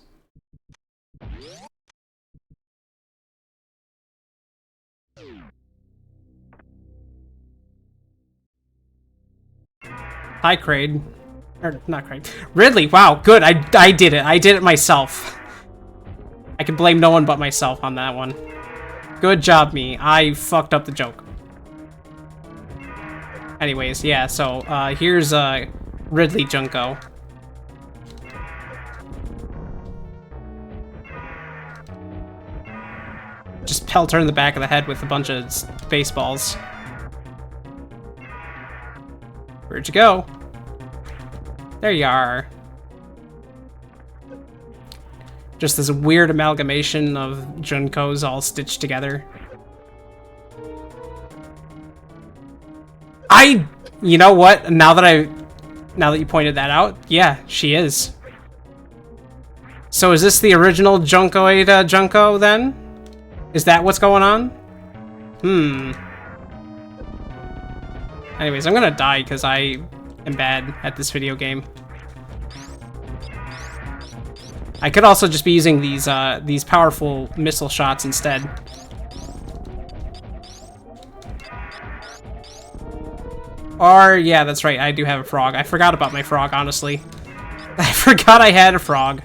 [SPEAKER 1] Hi, Kraid. Or, not Kraid. Ridley, wow, good. I did it. I did it myself. I can blame no one but myself on that one. Good job, me. I fucked up the joke. Anyways, yeah, so, here's, Ridley Junko. Just pelt her in the back of the head with a bunch of baseballs. Where'd you go? There you are. Just this weird amalgamation of Junkos all stitched together. You know what? Now that you pointed that out, yeah, she is. So is this the original Junkoid Junko then? Is that what's going on? Anyways, I'm gonna die because I am bad at this video game. I could also just be using these powerful missile shots instead. Or, yeah, that's right, I do have a frog. I forgot about my frog, honestly. I forgot I had a frog.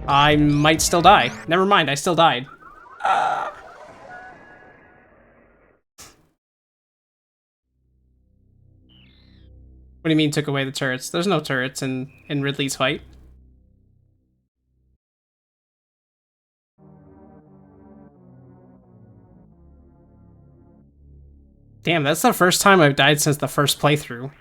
[SPEAKER 1] I might still die. Never mind, I still died. What do you mean took away the turrets? There's no turrets in Ridley's fight. Damn, that's the first time I've died since the first playthrough.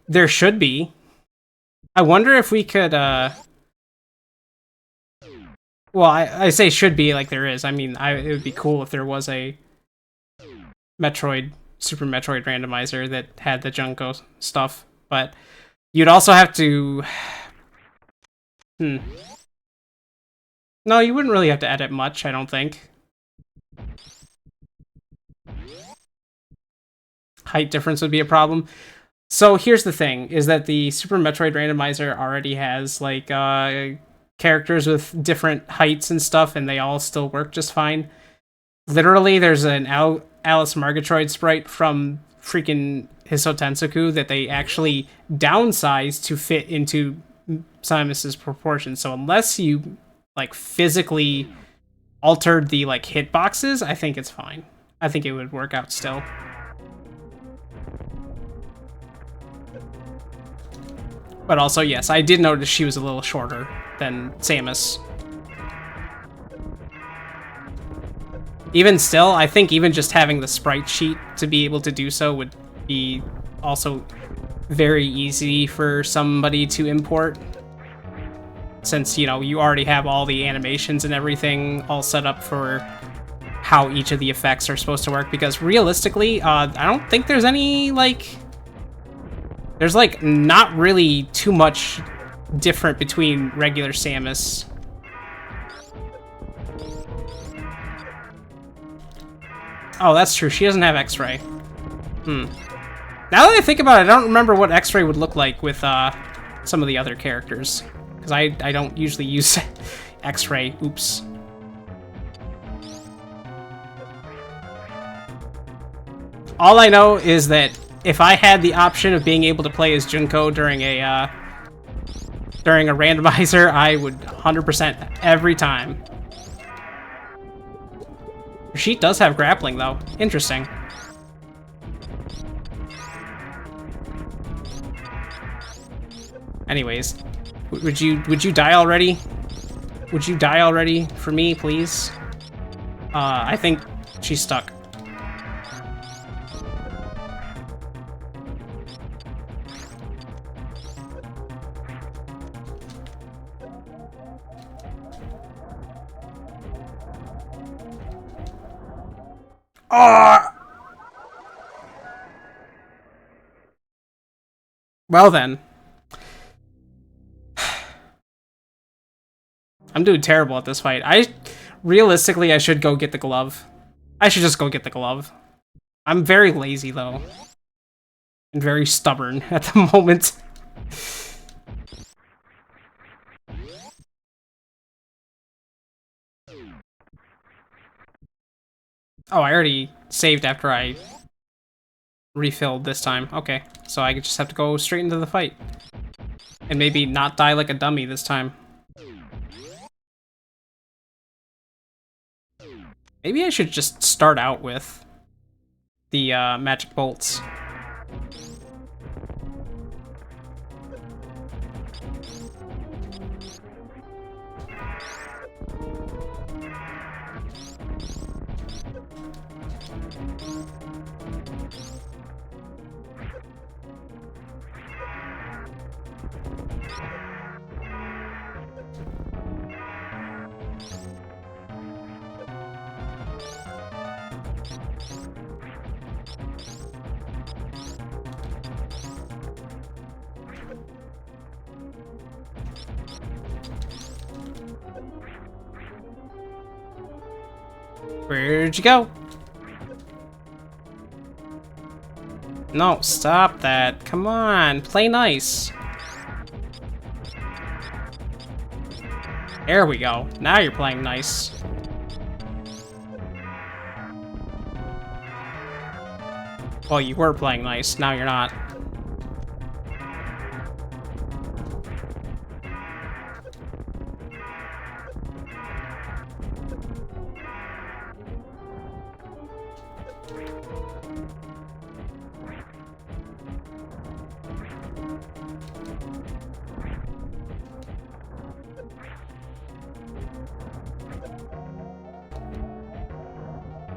[SPEAKER 1] There should be. I wonder if we could, Well, I say should be like there is. I mean, it would be cool if there was a Metroid, Super Metroid randomizer that had the Junko stuff, but you'd also have to. Hmm. No, you wouldn't really have to edit much, I don't think. Height difference would be a problem. So here's the thing, is that the Super Metroid randomizer already has, like, characters with different heights and stuff, and they all still work just fine. Literally, there's an Alice Margatroyd sprite from freaking Hisotensoku that they actually downsized to fit into Samus's proportions. So unless you, like, physically altered the, like, hitboxes, I think it's fine. I think it would work out still. But also, yes, I did notice she was a little shorter than Samus. Even still, I think even just having the sprite sheet to be able to do so would be also very easy for somebody to import. Since, you know, you already have all the animations and everything all set up for how each of the effects are supposed to work. Because realistically, I don't think there's any, like... There's, like, not really too much different between regular Samus. Oh, that's true. She doesn't have X-Ray. Now that I think about it, I don't remember what X-Ray would look like with some of the other characters. Because I don't usually use X-Ray. Oops. All I know is that if I had the option of being able to play as Junko during a randomizer, I would 100% every time. Her sheet does have grappling, though. Interesting. Anyways, would you die already? Would you die already for me, please? I think she's stuck. Well then. I'm doing terrible at this fight. Realistically, I should go get the glove. I should just go get the glove. I'm very lazy, though. And very stubborn at the moment. Oh, I already saved after I refilled this time. Okay, so I just have to go straight into the fight. And maybe not die like a dummy this time. Maybe I should just start out with the magic bolts. Where'd you go? No, stop that. Come on, play nice. There we go. Now you're playing nice. Well, you were playing nice, now you're not.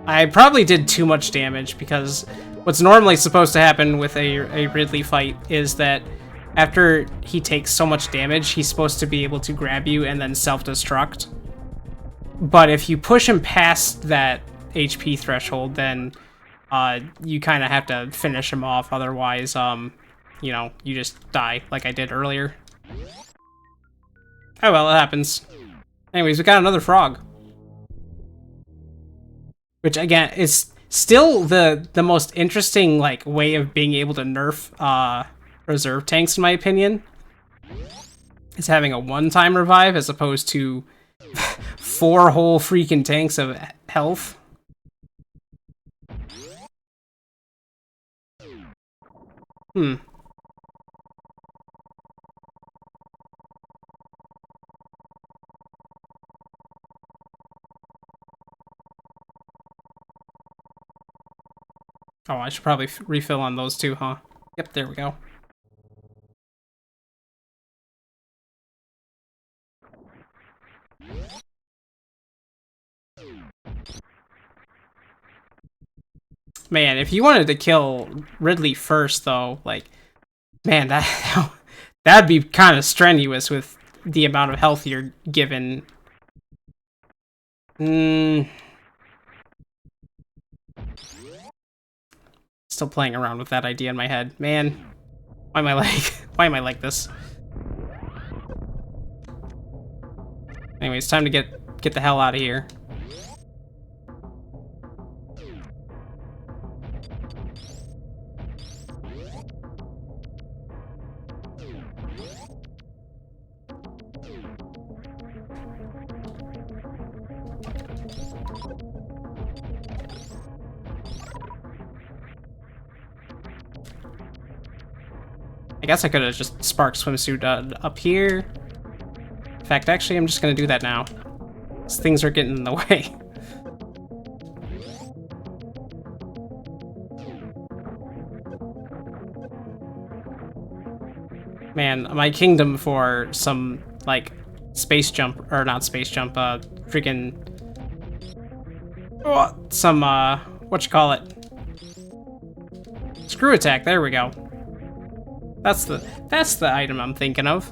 [SPEAKER 1] I probably did too much damage because what's normally supposed to happen with a Ridley fight is that after he takes so much damage, he's supposed to be able to grab you and then self-destruct. But if you push him past that HP threshold, then you kind of have to finish him off. Otherwise, you know, you just die like I did earlier. Oh well, it happens. Anyways, we got another frog. Which, again, is still the most interesting, like, way of being able to nerf reserve tanks, in my opinion. Is having a one-time revive as opposed to 4 whole freaking tanks of health. Hmm. Oh, I should probably refill on those too, huh? Yep, there we go. Man, if you wanted to kill Ridley first, though, like, man, that'd be kind of strenuous with the amount of health you're given. Still playing around with that idea in my head. Man, why am I like, why am I like this? Anyway, it's time to get the hell out of here. I guess I could have just sparked swimsuit up here. In fact, actually, I'm just gonna do that now. These things are getting in the way. Man, my kingdom for some, like, space jump, or not space jump, freaking... Oh, some, whatchamacallit? Screw attack, there we go. That's the item I'm thinking of.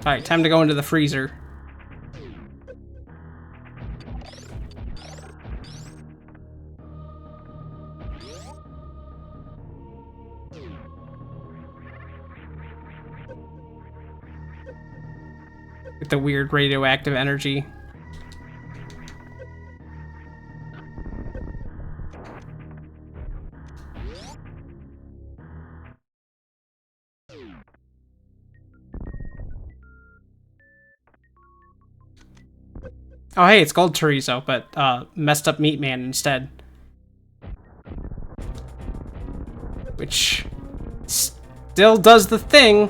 [SPEAKER 1] Alright, time to go into the freezer. With the weird radioactive energy. Oh hey, it's Gold Chorizo, but messed up Meat Man instead. Which still does the thing.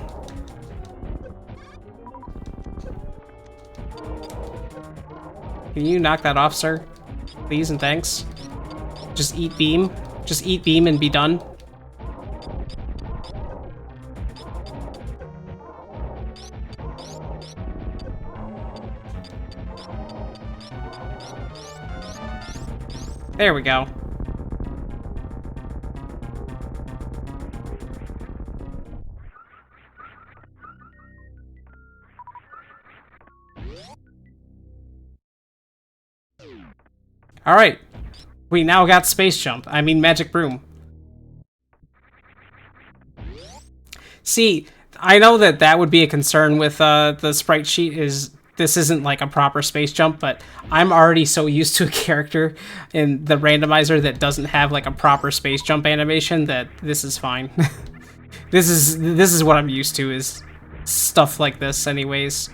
[SPEAKER 1] Can you knock that off, sir? Please and thanks. Just eat beam. Just eat beam and be done. There we go. Alright. We now got Space Jump. I mean Magic Broom. See, I know that that would be a concern with the sprite sheet, is this isn't like a proper space jump, but I'm already so used to a character in the randomizer that doesn't have like a proper space jump animation that this is fine. This is what I'm used to, is stuff like this anyways.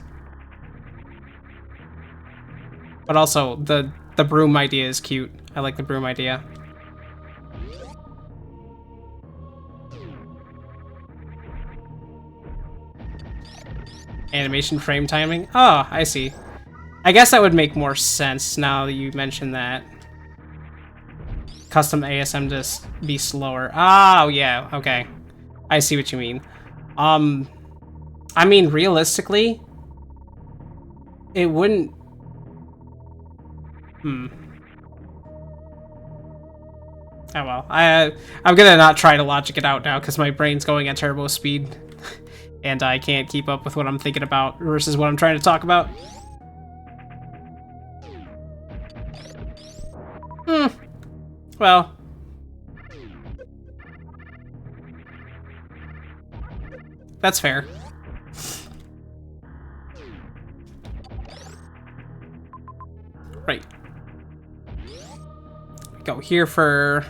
[SPEAKER 1] But also the broom idea is cute. I like the broom idea. Animation frame timing? Oh, I see. I guess that would make more sense now that you mention that. Custom ASM to be slower. Oh, yeah, okay. I see what you mean. I mean, realistically, it wouldn't... Oh well. I'm gonna not try to logic it out now because my brain's going at turbo speed. And I can't keep up with what I'm thinking about versus what I'm trying to talk about. Well. That's fair. Right. Go here for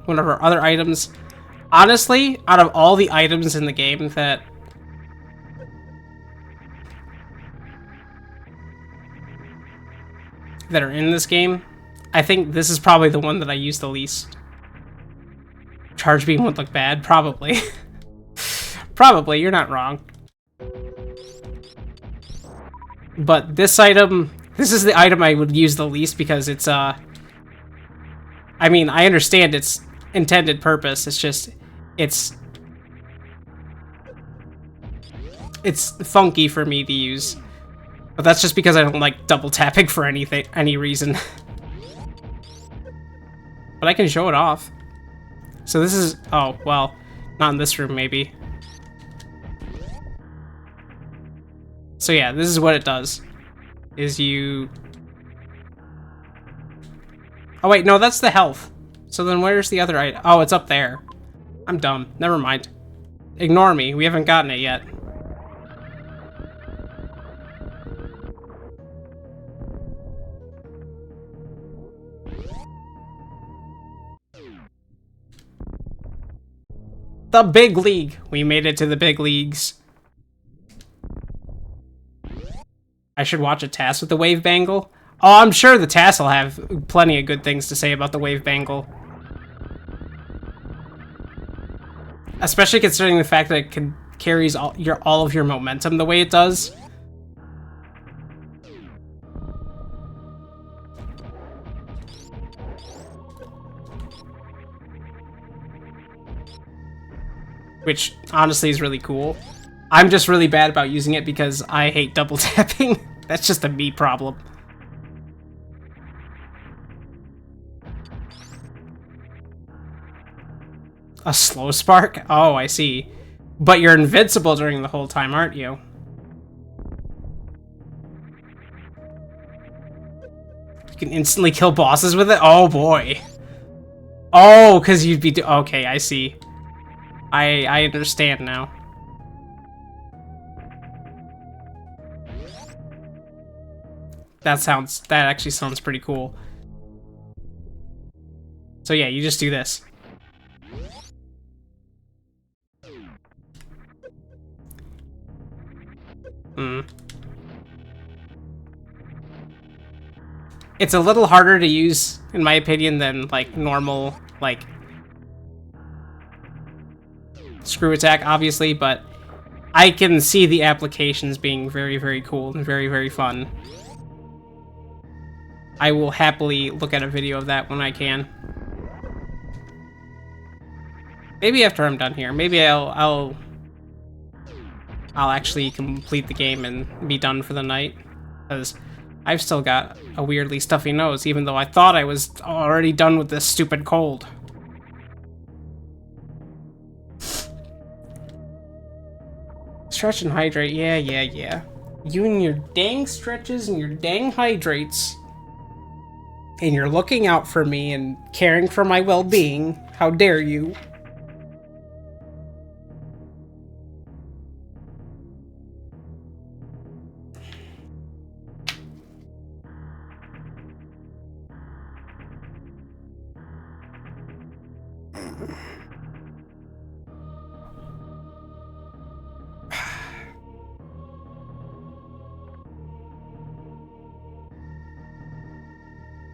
[SPEAKER 1] one of our other items. Honestly, out of all the items in the game that are in this game, I think this is probably the one that I use the least. Charge beam would look bad, probably. Probably, you're not wrong. But this item, this is the item I would use the least because it's, I mean, I understand its intended purpose, it's just, it's funky for me to use. But that's just because I don't like double tapping for any reason. But I can show it off. So this is, oh, well, not in this room, maybe. So yeah, this is what it does. Is you... Oh wait, no, that's the health. So then where's the other item? Oh, it's up there. I'm dumb. Never mind. Ignore me. We haven't gotten it yet. The big league. We made it to the big leagues. I should watch a task with the wave bangle. Oh, I'm sure the task will have plenty of good things to say about the wave bangle. Especially considering the fact that it carries all of your momentum the way it does. Which honestly is really cool. I'm just really bad about using it because I hate double tapping. That's just a me problem. A slow spark? Oh, I see. But you're invincible during the whole time, aren't you? You can instantly kill bosses with it? Oh, boy. Oh, because you'd be... Okay, I see. I understand now. That actually sounds pretty cool. So yeah, you just do this. It's a little harder to use, in my opinion, than like normal, like screw attack, obviously, but I can see the applications being very, very cool and very, very fun. I will happily look at a video of that when I can. Maybe after I'm done here. Maybe I'll actually complete the game and be done for the night. Because I've still got a weirdly stuffy nose, even though I thought I was already done with this stupid cold. Stretch and hydrate. Yeah. You and your dang stretches and your dang hydrates. And you're looking out for me and caring for my well-being. How dare you?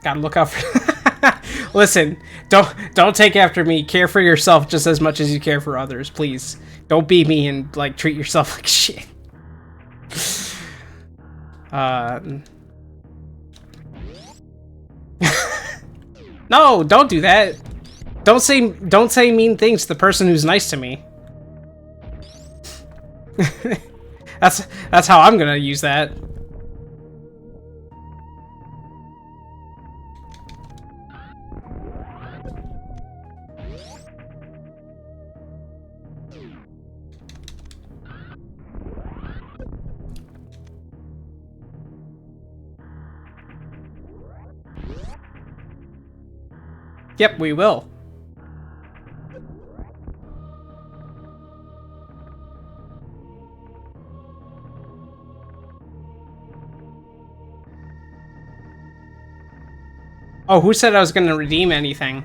[SPEAKER 1] Gotta look out for... Listen, don't take after me. Care for yourself just as much as you care for others, please. Don't be me and, like, treat yourself like shit. No, don't do that. Don't say mean things to the person who's nice to me. That's how I'm gonna use that. Yep, we will. Oh, who said I was going to redeem anything?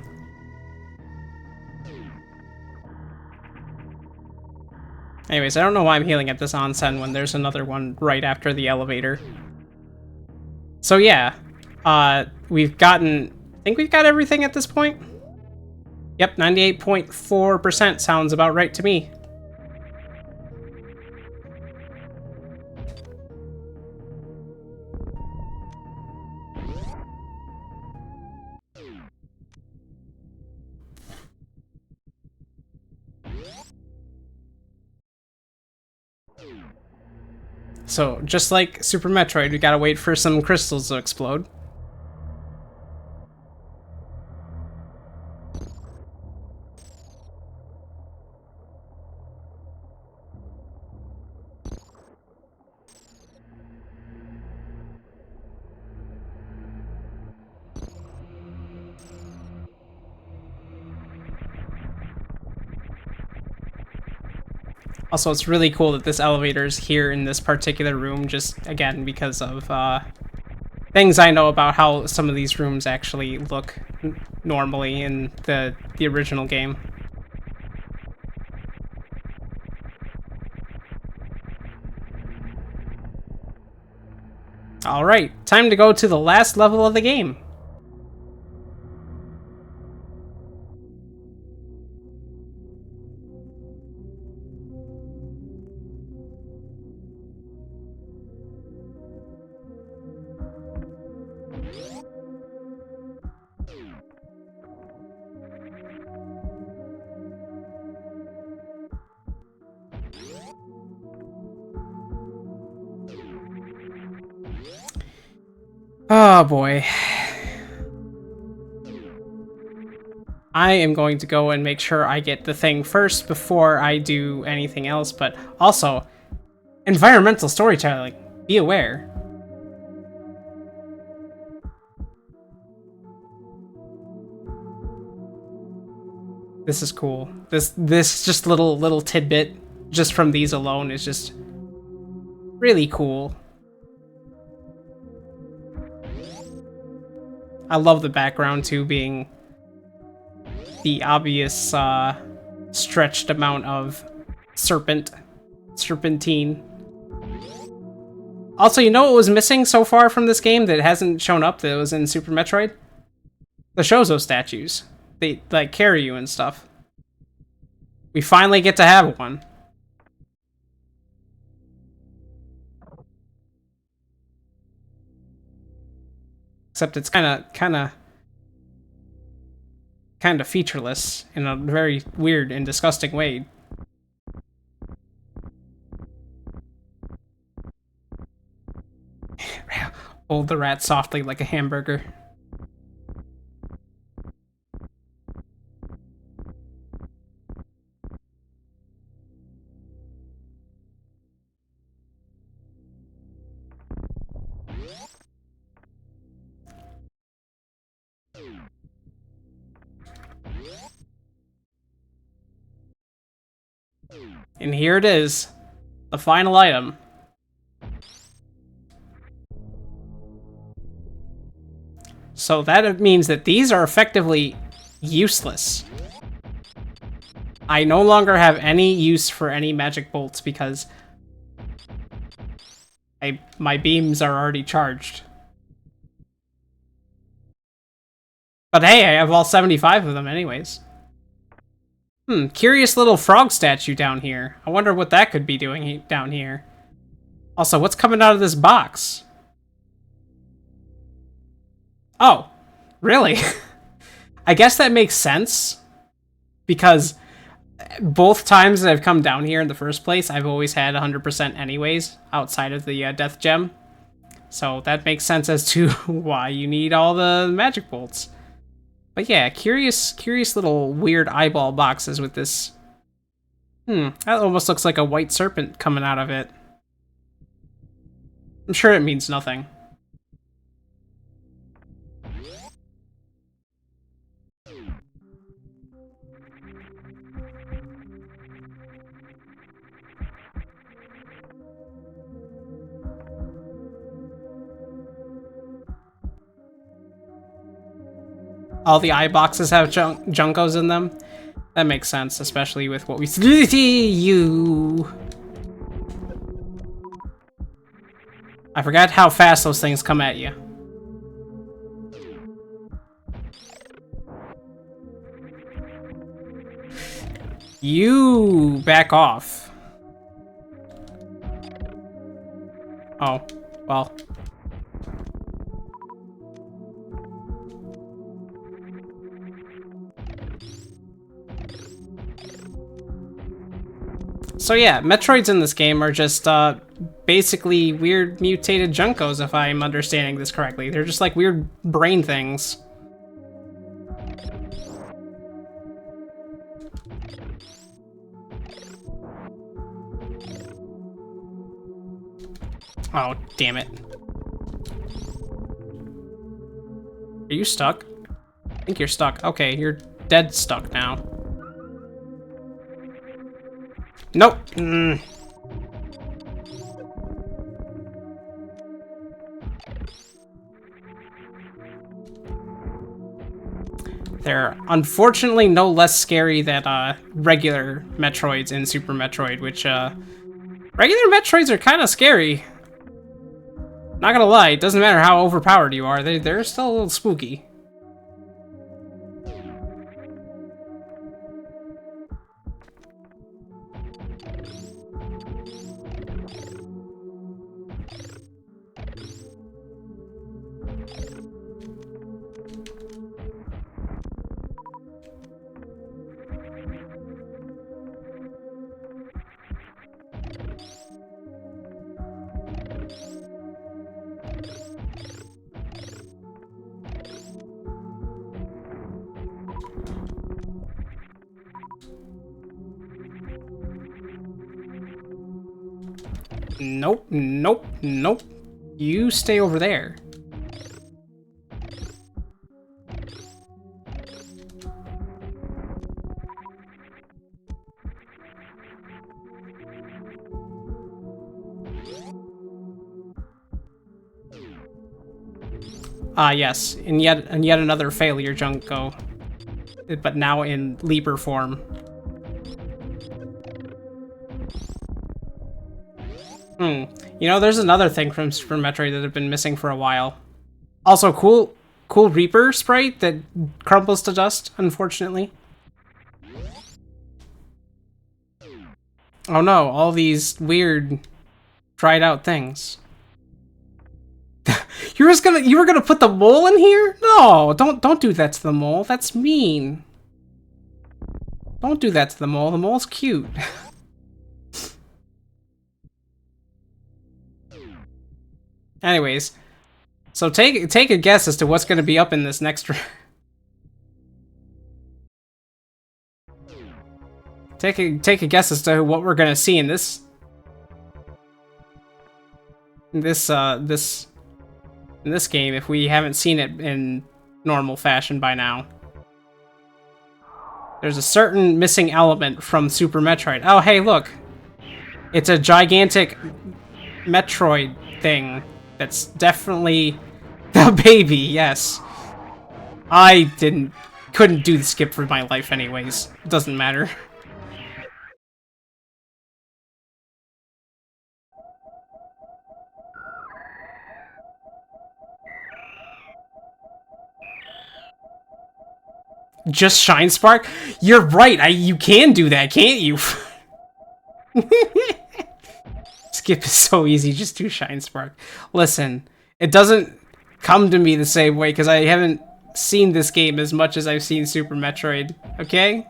[SPEAKER 1] Anyways, I don't know why I'm healing at this onsen when there's another one right after the elevator. So yeah, we've gotten... I think we've got everything at this point. Yep, 98.4% sounds about right to me. So, just like Super Metroid, we gotta wait for some crystals to explode. Also, it's really cool that this elevator is here in this particular room, just, again, because of, things I know about how some of these rooms actually look normally in the original game. Alright, time to go to the last level of the game. Oh boy. I am going to go and make sure I get the thing first before I do anything else, but also, environmental storytelling. Be aware. This is cool. This just little tidbit just from these alone is just really cool. I love the background too being the obvious stretched amount of serpentine. Also, you know what was missing so far from this game that hasn't shown up that was in Super Metroid? The Shozo statues. They like carry you and stuff. We finally get to have one. Except it's kind of featureless in a very weird and disgusting way. Hold the rat softly like a hamburger. And here it is, the final item. So that means that these are effectively useless. I no longer have any use for any magic bolts because my beams are already charged. But hey, I have all 75 of them anyways. Curious little frog statue down here. I wonder what that could be doing down here. Also, what's coming out of this box? Oh, really? I guess that makes sense. Because both times that I've come down here in the first place, I've always had 100% anyways, outside of the death gem. So that makes sense as to why you need all the magic bolts. But yeah, curious little weird eyeball boxes with this. That almost looks like a white serpent coming out of it. I'm sure it means nothing. all the eye boxes have Junkos in them. That makes sense, especially with what we see. You. I forgot how fast those things come at you. You back off. Oh, well. So yeah, Metroids in this game are just basically weird mutated Junkos, if I'm understanding this correctly. They're just like weird brain things. Oh, damn it. Are you stuck? I think you're stuck. Okay, you're dead stuck now. Nope. They're unfortunately no less scary than regular Metroids in Super Metroid, which regular Metroids are kind of scary. Not gonna lie, it doesn't matter how overpowered you are, they're still a little spooky. Nope, nope, nope. You stay over there. Ah, yes, and yet another failure, Junko. But now in Leaper form. You know, there's another thing from Super Metroid that I've been missing for a while. Also, cool Reaper sprite that crumbles to dust, unfortunately. Oh no, all these weird, dried out things. You were gonna put the mole in here? No, don't do that to the mole. That's mean. Don't do that to the mole. The mole's cute. Anyways, so take a guess as to what's going to be up in this next. Take a guess as to what we're going to see in this game if we haven't seen it in normal fashion by now. There's a certain missing element from Super Metroid. Oh, hey, look. It's a gigantic Metroid thing. That's definitely the baby, yes. I couldn't do the skip for my life anyways. It doesn't matter. Just Shine Spark? You're right, you can do that, can't you? Skip is so easy, just do Shine Spark. Listen, it doesn't come to me the same way because I haven't seen this game as much as I've seen Super Metroid, okay?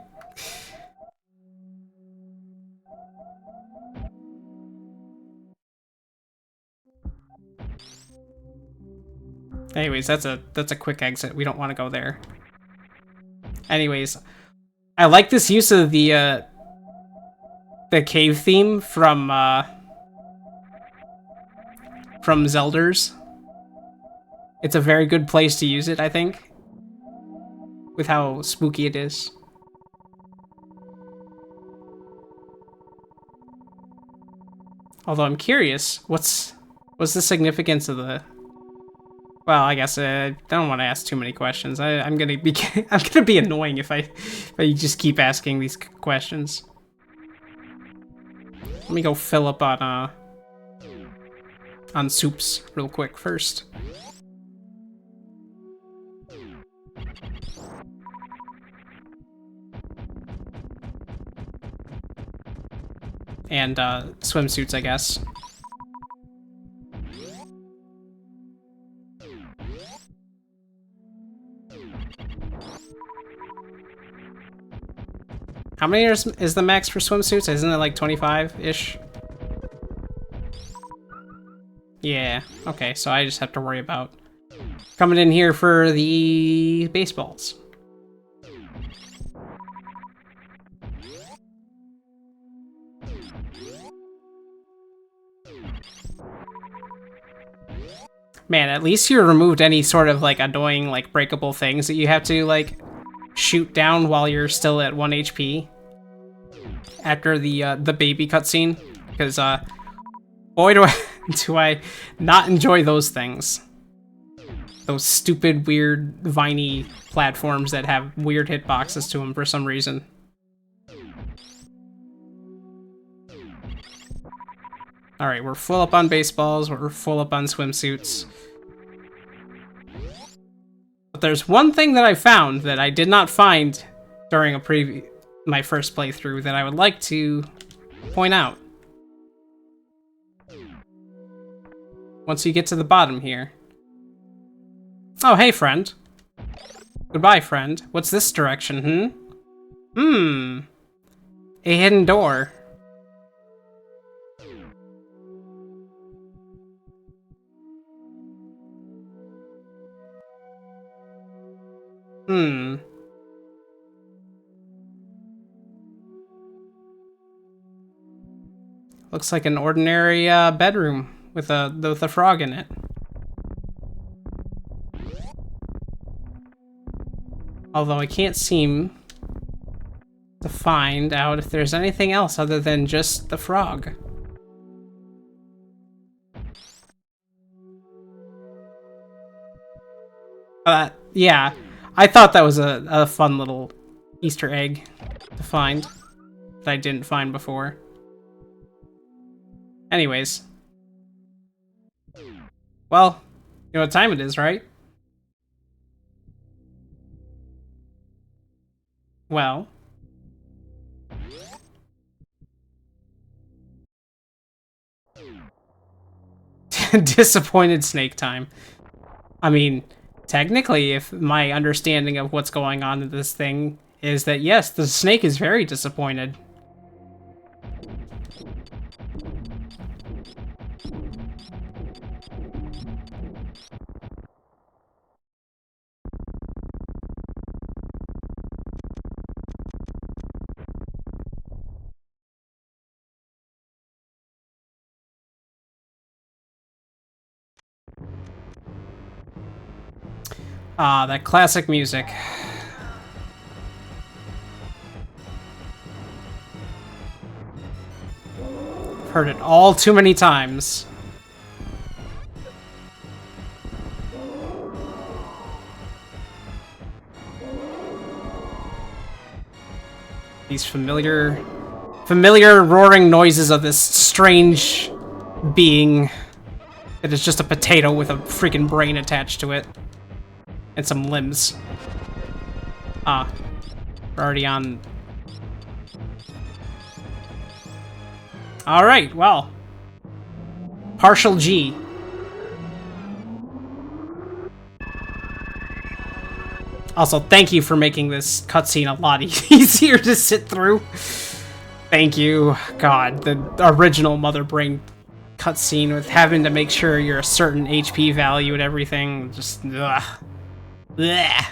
[SPEAKER 1] Anyways, that's a quick exit. We don't want to go there. Anyways, I like this use of the cave theme from Zelda's. It's a very good place to use it, I think, with how spooky it is. Although I'm curious, what's the significance of the Well, I guess I don't want to ask too many questions. I'm gonna be I'm gonna be annoying if I just keep asking these questions. Let me go fill up on soups real quick first. And swimsuits, I guess. How many is the max for swimsuits? Isn't it like 25-ish? Yeah, okay, so I just have to worry about coming in here for the baseballs. Man, at least you removed any sort of like annoying like breakable things that you have to like shoot down while you're still at 1 HP after the baby cutscene, because boy do I not enjoy those things. Those stupid, weird, viney platforms that have weird hitboxes to them for some reason. Alright, we're full up on baseballs, we're full up on swimsuits. But there's one thing that I found that I did not find during my first playthrough that I would like to point out. Once you get to the bottom here. Oh, hey, friend. Goodbye, friend. What's this direction, A hidden door. Looks like an ordinary bedroom with a frog in it. Although I can't seem to find out if there's anything else other than just the frog. Yeah, I thought that was a fun little Easter egg to find that I didn't find before. Anyways. Well, you know what time it is, right? Well. Disappointed snake time. I mean, technically, if my understanding of what's going on in this thing is that, yes, the snake is very disappointed. Ah, that classic music. Heard it all too many times. These familiar roaring noises of this strange being. It is just a potato with a freaking brain attached to it. And some limbs. Ah. We're already on... Alright, well. Partial G. Also, thank you for making this cutscene a lot easier to sit through. Thank you. God, the original Mother Brain cutscene with having to make sure you're a certain HP value and everything. Just, ugh. Blech.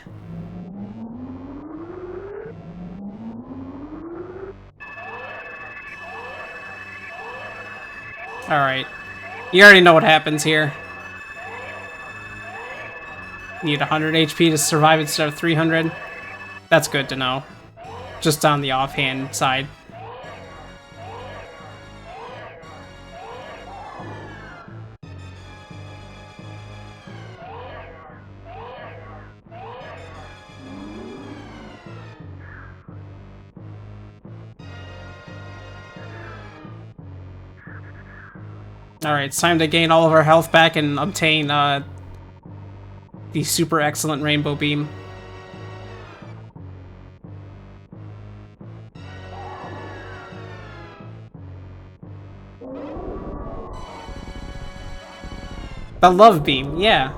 [SPEAKER 1] Alright. You already know what happens here. Need 100 HP to survive instead of 300. That's good to know. Just on the offhand side. Alright, it's time to gain all of our health back and obtain the super excellent rainbow beam. The love beam, yeah.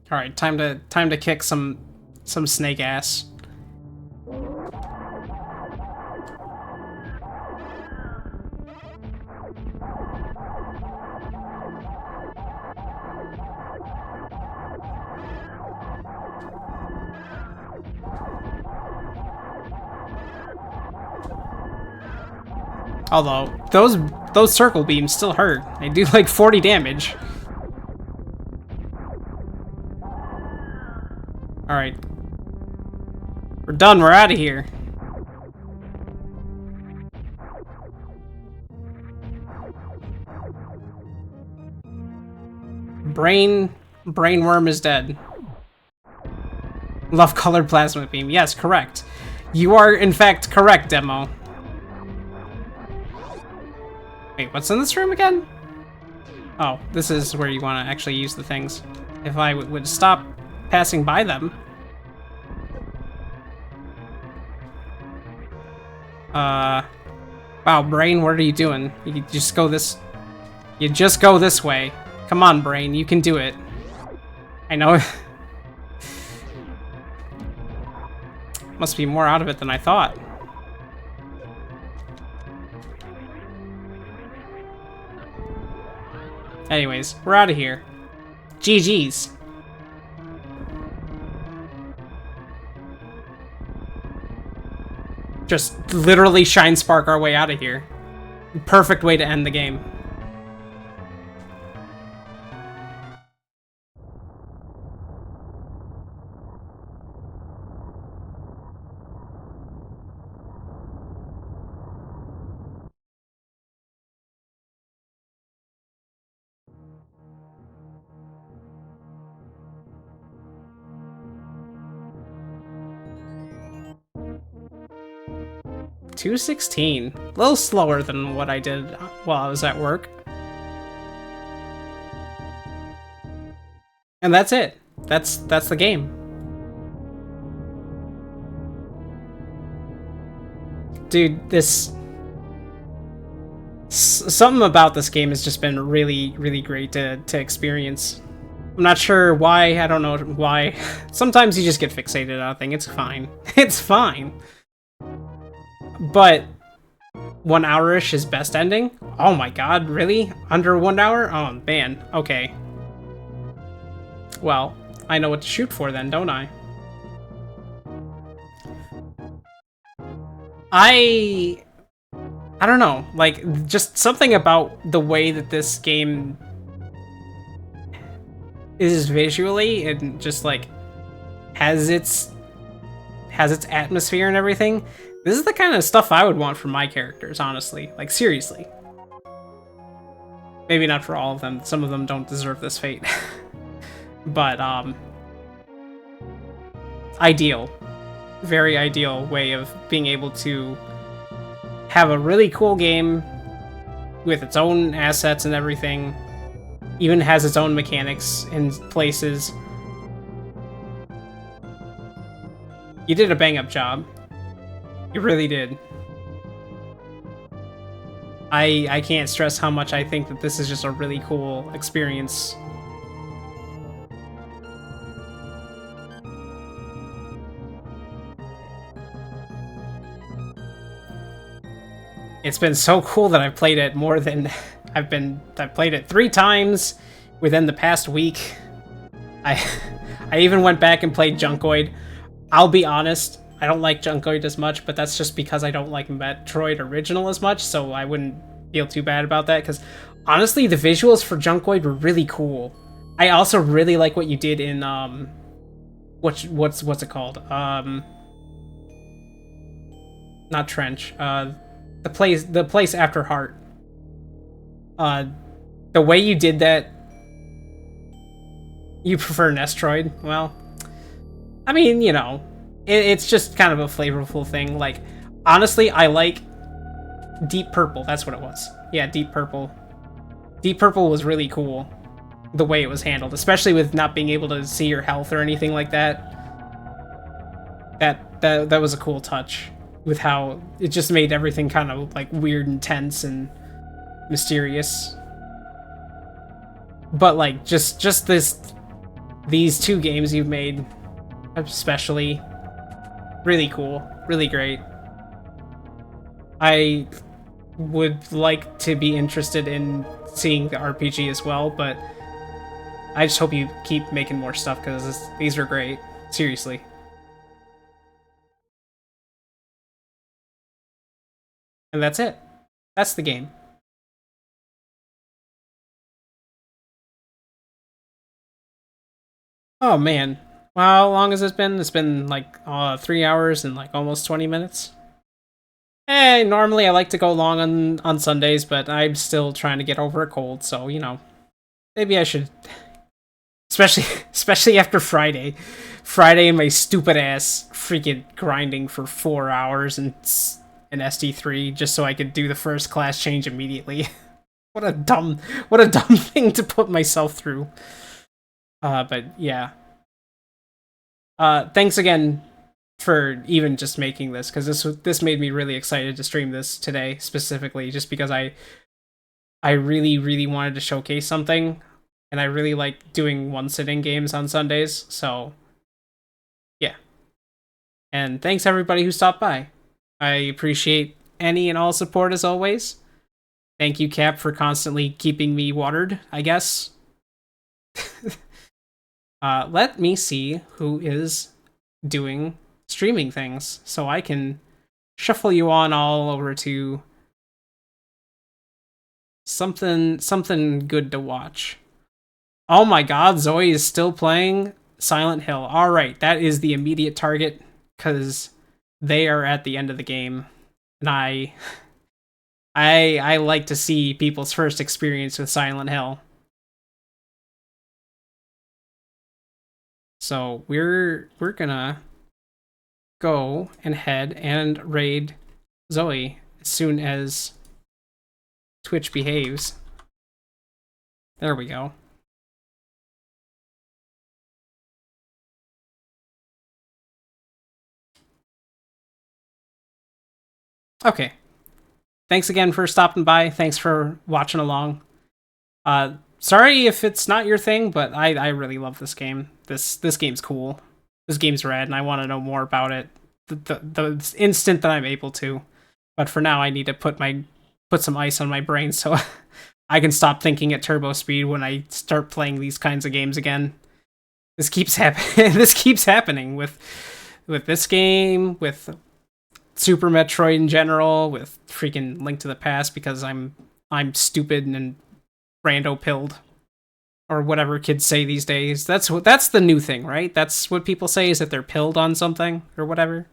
[SPEAKER 1] All right, time to kick some snake ass. Although those circle beams still hurt. They do like 40 damage. All right. We're done. We're out of here. Brainworm is dead. Love colored plasma beam. Yes, correct. You are in fact correct, Demo. Wait, what's in this room again? Oh, this is where you want to actually use the things. If I would stop passing by them. Wow, Brain, what are you doing? You just go this... You just go this way. Come on, Brain, you can do it. I know... Must be more out of it than I thought. Anyways, we're out of here. GG's. Just literally Shine Spark our way out of here. Perfect way to end the game. $2.16. A little slower than what I did while I was at work. And that's it. That's the game. Dude, something about this game has just been really, really great to experience. I'm not sure why, I don't know why. Sometimes you just get fixated on a thing, it's fine. It's fine. But 1 hour-ish is best ending? Oh my god, really? Under 1 hour? Oh man, okay. Well, I know what to shoot for then, don't I? I don't know, like, just something about the way that this game is visually and just like has its atmosphere and everything. This is the kind of stuff I would want from my characters, honestly. Like, seriously. Maybe not for all of them. Some of them don't deserve this fate. But, ideal. Very ideal way of being able to have a really cool game with its own assets and everything. Even has its own mechanics in places. You did a bang-up job. You really did. I can't stress how much I think that this is just a really cool experience. It's been so cool that I've played it more than I've played it 3 times within the past week. I even went back and played Junkoid. I'll be honest, I don't like Junkoid as much, but that's just because I don't like Metroid Original as much, so I wouldn't feel too bad about that, because honestly, the visuals for Junkoid were really cool. I also really like what you did in, what's it called? Not Trench, the place after Heart. Uh, the way you did that, you prefer Nestroid? Well, I mean, you know, it's just kind of a flavorful thing. Like, honestly, I like Deep Purple. That's what it was. Yeah, Deep Purple. Deep Purple was really cool, the way it was handled, especially with not being able to see your health or anything like that. That was a cool touch with how it just made everything kind of like weird and tense and mysterious. But like just these two games you've made, especially, really cool, really great. I would like to be interested in seeing the RPG as well, but I just hope you keep making more stuff because these are great. Seriously. And that's it. That's the game. Oh man. Well, how long has this been? It's been like 3 hours and like almost 20 minutes. Normally I like to go long on Sundays, but I'm still trying to get over a cold, so you know, maybe I should, especially especially after Friday. Friday and my stupid ass freaking grinding for 4 hours and an SD3 just so I could do the first class change immediately. what a dumb what a dumb thing to put myself through. But yeah. Thanks again for even just making this, because this made me really excited to stream this today specifically, just because I really wanted to showcase something, and I really like doing one sitting games on Sundays. So yeah, and thanks everybody who stopped by. I appreciate any and all support as always. Thank you, Cap, for constantly keeping me watered, I guess. Let me see who is doing streaming things so I can shuffle you on all over to something good to watch. Oh my god, Zoe is still playing Silent Hill. All right, that is the immediate target cuz they are at the end of the game, and I like to see people's first experience with Silent Hill. So we're gonna go and head and raid Zoe as soon as Twitch behaves. There we go. Okay. Thanks again for stopping by. Thanks for watching along. Sorry if it's not your thing, but I really love this game. This game's cool. This game's rad, and I want to know more about it the instant that I'm able to. But for now, I need to put some ice on my brain so I can stop thinking at turbo speed when I start playing these kinds of games again. This keeps happening. This keeps happening with this game, with Super Metroid in general, with freaking Link to the Past, because I'm stupid and rando pilled, or whatever kids say these days. That's the new thing, right? That's what people say, is that they're pilled on something or whatever.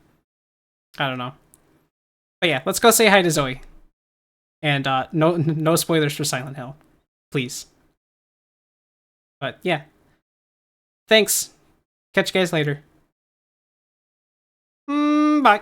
[SPEAKER 1] I don't know. But yeah, let's go say hi to Zoe. And no spoilers for Silent Hill, please. But yeah, thanks. Catch you guys later. Bye.